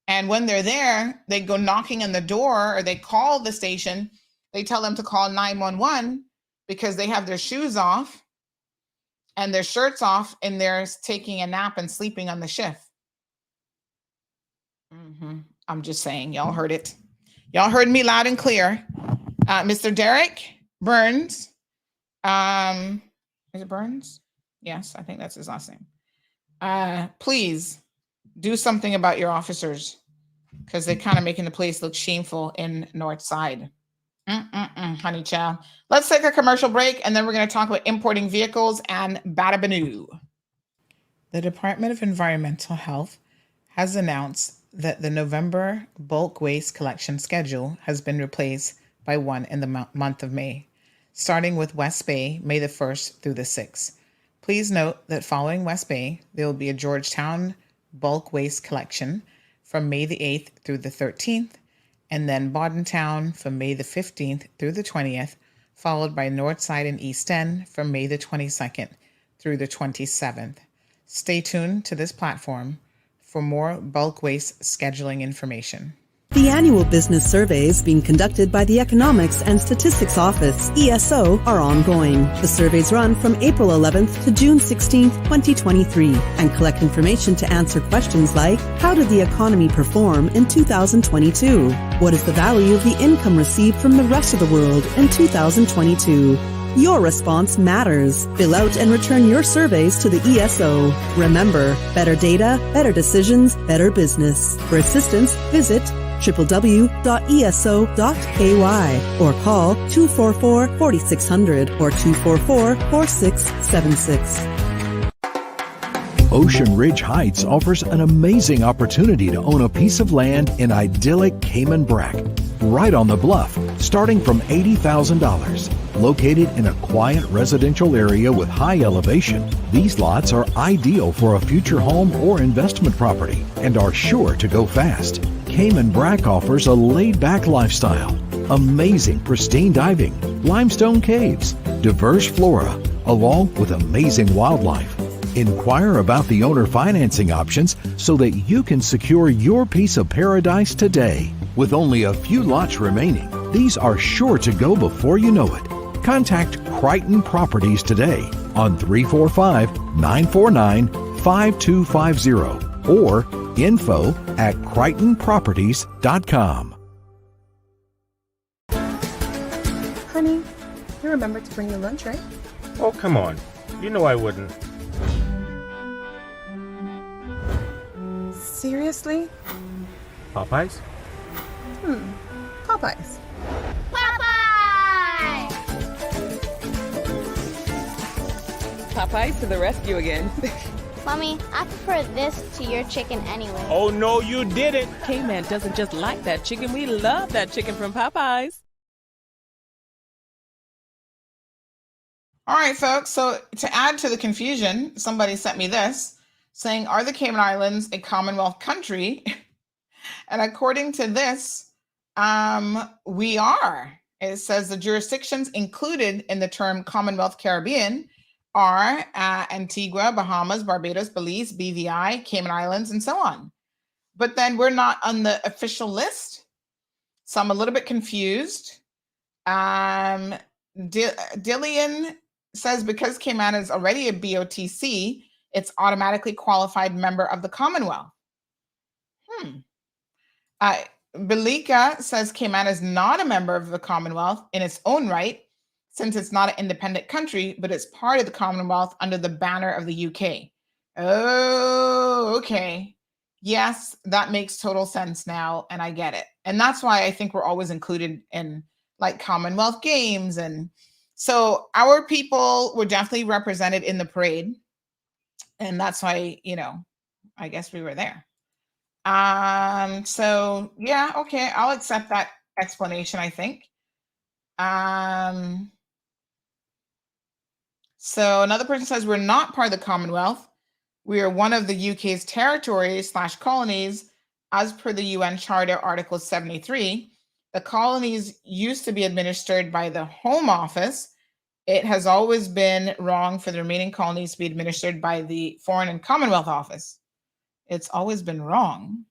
And when they're there, they go knocking on the door or they call the station. They tell them to call 911 because they have their shoes off and their shirts off and they're taking a nap and sleeping on the shift. I'm just saying, y'all heard it. Y'all heard me loud and clear. Mr. Derek Burns. Is it Burns? Yes, I think that's his last name. Please do something about your officers because they're kind of making the place look shameful in Northside. Honey child. Let's take a commercial break and then we're going to talk about importing vehicles and Batabano. The Department of Environmental Health has announced that the November bulk waste collection schedule has been replaced by one in the month of May, starting with West Bay, May the 1st through the 6th. Please note that following West Bay, there will be a Georgetown bulk waste collection from May the 8th through the 13th, and then Bordentown from May the 15th through the 20th, followed by Northside and East End from May the 22nd through the 27th. Stay tuned to this platform for more bulk waste scheduling information. The annual business surveys being conducted by the Economics and Statistics Office, ESO, are ongoing. The surveys run from April 11th to June 16th, 2023, and collect information to answer questions like, how did the economy perform in 2022? What is the value of the income received from the rest of the world in 2022? Your response matters. Fill out and return your surveys to the ESO. Remember, better data, better decisions, better business. For assistance, visit www.eso.ky or call 244-4600 or 244-4676. Ocean Ridge Heights offers an amazing opportunity to own a piece of land in idyllic Cayman Brac, right on the bluff, starting from $80,000. Located in a quiet residential area with high elevation, these lots are ideal for a future home or investment property and are sure to go fast. Cayman Brac offers a laid-back lifestyle, amazing pristine diving, limestone caves, diverse flora, along with amazing wildlife. Inquire about the owner financing options so that you can secure your piece of paradise today. With only a few lots remaining, these are sure to go before you know it. Contact Crichton Properties today on 345-949-5250 or info@crichtonproperties.com. Honey, you remember to bring your lunch, right? Oh, come on. You know I wouldn't. Seriously? Popeyes? Popeyes. Popeyes to the rescue again. Mommy, I prefer this to your chicken anyway. Oh, no, you didn't. K-Man doesn't just like that chicken. We love that chicken from Popeyes. All right, folks. So to add to the confusion, somebody sent me this saying, are the Cayman Islands a Commonwealth country? And according to this, we are. It says the jurisdictions included in the term Commonwealth Caribbean are Antigua, Bahamas, Barbados, Belize, BVI, Cayman Islands, and so on. But then we're not on the official list. So I'm a little bit confused. Dillian says because Cayman is already a BOTC, it's automatically qualified member of the Commonwealth. Belika says Cayman is not a member of the Commonwealth in its own right, since it's not an independent country, but it's part of the Commonwealth under the banner of the UK. Oh, okay. Yes, that makes total sense now, and I get it. And that's why I think we're always included in like Commonwealth Games. And so our people were definitely represented in the parade. And that's why, I guess we were there. So yeah, okay, I'll accept that explanation, I think. So another person says we're not part of the Commonwealth. We are one of the UK's territories / colonies as per the UN Charter Article 73. The colonies used to be administered by the Home Office. It has always been wrong for the remaining colonies to be administered by the Foreign and Commonwealth Office. It's always been wrong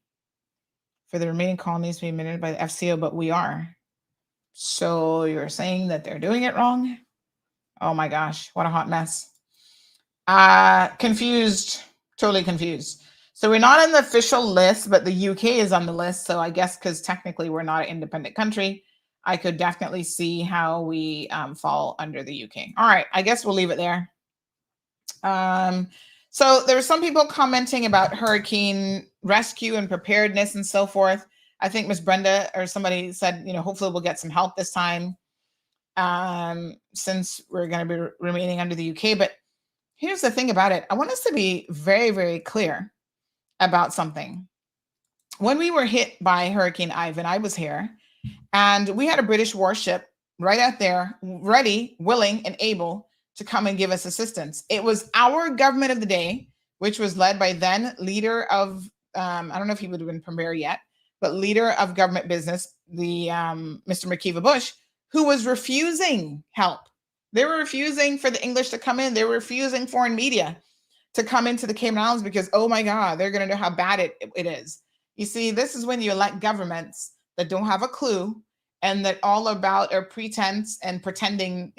for the remaining colonies to be administered by the FCO, but we are. So you're saying that they're doing it wrong? Oh my gosh, what a hot mess. Confused, totally confused. So we're not on the official list, but the UK is on the list. So I guess because technically we're not an independent country, I could definitely see how we fall under the UK. All right, I guess we'll leave it there. So there were some people commenting about hurricane rescue and preparedness and so forth. I think Miss Brenda or somebody said, hopefully we'll get some help this time since we're going to be remaining under the UK. But here's the thing about it. I want us to be very, very clear about something. When we were hit by Hurricane Ivan, I was here, and we had a British warship right out there, ready, willing, and able to come and give us assistance. It was our government of the day, which was led by then leader of, I don't know if he would have been premier yet, but leader of government business, the Mr. McKeever Bush, who was refusing help. They were refusing for the English to come in. They were refusing foreign media to come into the Cayman Islands because, oh my God, they're going to know how bad it is. You see, this is when you elect governments that don't have a clue and that all about are pretense and pretending,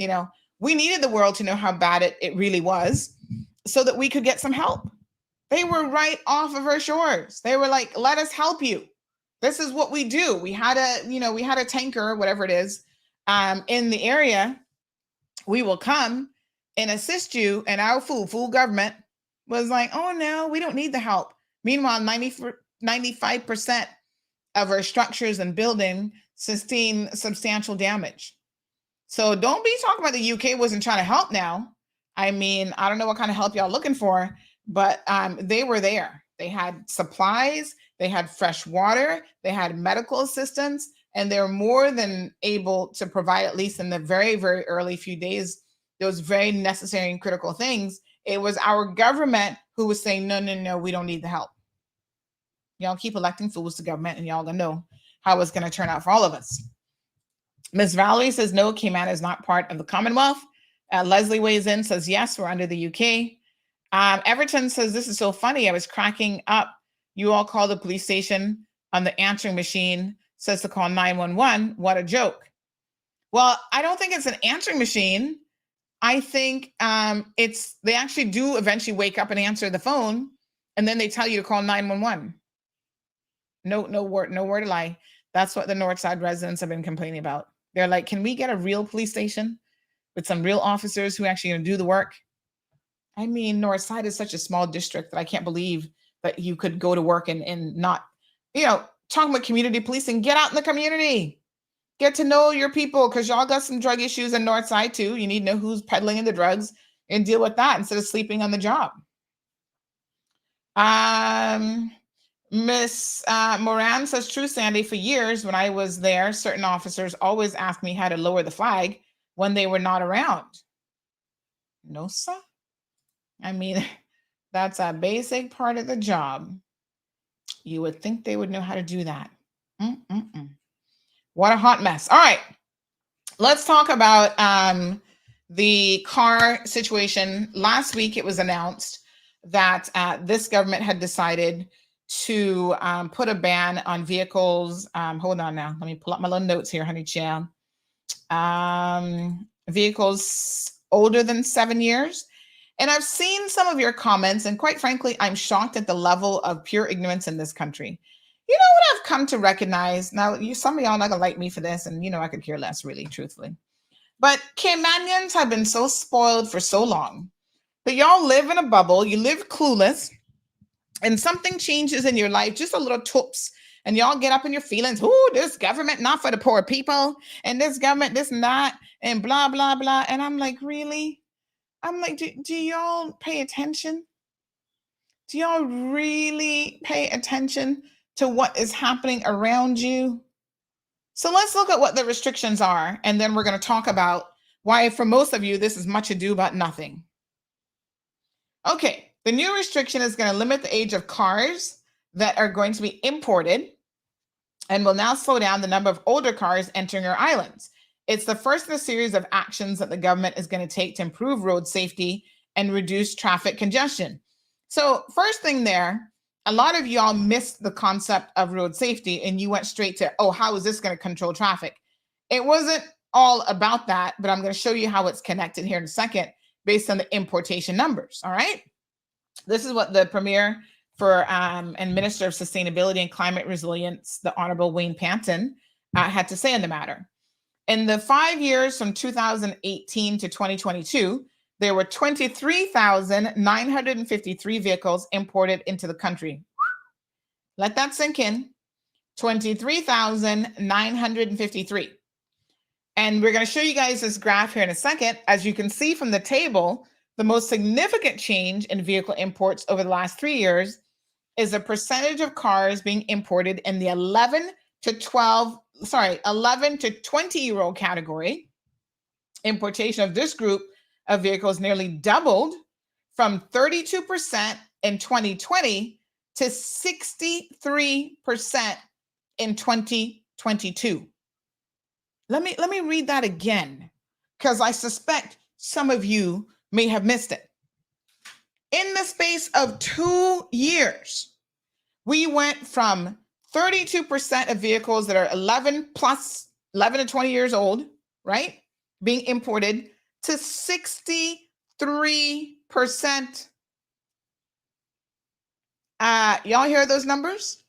we needed the world to know how bad it really was so that we could get some help. They were right off of our shores. They were like, let us help you. This is what we do. We had a tanker, whatever it is, in the area we will come and assist you. And our fool government was like, oh no, we don't need the help. Meanwhile, 95% of our structures and building sustain substantial damage. So don't be talking about the UK wasn't trying to help now. I mean, I don't know what kind of help y'all looking for, but they were there. They had supplies, they had fresh water, they had medical assistance, and they're more than able to provide, at least in the very, very early few days, those very necessary and critical things. It was our government who was saying, no, we don't need the help. Y'all keep electing fools to government and y'all gonna know how it's gonna turn out for all of us. Miss Valerie says, no, Cayman is not part of the Commonwealth. Leslie weighs in, says, yes, we're under the UK. Everton says, this is so funny. I was cracking up. You all call the police station on the answering machine, says to call 911. What a joke. Well, I don't think it's an answering machine. I think they actually do eventually wake up and answer the phone, and then they tell you to call 911. No word to lie. That's what the Northside residents have been complaining about. They're like, can we get a real police station with some real officers who actually going to do the work? I mean, Northside is such a small district that I can't believe that you could go to work and not, talking about community policing. Get out in the community. Get to know your people, because y'all got some drug issues in Northside too. You need to know who's peddling in the drugs and deal with that instead of sleeping on the job. Miss Moran says, true, Sandy. For years when I was there, certain officers always asked me how to lower the flag when they were not around. No, sir. I mean, that's a basic part of the job. You would think they would know how to do that. What a hot mess. All right. Let's talk about the car situation. Last week, it was announced that this government had decided to put a ban on vehicles. Hold on now. Let me pull up my little notes here, honey child. Vehicles older than 7 years. And I've seen some of your comments, and quite frankly, I'm shocked at the level of pure ignorance in this country. You know what I've come to recognize? Now, some of y'all are not going to like me for this, and I could care less, really, truthfully. But Caymanians have been so spoiled for so long that y'all live in a bubble, you live clueless, and something changes in your life, just a little toops, and y'all get up in your feelings. Ooh, this government not for the poor people, and this government, this and that, and blah, blah, blah. And I'm like, really? I'm like, do y'all pay attention? Do y'all really pay attention to what is happening around you? So let's look at what the restrictions are, and then we're going to talk about why, for most of you, this is much ado about nothing. Okay, the new restriction is going to limit the age of cars that are going to be imported and will now slow down the number of older cars entering our islands. It's the first in a series of actions that the government is going to take to improve road safety and reduce traffic congestion. So first thing there, a lot of y'all missed the concept of road safety and you went straight to, oh, how is this going to control traffic? It wasn't all about that, but I'm going to show you how it's connected here in a second based on the importation numbers, all right? This is what the Premier and Minister of Sustainability and Climate Resilience, the Honorable Wayne Panton, had to say on the matter. In the 5 years from 2018 to 2022, there were 23,953 vehicles imported into the country. Let that sink in. 23,953. And we're going to show you guys this graph here in a second. As you can see from the table, the most significant change in vehicle imports over the last 3 years is the percentage of cars being imported in the 11 to 20-year-old category. Importation of this group of vehicles nearly doubled from 32% in 2020 to 63% in 2022. Let me read that again, because I suspect some of you may have missed it. In the space of 2 years, we went from 32% of vehicles that are 11 to 20 years old, right, being imported, to 63%. Y'all hear those numbers?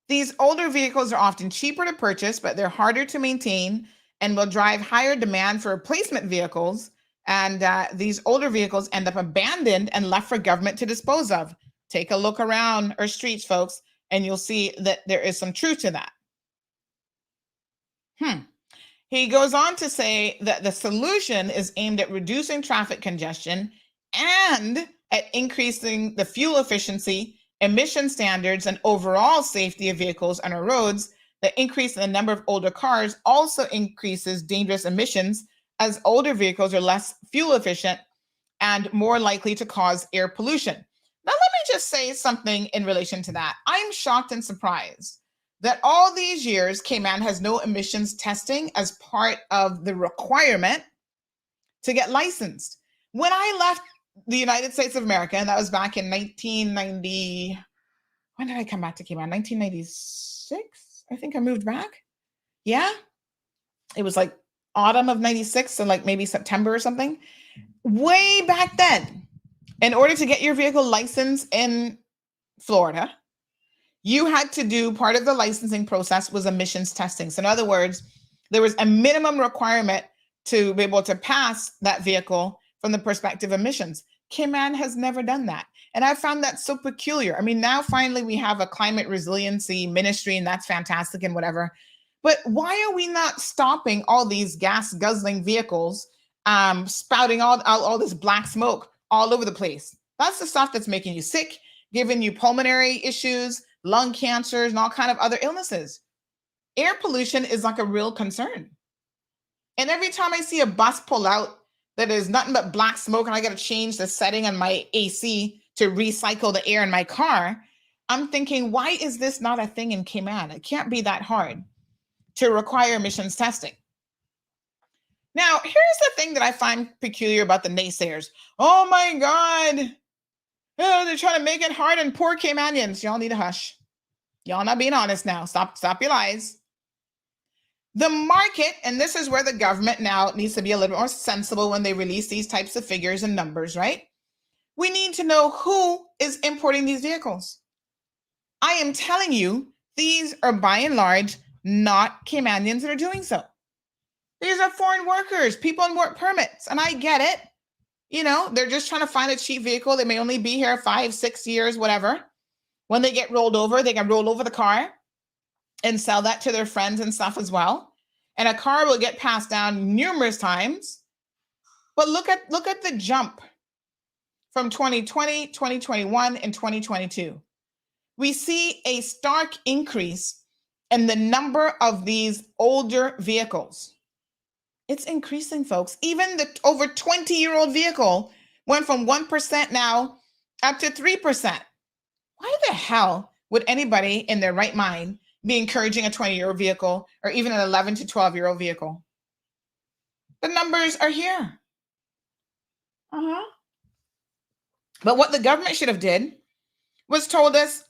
These older vehicles are often cheaper to purchase, but they're harder to maintain and will drive higher demand for replacement vehicles. And these older vehicles end up abandoned and left for government to dispose of. Take a look around our streets, folks, and you'll see that there is some truth to that. He goes on to say that the solution is aimed at reducing traffic congestion and at increasing the fuel efficiency, emission standards, and overall safety of vehicles on our roads. The increase in the number of older cars also increases dangerous emissions, as older vehicles are less fuel efficient and more likely to cause air pollution. Now, let me just say something in relation to that. I'm shocked and surprised that all these years, Cayman has no emissions testing as part of the requirement to get licensed. When I left the United States of America, and that was back in 1990, when did I come back to Cayman? 1996? I think I moved back. Yeah. It was like autumn of 96, so like maybe September or something. Way back then, in order to get your vehicle licensed in Florida, you had to do part of the licensing process was emissions testing. So in other words, there was a minimum requirement to be able to pass that vehicle from the perspective of emissions. Cayman has never done that. And I found that so peculiar. I mean, now finally we have a climate resiliency ministry, and that's fantastic and whatever. But why are we not stopping all these gas guzzling vehicles spouting all this black smoke all over the place? That's the stuff that's making you sick, giving you pulmonary issues, lung cancers, and all kind of other illnesses. Air pollution is like a real concern. And every time I see a bus pull out that is nothing but black smoke and I got to change the setting on my AC to recycle the air in my car, I'm thinking, why is this not a thing in Cayman? It can't be that hard to require emissions testing. Now, here's the thing that I find peculiar about the naysayers. Oh my God, oh, they're trying to make it hard on poor Caymanians. Y'all need to hush. Y'all not being honest now. Stop your lies. The market, and this is where the government now needs to be a little bit more sensible when they release these types of figures and numbers, right? We need to know who is importing these vehicles. I am telling you, these are by and large not Caymanians that are doing so. These are foreign workers, people on work permits, and I get it. You know, they're just trying to find a cheap vehicle. They may only be here 5, 6 years, whatever. When they get rolled over, they can roll over the car and sell that to their friends and stuff as well. And a car will get passed down numerous times. But look at the jump from 2020, 2021, and 2022. We see a stark increase in the number of these older vehicles. It's increasing, folks. Even the over 20-year-old vehicle went from 1% now up to 3%. Why the hell would anybody in their right mind be encouraging a 20-year-old vehicle or even an 11 to 12-year-old vehicle? The numbers are here. But what the government should have did was told us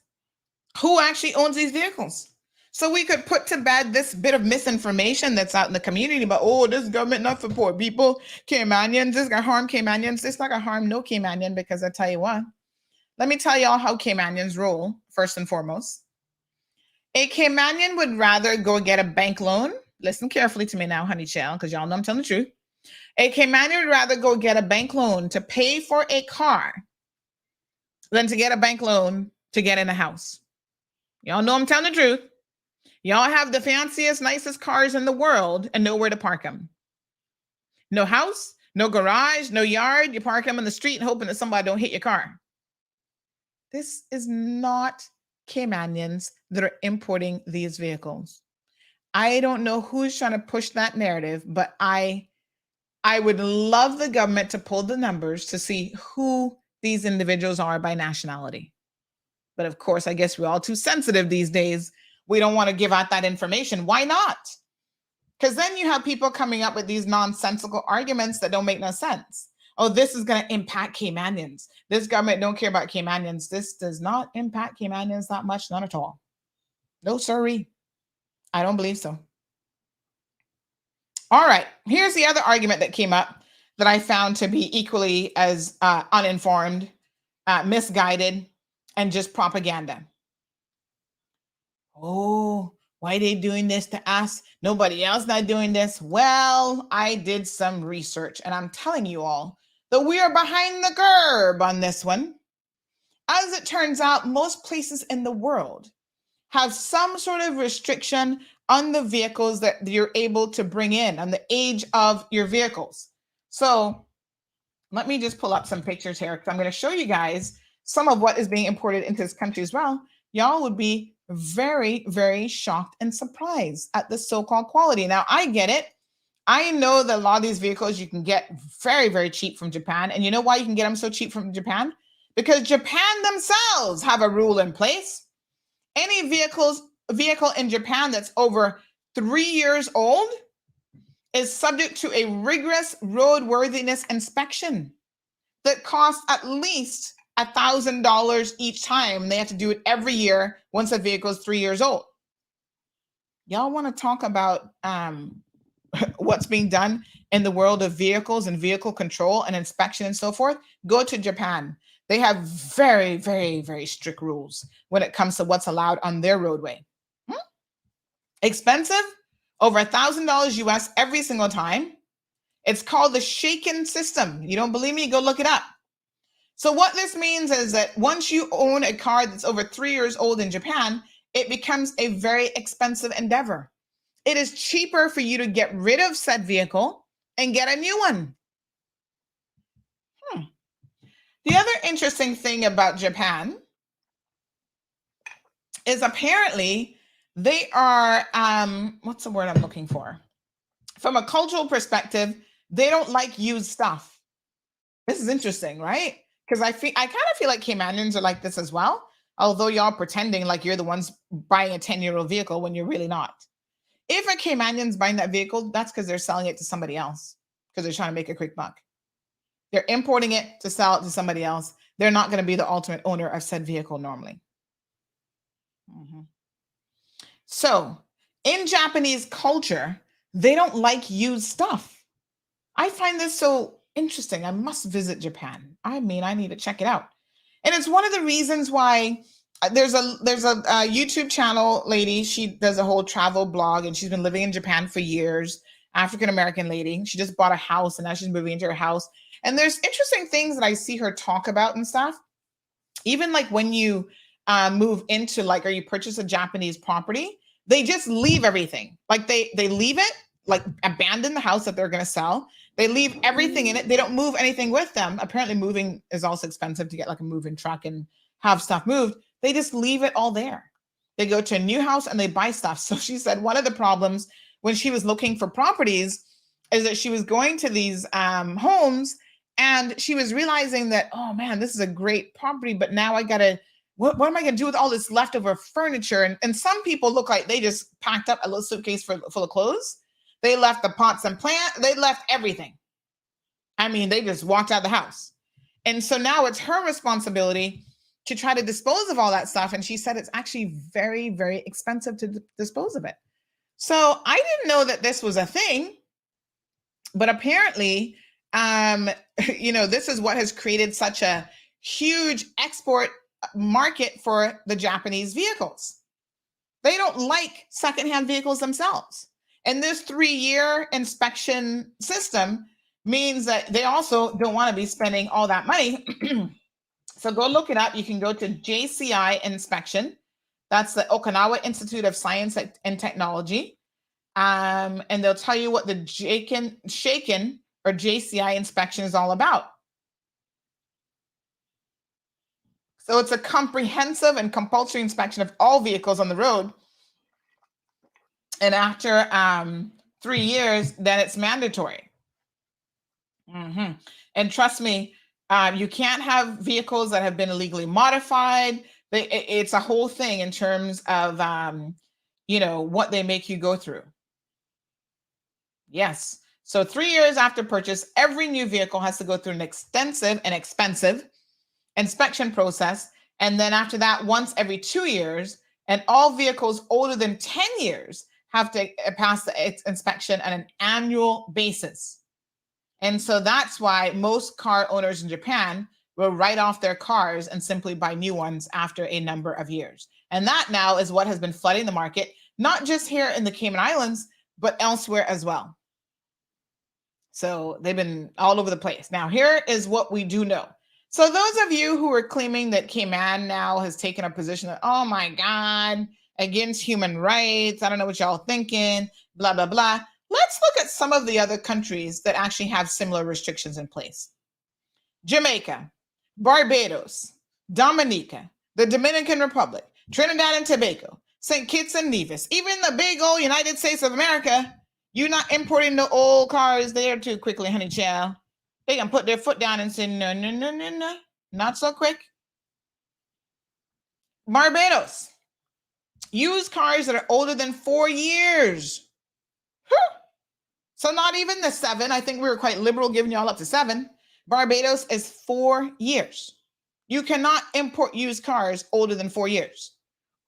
who actually owns these vehicles, so we could put to bed this bit of misinformation that's out in the community about, oh, this government not for poor people, Caymanians, this is gonna harm Caymanians. This is not gonna harm no Caymanian, because I tell you what, let me tell y'all how Caymanians roll, first and foremost. A Caymanian would rather go get a bank loan. Listen carefully to me now, honey child, because y'all know I'm telling the truth. A Caymanian would rather go get a bank loan to pay for a car than to get a bank loan to get in a house. Y'all know I'm telling the truth. Y'all have the fanciest, nicest cars in the world and nowhere to park them. No house, no garage, no yard. You park them in the street and hoping that somebody don't hit your car. This is not Caymanians that are importing these vehicles. I don't know who's trying to push that narrative, but I would love the government to pull the numbers to see who these individuals are by nationality. But of course, I guess we're all too sensitive these days. We don't want to give out that information. Why not? Because then you have people coming up with these nonsensical arguments that don't make no sense. Oh, this is going to impact Caymanians. This government don't care about Caymanians. This does not impact Caymanians that much, none at all. No, sirree. I don't believe so. All right, here's the other argument that came up that I found to be equally as uninformed, misguided, and just propaganda. Oh, Why are they doing this to us? Nobody else not doing this. Well, I did some research and I'm telling you all that we are behind the curve on this one. As it turns out, most places in the world have some sort of restriction on the vehicles that you're able to bring in, on the age of your vehicles. So let me just pull up some pictures here because I'm going to show you guys some of what is being imported into this country as well. Y'all would be very, very shocked and surprised at the so-called quality. Now, I get it. I know that a lot of these vehicles you can get very, very cheap from Japan. And you know why you can get them so cheap from Japan? Because Japan themselves have a rule in place. Any vehicle in Japan that's over 3 years old is subject to a rigorous roadworthiness inspection that costs at least $1,000 each time. They have to do it every year once a vehicle is 3 years old. Y'all want to talk about what's being done in the world of vehicles and vehicle control and inspection and so forth? Go to Japan. They have very, very, very strict rules when it comes to what's allowed on their roadway. Expensive? Over $1,000 US every single time. It's called the shaken system. You don't believe me? Go look it up. So what this means is that once you own a car that's over 3 years old in Japan, it becomes a very expensive endeavor. It is cheaper for you to get rid of said vehicle and get a new one. The other interesting thing about Japan is apparently they are, what's the word I'm looking for? From a cultural perspective, they don't like used stuff. This is interesting, right? Because I kind of feel like Caymanians are like this as well, although y'all pretending like you're the ones buying a 10-year-old vehicle when you're really not. If a Caymanian's buying that vehicle, that's because they're selling it to somebody else because they're trying to make a quick buck. They're importing it to sell it to somebody else. They're not going to be the ultimate owner of said vehicle normally. So in Japanese culture, they don't like used stuff. I find this so interesting. I must visit Japan. I mean, I need to check it out. And it's one of the reasons why there's a YouTube channel lady. She does a whole travel blog and she's been living in Japan for years. African-American lady. She just bought a house and now she's moving into her house. And there's interesting things that I see her talk about and stuff. Even like when you move into or you purchase a Japanese property, they just leave everything. Like they leave it, like abandon the house that they're going to sell. They leave everything in it. They don't move anything with them. Apparently moving is also expensive to get like a moving truck and have stuff moved. They just leave it all there. They go to a new house and they buy stuff. So she said one of the problems when she was looking for properties is that she was going to these homes and she was realizing that, oh man, this is a great property, but now I gotta, what am I gonna do with all this leftover furniture? And some people look like they just packed up a little suitcase full of clothes. They left the pots and plants, they left everything. I mean, they just walked out of the house. And so now it's her responsibility to try to dispose of all that stuff. And she said it's actually very, very expensive to dispose of it. So I didn't know that this was a thing, but apparently, this is what has created such a huge export market for the Japanese vehicles. They don't like secondhand vehicles themselves. And this 3-year inspection system means that they also don't want to be spending all that money. So go look it up. You can go to JCI inspection. That's the Okinawa Institute of Science and Technology. And they'll tell you what the shaken or JCI inspection is all about. So it's a comprehensive and compulsory inspection of all vehicles on the road. And after 3 years, then it's mandatory. And trust me, you can't have vehicles that have been illegally modified. It's a whole thing in terms of, what they make you go through. Yes. So 3 years after purchase, every new vehicle has to go through an extensive and expensive inspection process. And then after that, once every 2 years, and all vehicles older than 10 years have to pass the inspection on an annual basis. And so that's why most car owners in Japan will write off their cars and simply buy new ones after a number of years. And that now is what has been flooding the market. not just here in the Cayman Islands, but elsewhere as well. So they've been all over the place. Now, here is what we do know. So those of you who are claiming that Cayman now has taken a position that, oh my God, against human rights, I don't know what y'all thinking, blah, blah, blah. Let's look at some of the other countries that actually have similar restrictions in place. Jamaica, Barbados, Dominica, the Dominican Republic, Trinidad and Tobago, St. Kitts and Nevis, even the big old United States of America. You're not importing the old cars there too quickly, honey child. They can put their foot down and say, no, no, no, no, no, not so quick. Barbados, used cars that are older than 4 years. So not even the 7. I think we were quite liberal giving y'all up to 7. Barbados is 4 years. You cannot import used cars older than 4 years.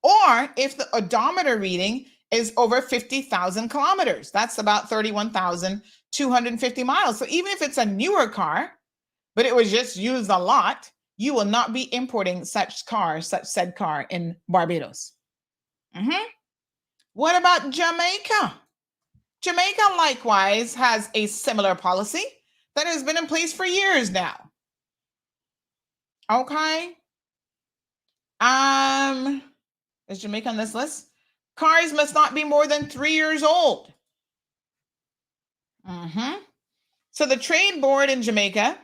Or if the odometer reading is over 50,000 kilometers, that's about 31,250 miles. So even if it's a newer car, but it was just used a lot, you will not be importing such said car in Barbados. What about Jamaica? Jamaica likewise has a similar policy that has been in place for years now. Okay. Is Jamaica on this list? Cars must not be more than 3 years old. So the trade board in Jamaica,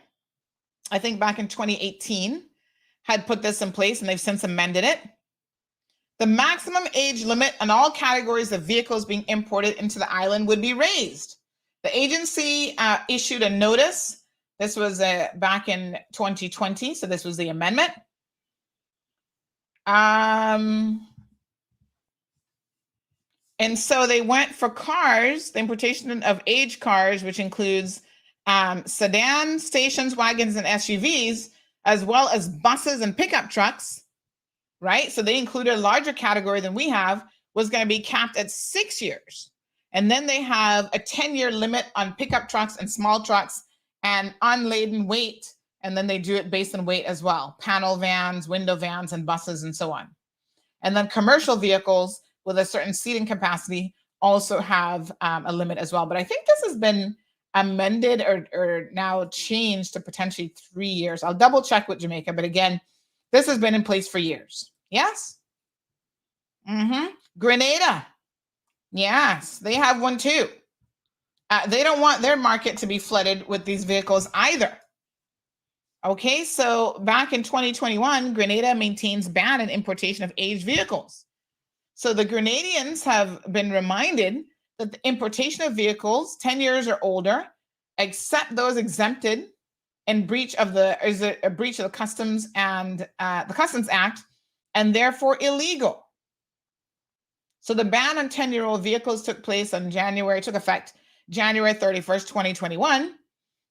I think back in 2018, had put this in place, and they've since amended it. The maximum age limit on all categories of vehicles being imported into the island would be raised. The agency issued a notice. This was back in 2020, so this was the amendment. And so they went for cars, the importation of age cars, which includes sedan, stations, wagons, and SUVs, as well as buses and pickup trucks, right? So they included a larger category than we have, was going to be capped at 6 years. And then they have a 10-year limit on pickup trucks and small trucks and unladen weight. And then they do it based on weight as well. Panel vans, window vans, and buses, and so on. And then commercial vehicles with a certain seating capacity also have a limit as well. But I think this has been amended or now changed to potentially 3 years. I'll double check with Jamaica. But again, this has been in place for years. Yes? Grenada. Yes, they have one too. They don't want their market to be flooded with these vehicles either. Okay, so back in 2021, Grenada maintains ban on importation of aged vehicles. So the Grenadians have been reminded that the importation of vehicles 10 years or older, except those exempted in breach of the Customs and the Customs Act, and therefore illegal. So the ban on 10-year-old vehicles took effect January 31st, 2021.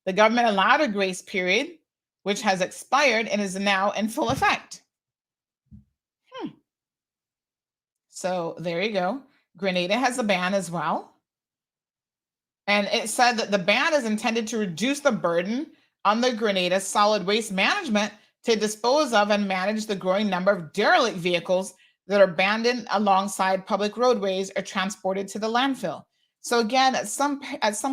The government allowed a grace period, which has expired and is now in full effect. So there you go. Grenada has a ban as well. And it said that the ban is intended to reduce the burden on the Grenada solid waste management to dispose of and manage the growing number of derelict vehicles that are abandoned alongside public roadways or transported to the landfill. So again, at some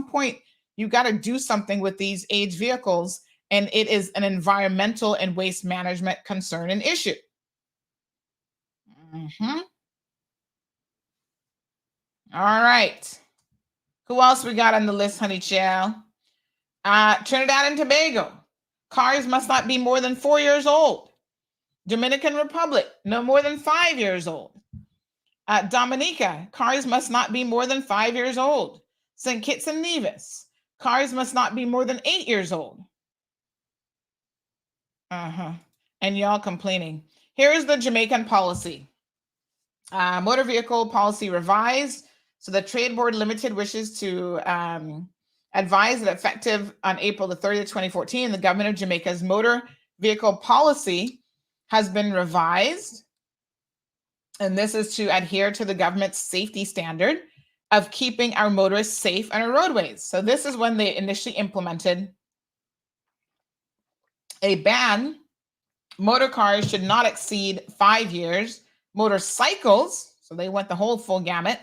point, you got to do something with these aged vehicles, and it is an environmental and waste management concern and issue. All right. Who else we got on the list, honey child? Trinidad and Tobago. Cars must not be more than 4 years old. Dominican Republic, no more than 5 years old. Dominica, cars must not be more than 5 years old. St. Kitts and Nevis, cars must not be more than 8 years old. And y'all complaining. Here's the Jamaican policy. Motor vehicle policy revised. So the Trade Board Limited wishes to advise that effective on April the 30th, 2014, the government of Jamaica's motor vehicle policy has been revised. And this is to adhere to the government's safety standard of keeping our motorists safe on our roadways. So this is when they initially implemented a ban. Motor cars should not exceed 5 years. Motorcycles, So they went the whole full gamut.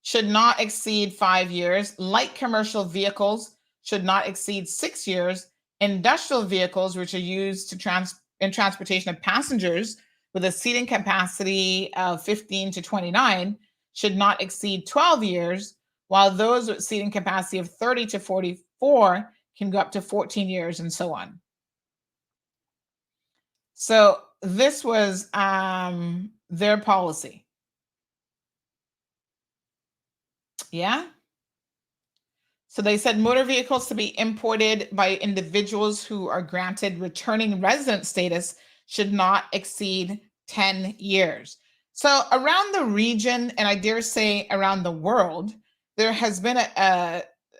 Should not exceed 5 years. Light commercial vehicles should not exceed 6 years. Industrial vehicles, which are used to in transportation of passengers with a seating capacity of 15 to 29, should not exceed 12 years, while those with seating capacity of 30 to 44 can go up to 14 years, and so on. So this was their policy. Yeah. So they said motor vehicles to be imported by individuals who are granted returning resident status should not exceed 10 years. So around the region, and I dare say around the world, there has been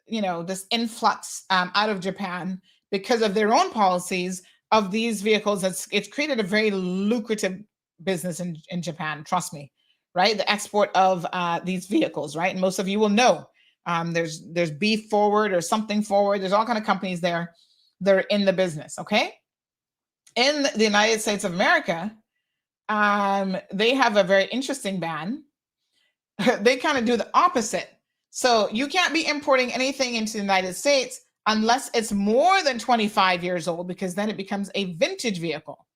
this influx out of Japan because of their own policies of these vehicles. It's created a very lucrative business in Japan, trust me, right? The export of these vehicles, right? And most of you will know. There's Beef Forward or something Forward. There's all kind of companies there that are in the business, okay? In the United States of America, they have a very interesting ban. They kind of do the opposite. So you can't be importing anything into the United States unless it's more than 25 years old, because then it becomes a vintage vehicle.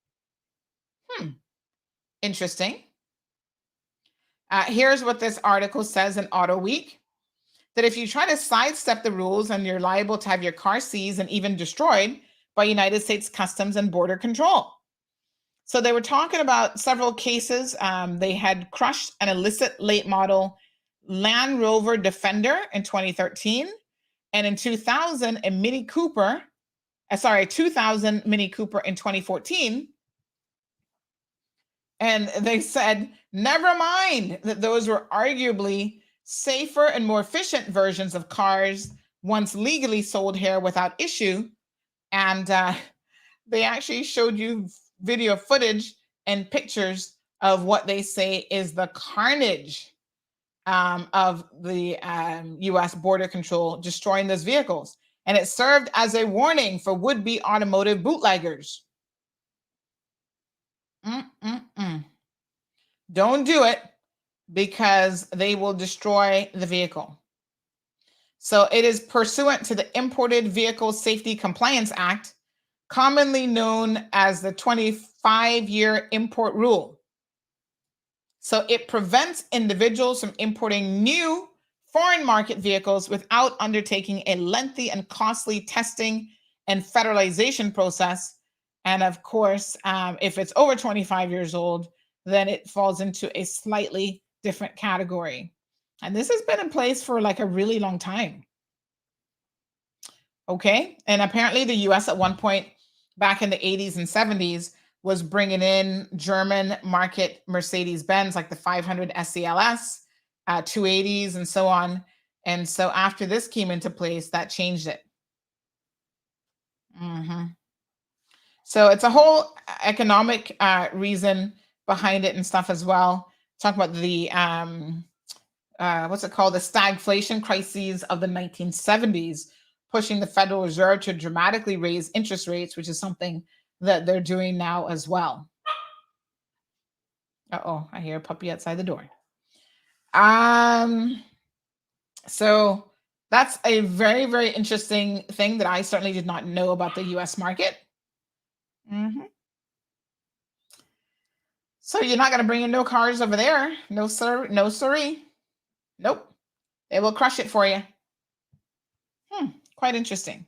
Interesting. Here's what this article says in Auto Week. That if you try to sidestep the rules, and you're liable to have your car seized and even destroyed by United States Customs and Border Control. So they were talking about several cases. They had crushed an illicit late model Land Rover Defender in 2013. And in 2000, a Mini Cooper, 2000 Mini Cooper in 2014. And they said, never mind that those were arguably safer and more efficient versions of cars once legally sold here without issue. And they actually showed you video footage and pictures of what they say is the carnage of the U.S. Border Control destroying those vehicles. And it served as a warning for would-be automotive bootleggers. Don't do it, because they will destroy the vehicle. So it is pursuant to the Imported Vehicle Safety Compliance Act, commonly known as the 25-year import rule. So it prevents individuals from importing new foreign market vehicles without undertaking a lengthy and costly testing and federalization process. And of course, if it's over 25 years old, then it falls into a slightly different category. And this has been in place for like a really long time. Okay. And apparently the US at one point back in the 80s and 70s was bringing in German market Mercedes-Benz, like the 500 SELS, 280s and so on. And so after this came into place, that changed it. So it's a whole economic reason behind it and stuff as well. Talk about the what's it called? The stagflation crises of the 1970s, pushing the Federal Reserve to dramatically raise interest rates, which is something that they're doing now as well. Uh-oh, I hear a puppy outside the door. So that's a very, very interesting thing that I certainly did not know about the US market. So you're not going to bring in no cars over there. No, sir. No, sorry. Nope. They will crush it for you. Quite interesting.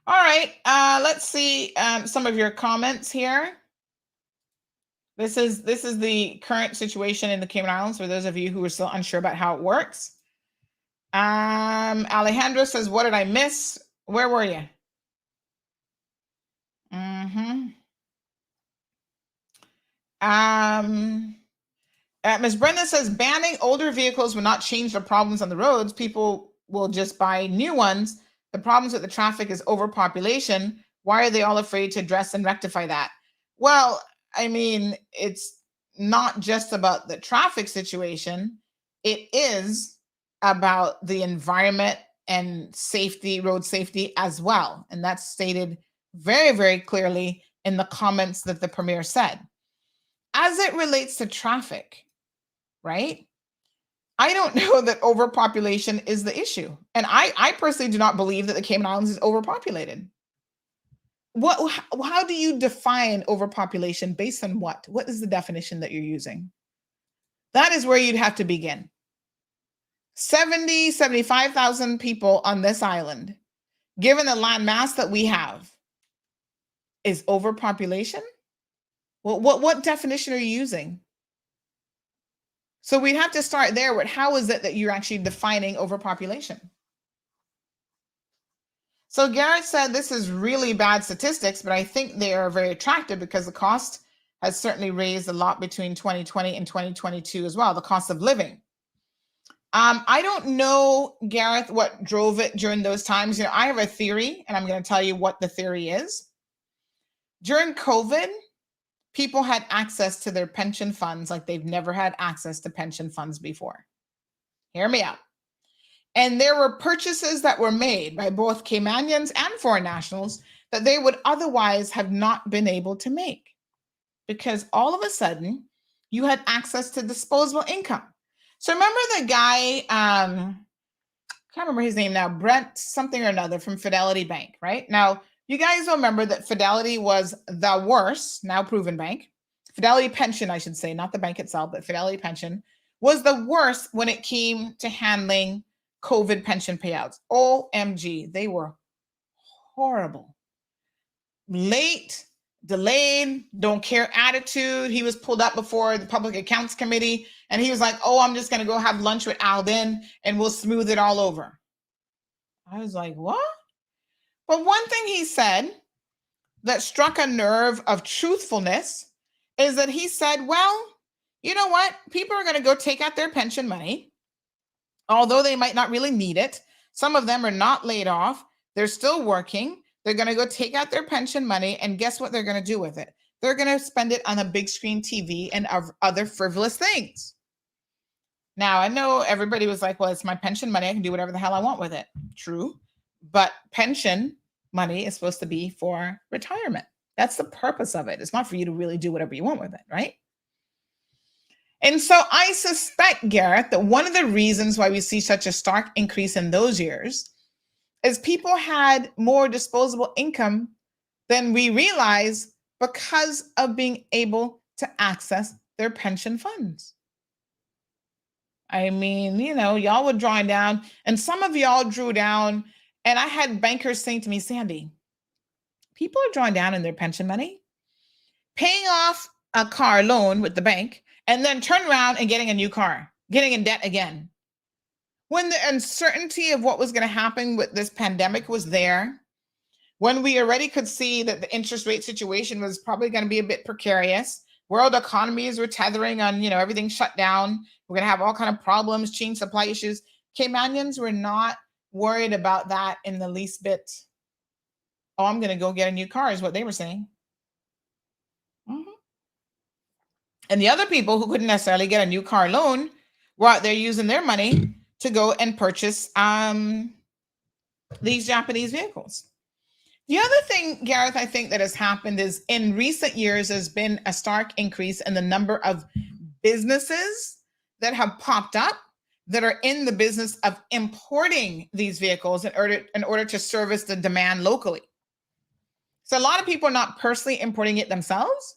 All right. Let's see some of your comments here. This is the current situation in the Cayman Islands for those of you who are still unsure about how it works. Alejandro says, what did I miss? Where were you? Ms. Brenda says, banning older vehicles will not change the problems on the roads. People will just buy new ones. The problems with the traffic is overpopulation. Why are they all afraid to address and rectify that? Well, I mean, it's not just about the traffic situation. It is about the environment and safety, road safety as well. And that's stated very, very clearly in the comments that the Premier said. As it relates to traffic, right? I don't know that overpopulation is the issue. And I personally do not believe that the Cayman Islands is overpopulated. How do you define overpopulation? Based on what? What is the definition that you're using? That is where you'd have to begin. 75,000 people on this island, given the land mass that we have, is overpopulation? Well, what definition are you using? So we'd have to start there with how is it that you're actually defining overpopulation? So Garrett said this is really bad statistics, but I think they are very attractive because the cost has certainly raised a lot between 2020 and 2022 as well, the cost of living. I don't know, Gareth, what drove it during those times. I have a theory, and I'm going to tell you what the theory is. During COVID, people had access to their pension funds like they've never had access to pension funds before. Hear me out. And there were purchases that were made by both Caymanians and foreign nationals that they would otherwise have not been able to make, because all of a sudden you had access to disposable income. So remember the guy, I can't remember his name now, Brent something or another from Fidelity Bank, right? Now, you guys remember that Fidelity was the worst, now proven bank. Fidelity Pension, I should say, not the bank itself, but Fidelity Pension was the worst when it came to handling COVID pension payouts. OMG, they were horrible. Late, delayed, don't care attitude. He was pulled up before the Public Accounts Committee, and he was like, oh, I'm just going to go have lunch with Alden, and we'll smooth it all over. I was like, what? But one thing he said that struck a nerve of truthfulness is that he said, well, you know what? People are going to go take out their pension money, although they might not really need it. Some of them are not laid off. They're still working. They're going to go take out their pension money, and guess what they're going to do with it? They're going to spend it on a big screen TV and other frivolous things. Now, I know everybody was like, well, it's my pension money. I can do whatever the hell I want with it. True. But pension money is supposed to be for retirement. That's the purpose of it. It's not for you to really do whatever you want with it, right? And so I suspect, Gareth, that one of the reasons why we see such a stark increase in those years is people had more disposable income than we realize because of being able to access their pension funds. I mean, y'all were drawing down, and some of y'all drew down, and I had bankers saying to me, Sandy, people are drawing down in their pension money, paying off a car loan with the bank, and then turn around and getting a new car, getting in debt again. When the uncertainty of what was going to happen with this pandemic was there, when we already could see that the interest rate situation was probably going to be a bit precarious, world economies were tethering on, everything shut down. We're going to have all kind of problems, change supply issues. Caymanians were not worried about that in the least bit. Oh, I'm going to go get a new car is what they were saying. Mm-hmm. And the other people who couldn't necessarily get a new car loan were out there using their money to go and purchase these Japanese vehicles. The other thing, Gareth, I think that has happened is in recent years, there's been a stark increase in the number of businesses that have popped up that are in the business of importing these vehicles in order to service the demand locally. So a lot of people are not personally importing it themselves.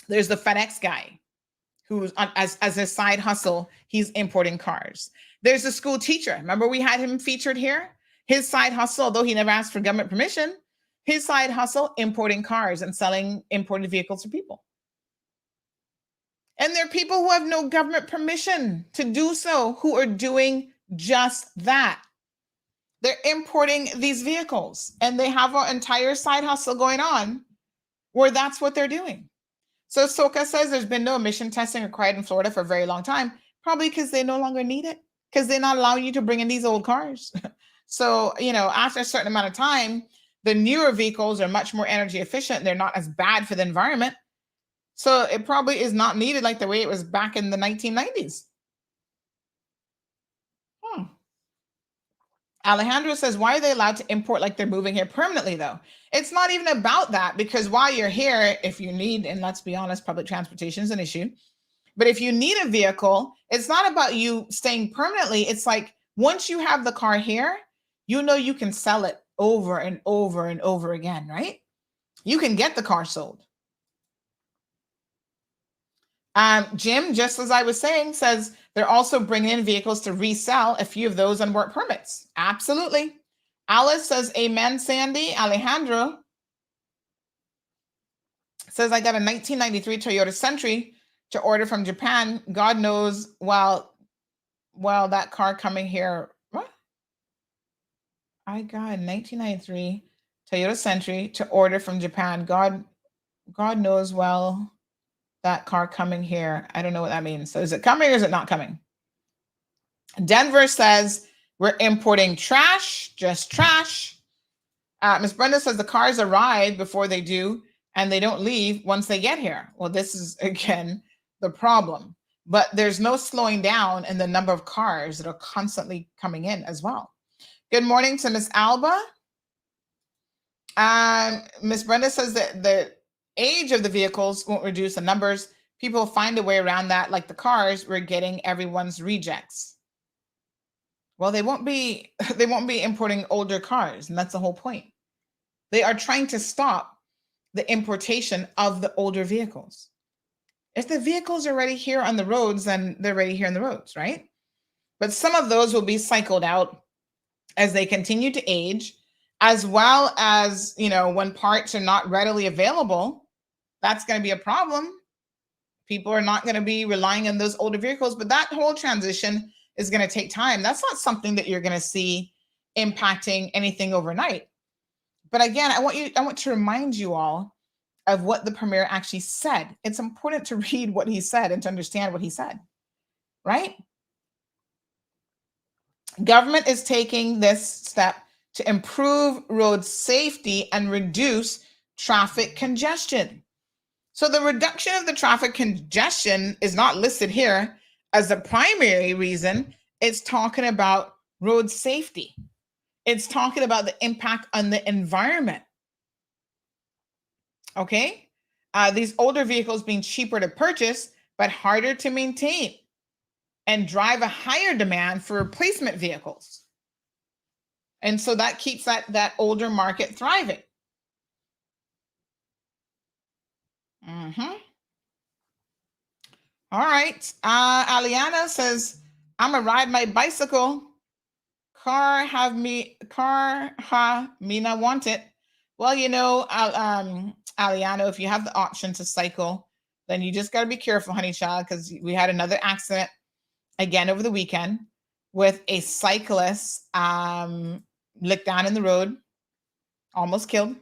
There's the FedEx guy who's as his side hustle, he's importing cars. There's a school teacher. Remember we had him featured here? His side hustle, although he never asked for government permission, his side hustle, importing cars and selling imported vehicles to people. And there are people who have no government permission to do so, who are doing just that. They're importing these vehicles, and they have an entire side hustle going on where that's what they're doing. So SOCA says there's been no emission testing required in Florida for a very long time, probably because they no longer need it, because they're not allowing you to bring in these old cars. So, after a certain amount of time, the newer vehicles are much more energy efficient. They're not as bad for the environment. So it probably is not needed like the way it was back in the 1990s. Alejandro says, why are they allowed to import like they're moving here permanently, though? It's not even about that, because while you're here, if you need, and let's be honest, public transportation is an issue. But if you need a vehicle, it's not about you staying permanently. It's like once you have the car here, you know you can sell it over and over and over again, right? You can get the car sold. Jim, just as I was saying, says they're also bringing in vehicles to resell a few of those on work permits. Absolutely. Alice says, amen, Sandy. Alejandro says, I got a 1993 Toyota Century to order from Japan. God knows while that car coming here. What? I got a 1993 Toyota Century to order from Japan. God knows well that car coming here. I don't know what that means. So is it coming or is it not coming? Denver says we're importing trash, just trash. Miss Brenda says the cars arrive before they do, and they don't leave once they get here. Well, this is, again, the problem. But there's no slowing down in the number of cars that are constantly coming in as well. Good morning to Miss Alba. Miss Brenda says that the age of the vehicles won't reduce the numbers. People find a way around that, like the cars, we're getting everyone's rejects. Well, they won't be importing older cars, and that's the whole point. They are trying to stop the importation of the older vehicles. If the vehicles are already here on the roads, then they're already here on the roads, right? But some of those will be cycled out as they continue to age, as well as, when parts are not readily available, that's going to be a problem. People are not going to be relying on those older vehicles, but that whole transition is going to take time. That's not something that you're going to see impacting anything overnight. But again, I want to remind you all of what the premier actually said. It's important to read what he said and to understand what he said, right? Government is taking this step to improve road safety and reduce traffic congestion. So the reduction of the traffic congestion is not listed here as the primary reason. It's talking about road safety. It's talking about the impact on the environment. Okay? These older vehicles being cheaper to purchase, but harder to maintain, and drive a higher demand for replacement vehicles. And so that keeps that older market thriving. All right. Aliana says, I'm gonna ride my bicycle. Car ha me not want it. Well, Aliana, if you have the option to cycle, then you just got to be careful, honey child, because we had another accident again over the weekend with a cyclist licked down in the road, almost killed,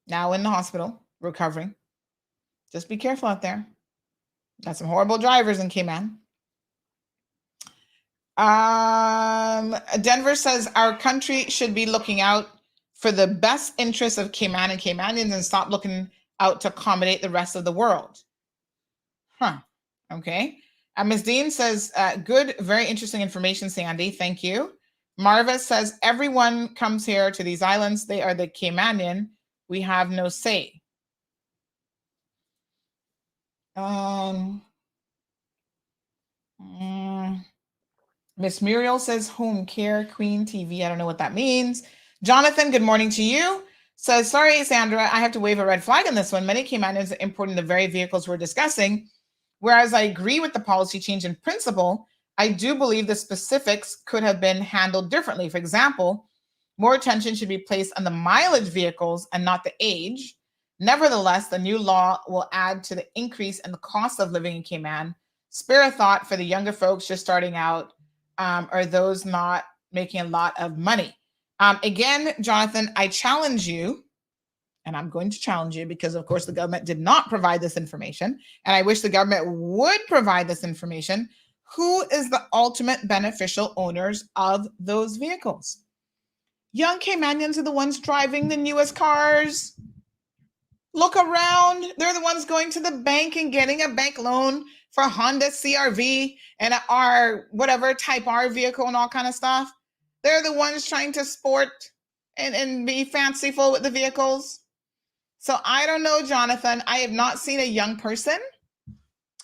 now in the hospital, recovering. Just be careful out there. Got some horrible drivers in Cayman. Denver says our country should be looking out for the best interests of Cayman and Caymanians and stop looking out to accommodate the rest of the world. Okay. Ms. Dean says, good, very interesting information, Sandy. Thank you. Marva says, everyone comes here to these islands. They are the Caymanian. We have no say. Miss Muriel says home care queen TV. I don't know what that means. Jonathan, good morning to you. Says, sorry, Sandra, I have to wave a red flag on this one. Many Caymanians are importing the very vehicles we're discussing. Whereas I agree with the policy change in principle, I do believe the specifics could have been handled differently. For example, more attention should be placed on the mileage vehicles and not the age. Nevertheless, the new law will add to the increase in the cost of living in Cayman. Spare a thought for the younger folks just starting out, or those not making a lot of money. Again, Jonathan, I challenge you, and I'm going to challenge you because, of course, the government did not provide this information, and I wish the government would provide this information. Who is the ultimate beneficial owners of those vehicles? Young Caymanians are the ones driving the newest cars. Look around. They're the ones going to the bank and getting a bank loan for a Honda CRV and our whatever Type R vehicle and all kind of stuff. They're the ones trying to sport and be fanciful with the vehicles. So I don't know, Jonathan. I have not seen a young person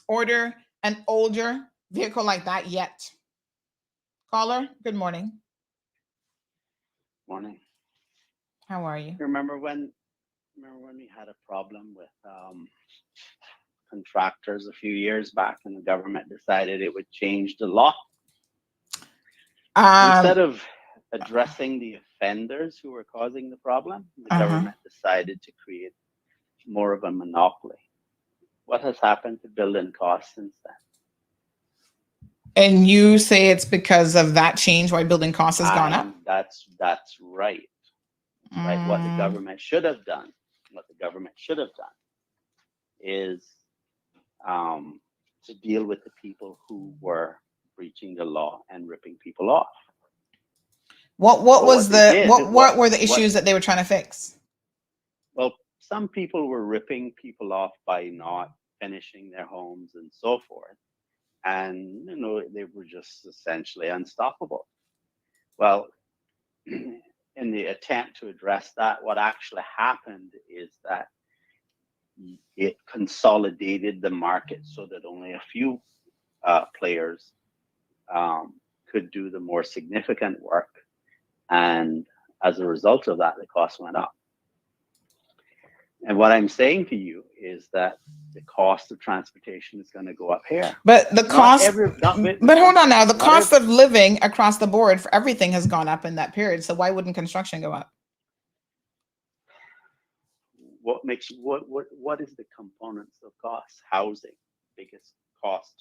order an older vehicle like that yet. Caller, good morning. Morning. How are you? Remember when we had a problem with contractors a few years back, and the government decided it would change the law? Instead of addressing the offenders who were causing the problem, the government decided to create more of a monopoly. What has happened to building costs since then? And you say it's because of that change why building costs has gone up? That's right. Right. What the government should have done, is to deal with the people who were breaching the law and ripping people off. What were the issues that they were trying to fix? Well, some people were ripping people off by not finishing their homes and so forth. And, they were just essentially unstoppable. Well, in the attempt to address that, what actually happened is that it consolidated the market so that only a few players could do the more significant work. And as a result of that, the cost went up. And what I'm saying to you is that the cost of transportation is going to go up here. But the cost, but hold on now, the cost of living across the board for everything has gone up in that period. So why wouldn't construction go up? What is the components of cost? Housing, biggest cost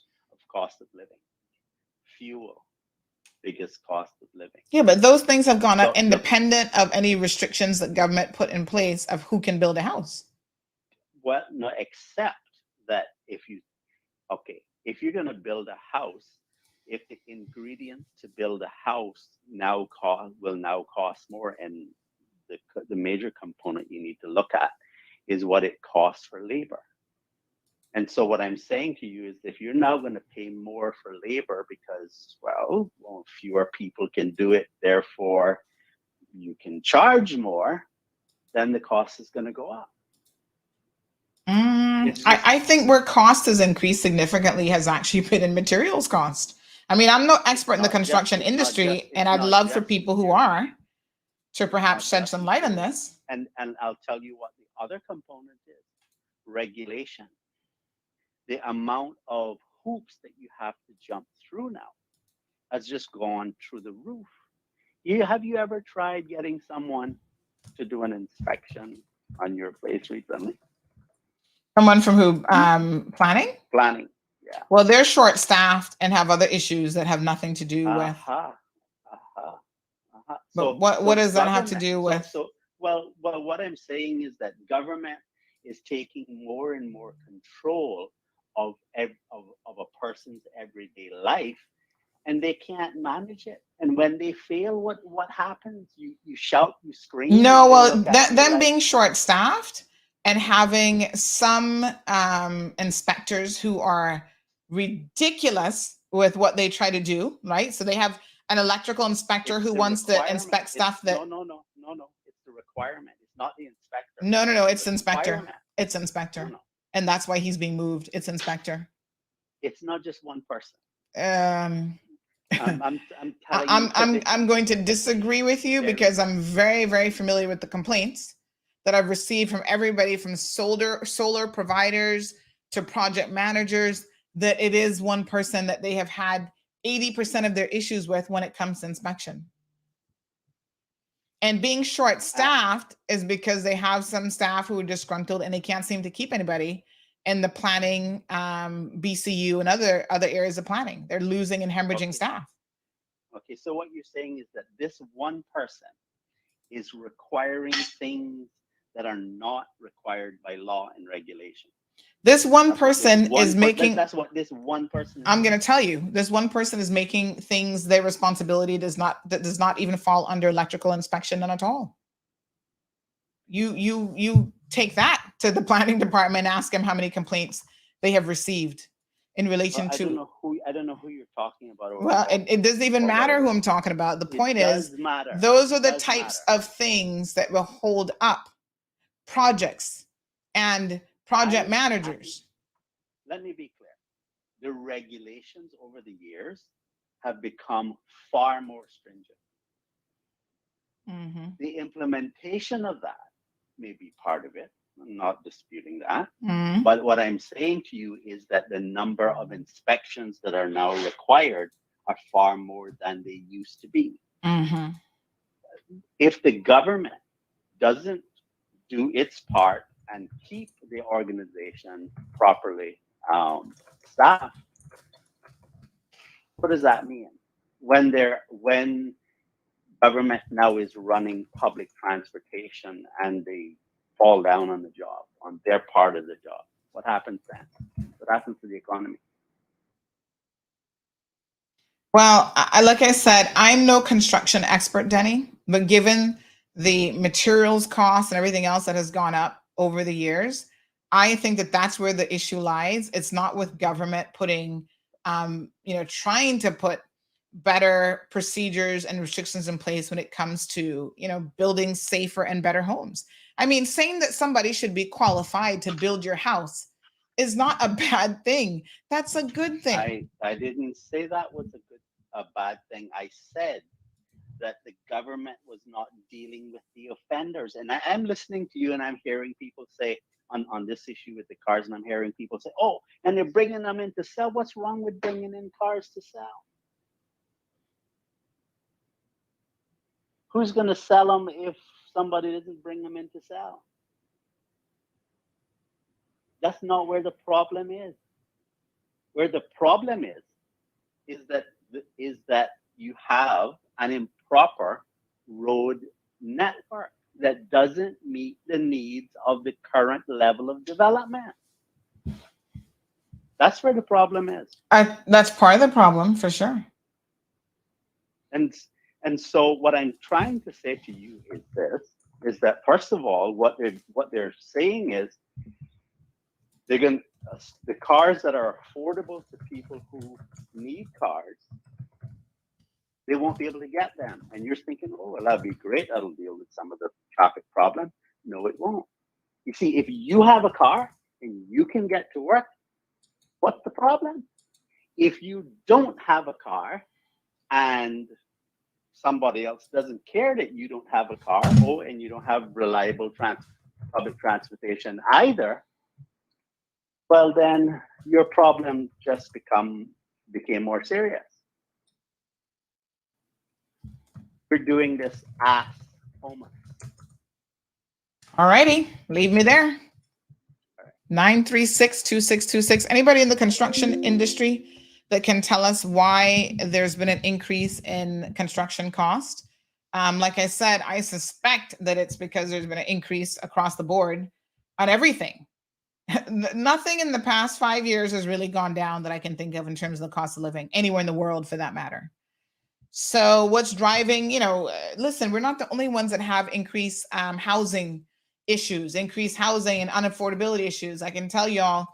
of living. Fuel, biggest cost of living. Yeah, but those things have gone up independent of any restrictions that government put in place of who can build a house. Well, no, except that if you're going to build a house, if the ingredients to build a house will now cost more, and the major component you need to look at is what it costs for labor. And so what I'm saying to you is, if you're now going to pay more for labor because, well, fewer people can do it, therefore you can charge more, then the cost is going to go up. I think where cost has increased significantly has actually been in materials cost. I mean, I'm no expert in the construction industry, and I'd love for people who are to perhaps shed some light on this. And I'll tell you what the other component is: regulation. The amount of hoops that you have to jump through now has just gone through the roof. Have you ever tried getting someone to do an inspection on your place recently? Someone from who? Planning? Planning, yeah. Well, they're short-staffed and have other issues that have nothing to do with. But what does that have to do with? Well, what I'm saying is that government is taking more and more control of a person's everyday life, and they can't manage it. And when they fail, what happens? You shout, you scream. No, well, them being short-staffed and having some inspectors who are ridiculous with what they try to do, right? So they have an electrical inspector who wants to inspect stuff that. No. It's the requirement. It's not the inspector. No. It's the inspector. It's inspector. No. And that's why he's being moved. It's inspector. It's not just one person. I'm going to disagree with you because I'm very, very familiar with the complaints that I've received from everybody from solar providers to project managers, that it is one person that they have had 80% of their issues with when it comes to inspection. And being short-staffed is because they have some staff who are disgruntled and they can't seem to keep anybody in the planning, BCU and other areas of planning. They're losing and hemorrhaging staff. Okay, so what you're saying is that this one person is requiring things that are not required by law and regulation. This one person is making. That's what this one person. I'm going to tell you, this one person is making things their responsibility does not even fall under electrical inspection, none at all. You take that to the planning department and ask them how many complaints they have received in relation to. I don't know who you're talking about. Well, it doesn't even matter who I'm talking about. The point is, those are the types of things that will hold up projects and project managers. Let me be clear. the regulations over the years have become far more stringent. Mm-hmm. The implementation of that may be part of it. I'm not disputing that. Mm-hmm. But what I'm saying to you is that the number of inspections that are now required are far more than they used to be. Mm-hmm. If the government doesn't do its part and keep the organization properly staffed, what does that mean? When government now is running public transportation and they fall down on the job, on their part of the job, what happens then? What happens to the economy? Well, like I said, I'm no construction expert, Denny, but given the materials costs and everything else that has gone up over the years, I think that that's where the issue lies. It's not with government putting, trying to put better procedures and restrictions in place when it comes to, building safer and better homes. I mean, saying that somebody should be qualified to build your house is not a bad thing. That's a good thing. I didn't say that was a bad thing. I said that the government was not dealing with the offenders. And I'm listening to you and I'm hearing people say on this issue with the cars, and I'm hearing people say, oh, and they're bringing them in to sell. What's wrong with bringing in cars to sell? Who's going to sell them if somebody doesn't bring them in to sell? That's not where the problem is. Where the problem is that you have an improper road network that doesn't meet the needs of the current level of development. That's where the problem is. That's part of the problem, for sure. And so what I'm trying to say to you is that first of all, what they're saying is the cars that are affordable to people who need cars, they won't be able to get them. And you're thinking, oh, well, that'd be great. That'll deal with some of the traffic problem. No, it won't. You see, if you have a car and you can get to work, what's the problem? If you don't have a car and somebody else doesn't care that you don't have a car, and you don't have reliable public transportation either, well, then your problem just became more serious. We're doing this ass homework. All righty, leave me there. 936-2626. Anybody in the construction industry that can tell us why there's been an increase in construction cost? Like I said, I suspect that it's because there's been an increase across the board on everything. Nothing in the past 5 years has really gone down that I can think of in terms of the cost of living anywhere in the world, for that matter. So what's driving, listen, we're not the only ones that have increased housing issues, increased housing and unaffordability issues. I can tell y'all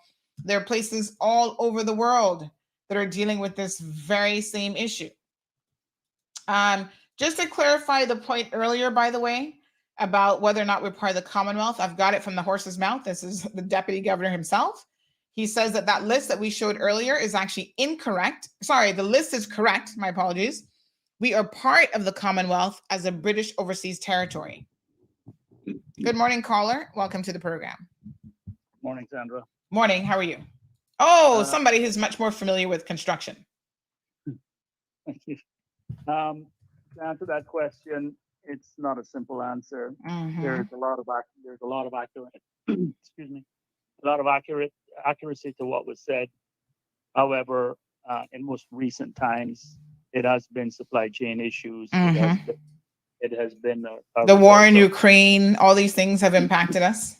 there are places all over the world that are dealing with this very same issue. Just to clarify the point earlier, by the way, about whether or not we're part of the Commonwealth, I've got it from the horse's mouth. This is the deputy governor himself. He says that list that we showed earlier is actually incorrect. Sorry, the list is correct. My apologies. We are part of the Commonwealth as a British overseas territory. Good morning, caller. Welcome to the program. Morning, Sandra. Morning. How are you? Oh, somebody who's much more familiar with construction. Thank you. To answer that question, it's not a simple answer. Mm-hmm. There's a lot of accurate, excuse me, a lot of accuracy to what was said. However, in most recent times, it has been supply chain issues. Mm-hmm. It has been the war in Ukraine. All these things have impacted us.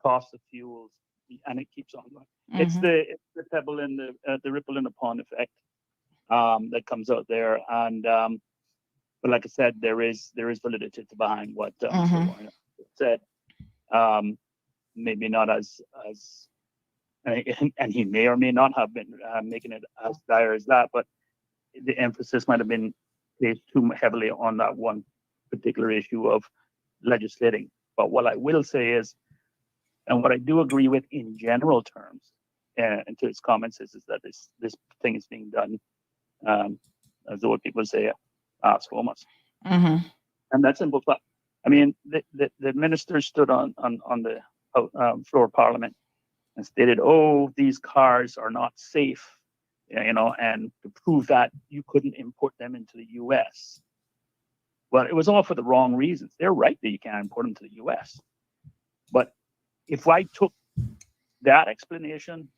Cost of fuels, and it keeps on going. Mm-hmm. It's the pebble in the ripple in the pond effect that comes out there, and but like I said, there is validity behind what Mr. Warren said. Maybe not as and he may or may not have been making it as dire as that, but the emphasis might have been placed too heavily on that one particular issue of legislating. But what I will say is, and what I do agree with in general terms, into his comments is that this thing is being done, as the old people say, almost. Mm-hmm. And that's simple. But I mean, the minister stood on the floor of Parliament and stated, "Oh, these cars are not safe," and to prove that you couldn't import them into the U.S. Well, it was all for the wrong reasons. They're right that you can't import them to the U.S. But if I took that explanation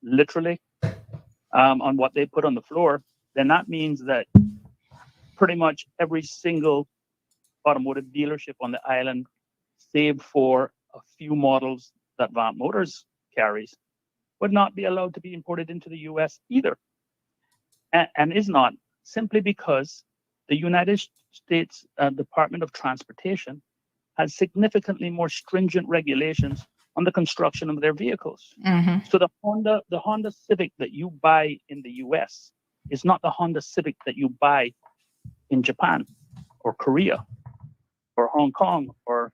literally on what they put on the floor, then that means that pretty much every single automotive dealership on the island, save for a few models that Vaunt Motors carries, would not be allowed to be imported into the U.S. either, and is not, simply because the United States Department of Transportation has significantly more stringent regulations on the construction of their vehicles. Mm-hmm. So the Honda Civic that you buy in the U.S. is not the Honda Civic that you buy in Japan or Korea or Hong Kong or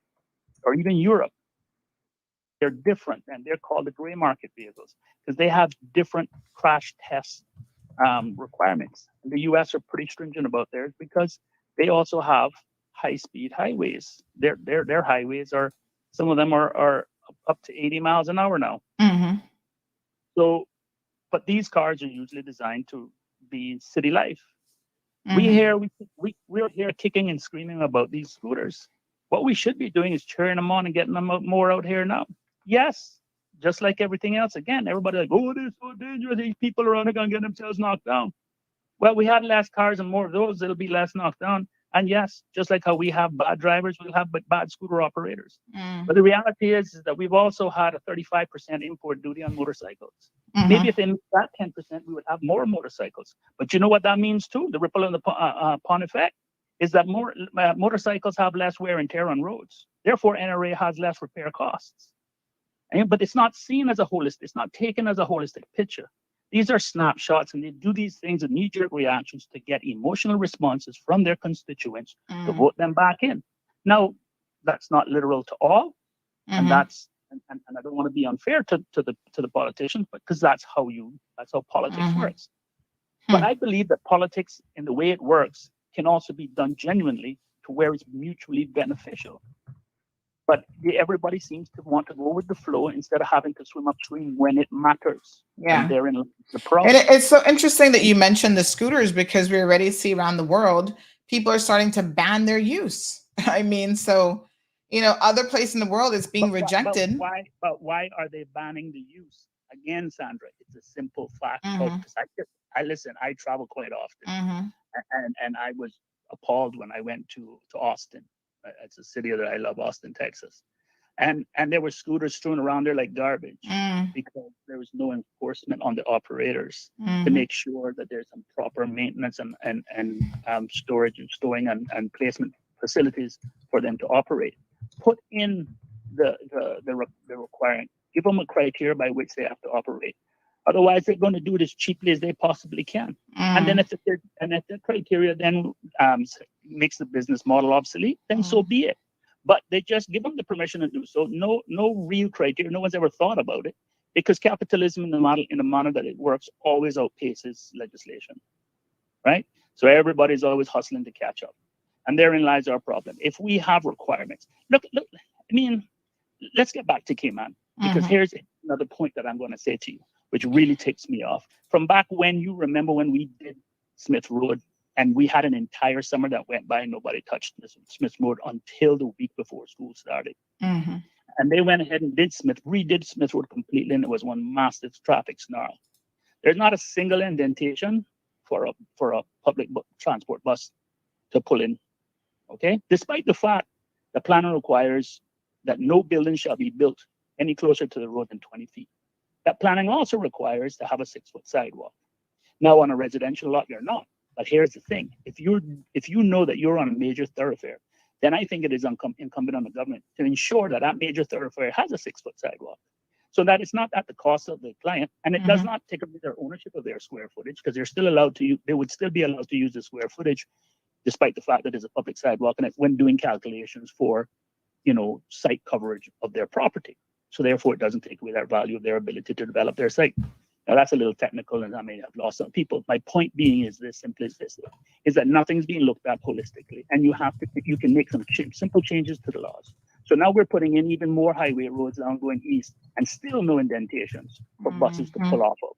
even Europe. They're different, and they're called the gray market vehicles because they have different crash test requirements. And the U.S. are pretty stringent about theirs because they also have high-speed highways. Their highways are, some of them are up to 80 miles an hour now. Mm-hmm. So, but these cars are usually designed to be city life. Mm-hmm. We're here kicking and screaming about these scooters. What we should be doing is cheering them on and getting them more out here now. Yes, just like everything else. Again, everybody like, oh, it is so dangerous. These people are only going to get themselves knocked down. Well, we had less cars and more of those, it'll be less knocked down. And yes, just like how we have bad drivers, we'll have bad scooter operators. Mm-hmm. But the reality is that we've also had a 35% import duty on motorcycles. Mm-hmm. Maybe if they made that 10%, we would have more motorcycles. But you know what that means too? The ripple and the upon effect is that more motorcycles have less wear and tear on roads. Therefore, NRA has less repair costs. But it's not seen as a holistic, it's not taken as a holistic picture. These are snapshots, and they do these things in knee-jerk reactions to get emotional responses from their constituents to vote them back in. Now, that's not literal to all, and that's and I don't want to be unfair to the politicians, but because that's how politics works. But I believe that politics, in the way it works, can also be done genuinely to where it's mutually beneficial. But everybody seems to want to go with the flow instead of having to swim upstream when it matters. Yeah. And therein the problem. And it's so interesting that you mentioned the scooters, because we already see around the world, people are starting to ban their use. I mean, so, other place in the world it's being rejected. But why are they banning the use? Again, Sandra, it's a simple fact. I travel quite often. And I was appalled when I went to Austin. It's a city that I love, Austin, Texas. And there were scooters strewn around there like garbage because there was no enforcement on the operators to make sure that there's some proper maintenance and storage and stowing and placement facilities for them to operate. Put in the requirement. Give them a criteria by which they have to operate. Otherwise, they're going to do it as cheaply as they possibly can. And then if the criteria then makes the business model obsolete, then so be it. But they just give them the permission to do so. No real criteria. No one's ever thought about it, because capitalism in the manner that it works always outpaces legislation, right? So everybody's always hustling to catch up, and therein lies our problem. If we have requirements, look. I mean, let's get back to Cayman, because here's another point that I'm going to say to you, which really takes me off. From back when, you remember when we did Smith Road, and we had an entire summer that went by and nobody touched Smith Road until the week before school started. And they went ahead and redid Smith Road completely, and it was one massive traffic snarl. There's not a single indentation for a public transport bus to pull in, okay? Despite the fact the plan requires that no building shall be built any closer to the road than 20 feet. That planning also requires to have a 6-foot sidewalk. Now, on a residential lot, you're not. But here's the thing: if you know that you're on a major thoroughfare, then I think it is incumbent on the government to ensure that that major thoroughfare has a 6-foot sidewalk, so that it's not at the cost of the client, and it does not take away their ownership of their square footage, because they're still allowed to. They would still be allowed to use the square footage, despite the fact that it's a public sidewalk, and when doing calculations for, site coverage of their property. So therefore, it doesn't take away their value of their ability to develop their site. Now that's a little technical, and I may have lost some people. My point being is this: simply this: is that nothing's being looked at holistically, and you can make some simple changes to the laws. So now we're putting in even more highway roads now going east, and still no indentations for buses to pull off of.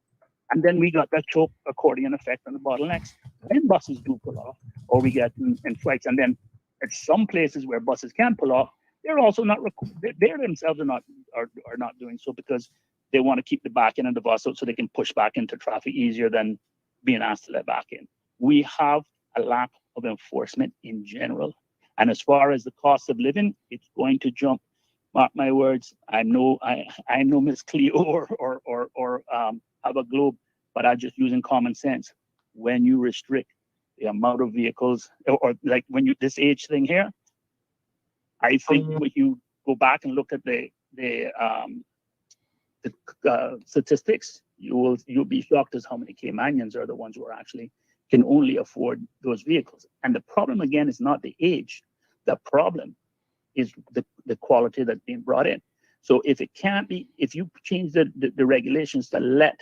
And then we got that choke accordion effect on the bottlenecks. When buses do pull off, or we get in flights, and then at some places where buses can pull off, they're also not. They themselves are not doing so because they want to keep the back end of the bus so they can push back into traffic easier than being asked to let back in. We have a lack of enforcement in general. And as far as the cost of living, it's going to jump. Mark my words. I'm no Miss Cleo or have a globe, but I'm just using common sense. When you restrict the amount of vehicles, or like when you this age thing here, I think when you go back and look at the statistics, you'll be shocked as how many Caymanians are the ones who are actually can only afford those vehicles. And the problem again is not the age. The problem is the quality that's being brought in. So if you change the regulations to let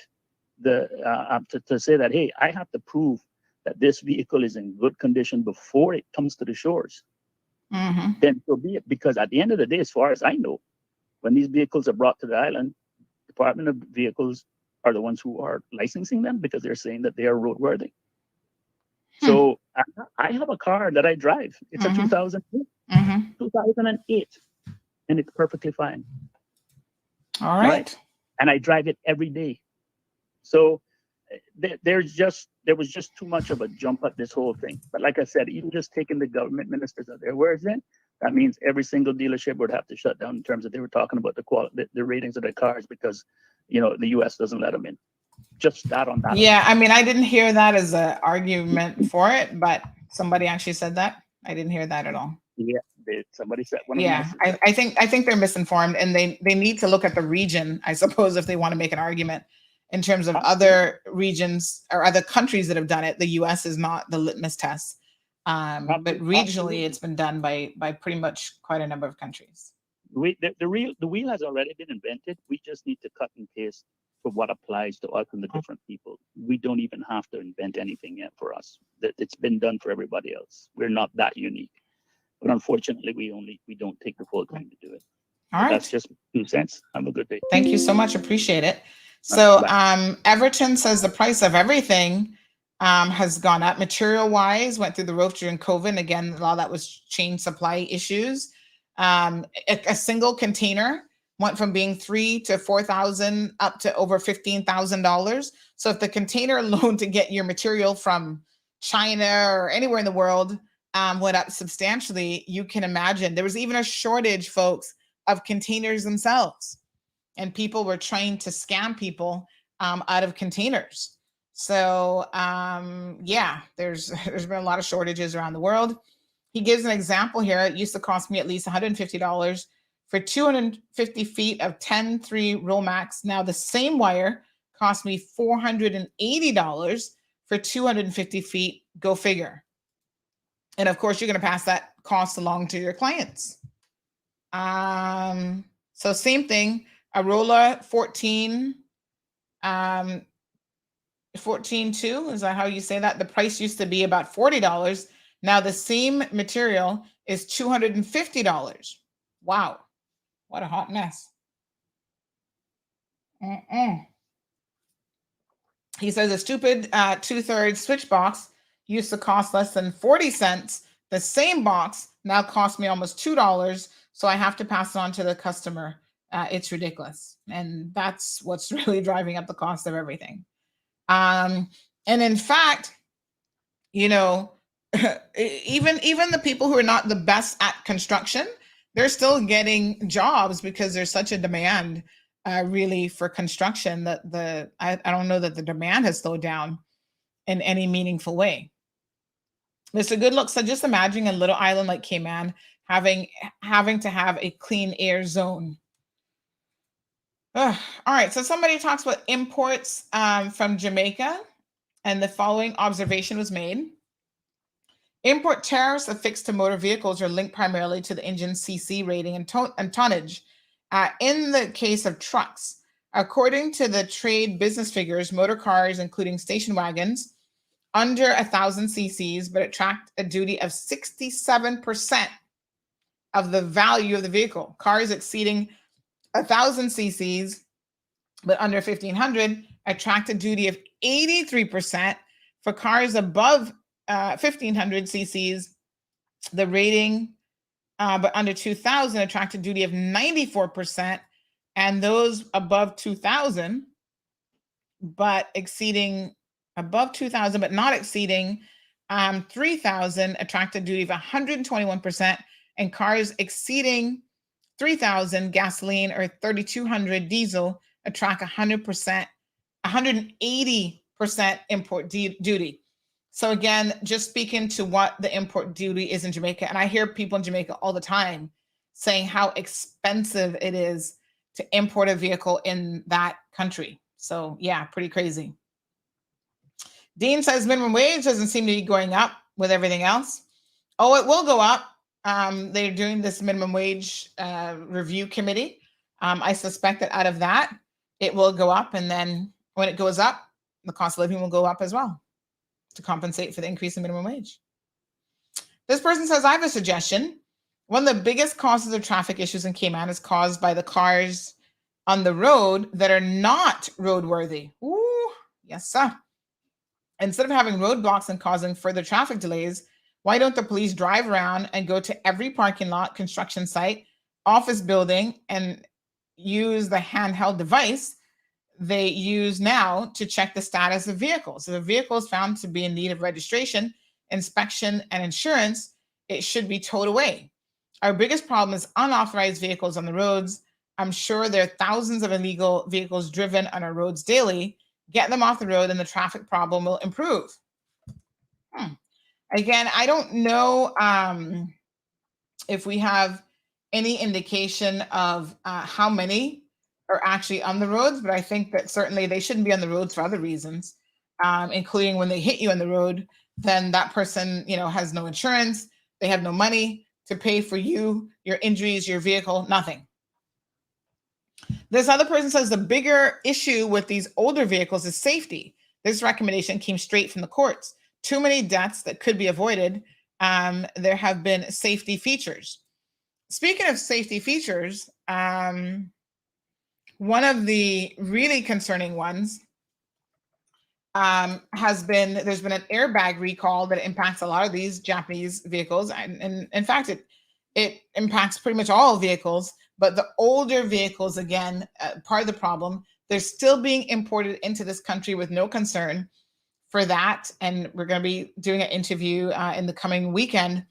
to say that, hey, I have to prove that this vehicle is in good condition before it comes to the shores, then so be it. Because at the end of the day, as far as I know, when these vehicles are brought to the island, Department of Vehicles are the ones who are licensing them because they're saying that they are roadworthy. So I have a car that I drive. It's a 2008, and it's perfectly fine. All right. And I drive it every day. So there was just too much of a jump at this whole thing. But like I said, even just taking the government ministers out there, where is it? That means every single dealership would have to shut down in terms of they were talking about the quality, the ratings of their cars because, the U.S. doesn't let them in. Just that on that. Yeah, I mean, I didn't hear that as an argument for it, but somebody actually said that. I didn't hear that at all. Yeah, somebody said one. Yeah, I think they're misinformed, and they need to look at the region, I suppose, if they want to make an argument in terms of other regions or other countries that have done it. The U.S. is not the litmus test, but regionally, it's been done by pretty much quite a number of countries. The wheel has already been invented. We just need to cut and paste for what applies to us and the different people. We don't even have to invent anything yet for us. That it's been done for everybody else. We're not that unique, but unfortunately, we don't take the full time to do it. All right, that's just 2 cents. Have a good day. Thank you so much. Appreciate it. So, Everton says the price of everything has gone up. Material wise, went through the roof during COVID. And again, a lot of that was chain supply issues. A single container went from being $3,000 to $4,000 up to over $15,000. So if the container alone to get your material from China or anywhere in the world went up substantially, you can imagine there was even a shortage, folks, of containers themselves, and people were trying to scam people out of containers. So yeah, there's been a lot of shortages around the world. He gives an example here. It used to cost me at least $150 for 250 feet of 10-3 Rollmax. Now the same wire cost me $480 for 250 feet. Go figure. And of course, you're going to pass that cost along to your clients. So same thing. Arola 14, 14.2, is that how you say that? The price used to be about $40. Now the same material is $250. Wow, what a hot mess. He says a stupid 2/3 switch box used to cost less than 40 cents. The same box now costs me almost $2. So I have to pass it on to the customer. It's ridiculous. And that's what's really driving up the cost of everything. And in fact, even the people who are not the best at construction, they're still getting jobs because there's such a demand really for construction that I don't know that the demand has slowed down in any meaningful way. Mr. Goodluck said, just imagine a little island like Cayman having to have a clean air zone. All right, so somebody talks about imports from Jamaica, and the following observation was made. Import tariffs affixed to motor vehicles are linked primarily to the engine CC rating and tonnage. In the case of trucks, according to the trade business figures, motor cars, including station wagons, under 1,000 cc's, but attract a duty of 67% of the value of the vehicle. Cars exceeding 1,000 cc's, but under 1,500, attract a duty of 83%. For cars above 1,500 cc's, the rating, but under 2,000, attract a duty of 94%. And those above 2,000, but exceeding above 2,000, but not exceeding 3,000, attract a duty of 121%. And cars exceeding 3,000 gasoline or 3,200 diesel attract 100%, 180% import duty. So again, just speaking to what the import duty is in Jamaica, and I hear people in Jamaica all the time saying how expensive it is to import a vehicle in that country. So yeah, pretty crazy. Dean says minimum wage doesn't seem to be going up with everything else. Oh, it will go up. They're doing this minimum wage review committee. I suspect that out of that, it will go up. And then when it goes up, the cost of living will go up as well to compensate for the increase in minimum wage. This person says, I have a suggestion. One of the biggest causes of traffic issues in Cayman is caused by the cars on the road that are not roadworthy. Ooh, yes, sir. Instead of having roadblocks and causing further traffic delays, why don't the police drive around and go to every parking lot, construction site, office building, and use the handheld device they use now to check the status of vehicles? If a vehicle is found to be in need of registration, inspection, and insurance, it should be towed away. Our biggest problem is unauthorized vehicles on the roads. I'm sure there are thousands of illegal vehicles driven on our roads daily. Get them off the road and the traffic problem will improve. Again, I don't know if we have any indication of how many are actually on the roads, but I think that certainly they shouldn't be on the roads for other reasons, including when they hit you on the road, then that person, has no insurance, they have no money to pay for you, your injuries, your vehicle, nothing. This other person says the bigger issue with these older vehicles is safety. This recommendation came straight from the courts. Too many deaths that could be avoided. There have been safety features. Speaking of safety features, one of the really concerning ones there's been an airbag recall that impacts a lot of these Japanese vehicles. And in fact, it impacts pretty much all vehicles, but the older vehicles, again, part of the problem, they're still being imported into this country with no concern for that. And we're going to be doing an interview in the coming weekend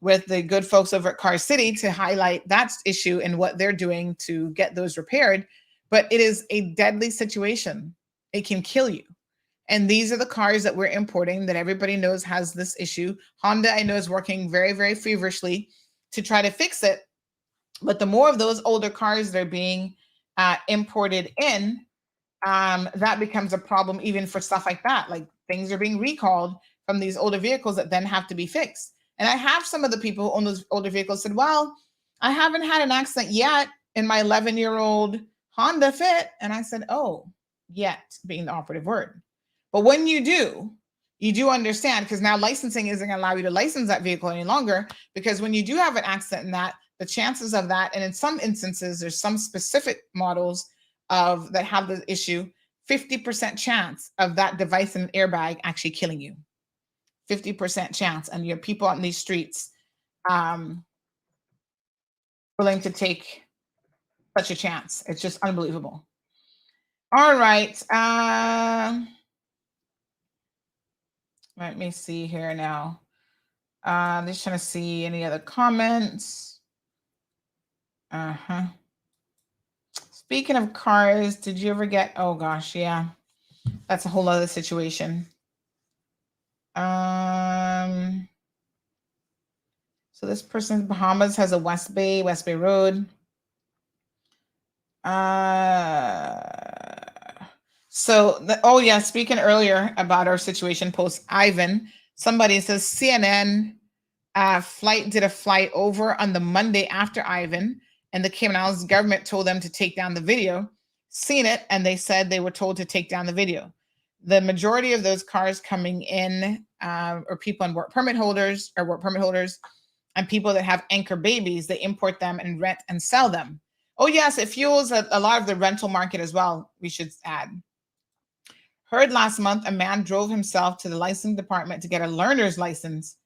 with the good folks over at Car City to highlight that issue and what they're doing to get those repaired. But it is a deadly situation. It can kill you. And these are the cars that we're importing that everybody knows has this issue. Honda, I know, is working very, very feverishly to try to fix it. But the more of those older cars that are being imported in, that becomes a problem even for stuff like that. Like things are being recalled from these older vehicles that then have to be fixed. And I have some of the people who own those older vehicles said, well, I haven't had an accident yet in my 11-year-old Honda Fit. And I said, oh, yet being the operative word. But when you do understand, because now licensing isn't going to allow you to license that vehicle any longer, because when you do have an accident in that, the chances of that, and in some instances, there's some specific models that have the issue, 50% chance of that device in an airbag actually killing you. 50% chance. And you have people on these streets willing to take such a chance. It's just unbelievable. All right. Let me see here now. Just trying to see any other comments. Speaking of cars, did you ever get, oh gosh, yeah. That's a whole other situation. So this person in Bahamas has a West Bay Road. Speaking earlier about our situation post Ivan, somebody says CNN flight did a flight over on the Monday after Ivan and the Cayman Islands government told them to take down the video. Seen it, and they said they were told to take down the video. The majority of those cars coming in are people on work permit holders, and people that have anchor babies. They import them and rent and sell them. Oh yes, it fuels a lot of the rental market as well, we should add. Heard last month a man drove himself to the licensing department to get a learner's license.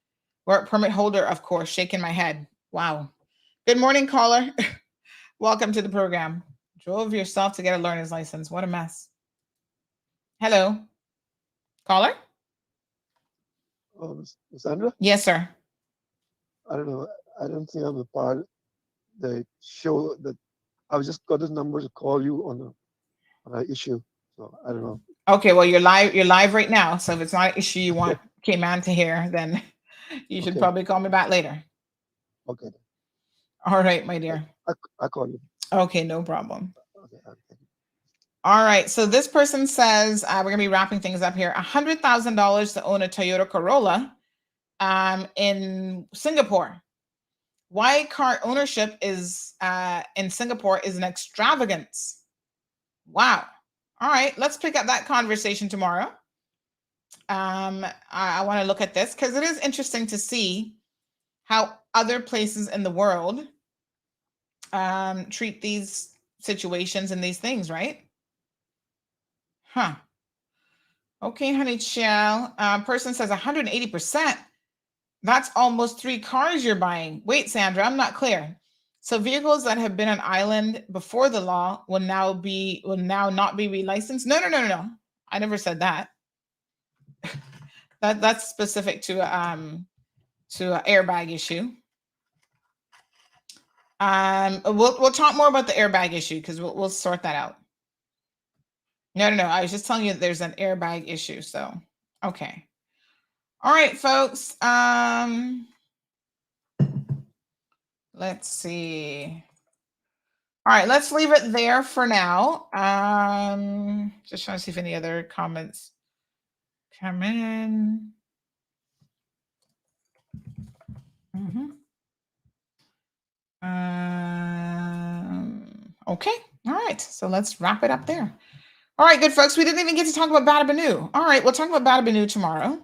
Work permit holder, of course, shaking my head. Wow. Good morning, caller. Welcome to the program. Drove yourself to get a learner's license. What a mess. Hello. Caller? Sandra? Yes, sir. I don't know. I don't think I'm a part that show that I just got this number to call you on an issue. So I don't know. Okay, well, you're live right now. So if it's not an issue you want Cayman to hear, then you should probably call me back later. Okay. All right, my dear. I call you. Okay, no problem. All right, so this person says, we're going to be wrapping things up here. $100,000 to own a Toyota Corolla in Singapore. Why car ownership is in Singapore is an extravagance. Wow. All right, let's pick up that conversation tomorrow. I want to look at this because it is interesting to see how other places in the world treat these situations and these things, right? Huh. Okay, honey child. Person says 180%. That's almost 3 cars you're buying. Wait, Sandra, I'm not clear. So vehicles that have been on island before the law will now not be relicensed? No. I never said that. That's specific to an airbag issue. We'll talk more about the airbag issue because we'll sort that out. No. I was just telling you that there's an airbag issue. So, okay. All right, folks. Let's see. All right, let's leave it there for now. Just trying to see if any other comments come in. Okay. All right. So let's wrap it up there. All right, good folks. We didn't even get to talk about Batabano. All right, we'll talk about Batabano tomorrow.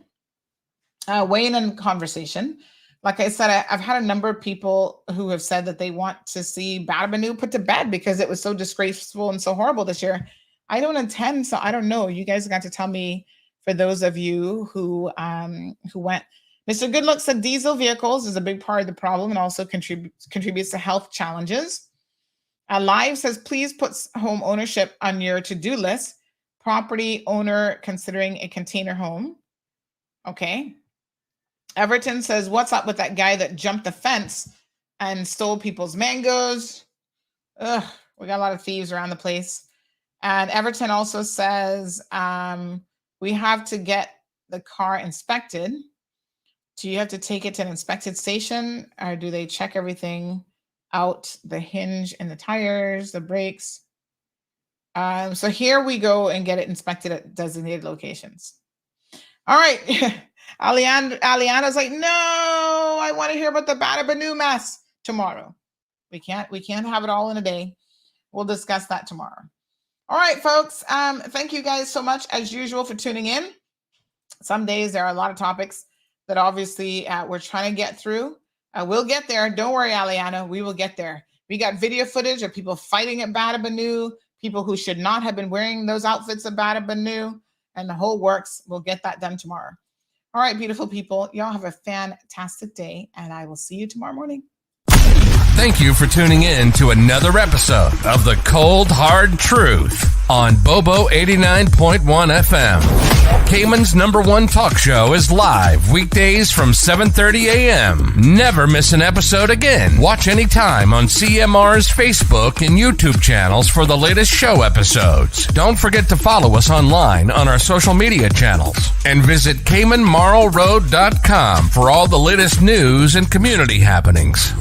Weigh in on conversation. Like I said, I've had a number of people who have said that they want to see Batabano put to bed because it was so disgraceful and so horrible this year. I don't intend, so I don't know. You guys got to tell me for those of you who went. Mr. Goodluck said diesel vehicles is a big part of the problem and also contributes to health challenges. Live says, please put home ownership on your to-do list. Property owner considering a container home. Okay. Everton says, what's up with that guy that jumped the fence and stole people's mangoes? Ugh, we got a lot of thieves around the place. And Everton also says, we have to get the car inspected. Do you have to take it to an inspected station or do they check everything out, the hinge and the tires, the brakes? So here we go and get it inspected at designated locations. All right. Aliana's like, no, I want to hear about the Batabano mess tomorrow. We can't have it all in a day. We'll discuss that tomorrow. All right, folks. Thank you guys so much as usual for tuning in. Some days there are a lot of topics that obviously we're trying to get through. We'll get there. Don't worry, Aliana. We will get there. We got video footage of people fighting at Batabano, people who should not have been wearing those outfits at Batabano, and the whole works. We'll get that done tomorrow. All right, beautiful people. Y'all have a fantastic day, and I will see you tomorrow morning. Thank you for tuning in to another episode of The Cold Hard Truth on Bobo 89.1 FM. Cayman's #1 talk show is live weekdays from 7:30 a.m. Never miss an episode again. Watch anytime on CMR's Facebook and YouTube channels for the latest show episodes. Don't forget to follow us online on our social media channels and visit CaymanMarlRoad.com for all the latest news and community happenings.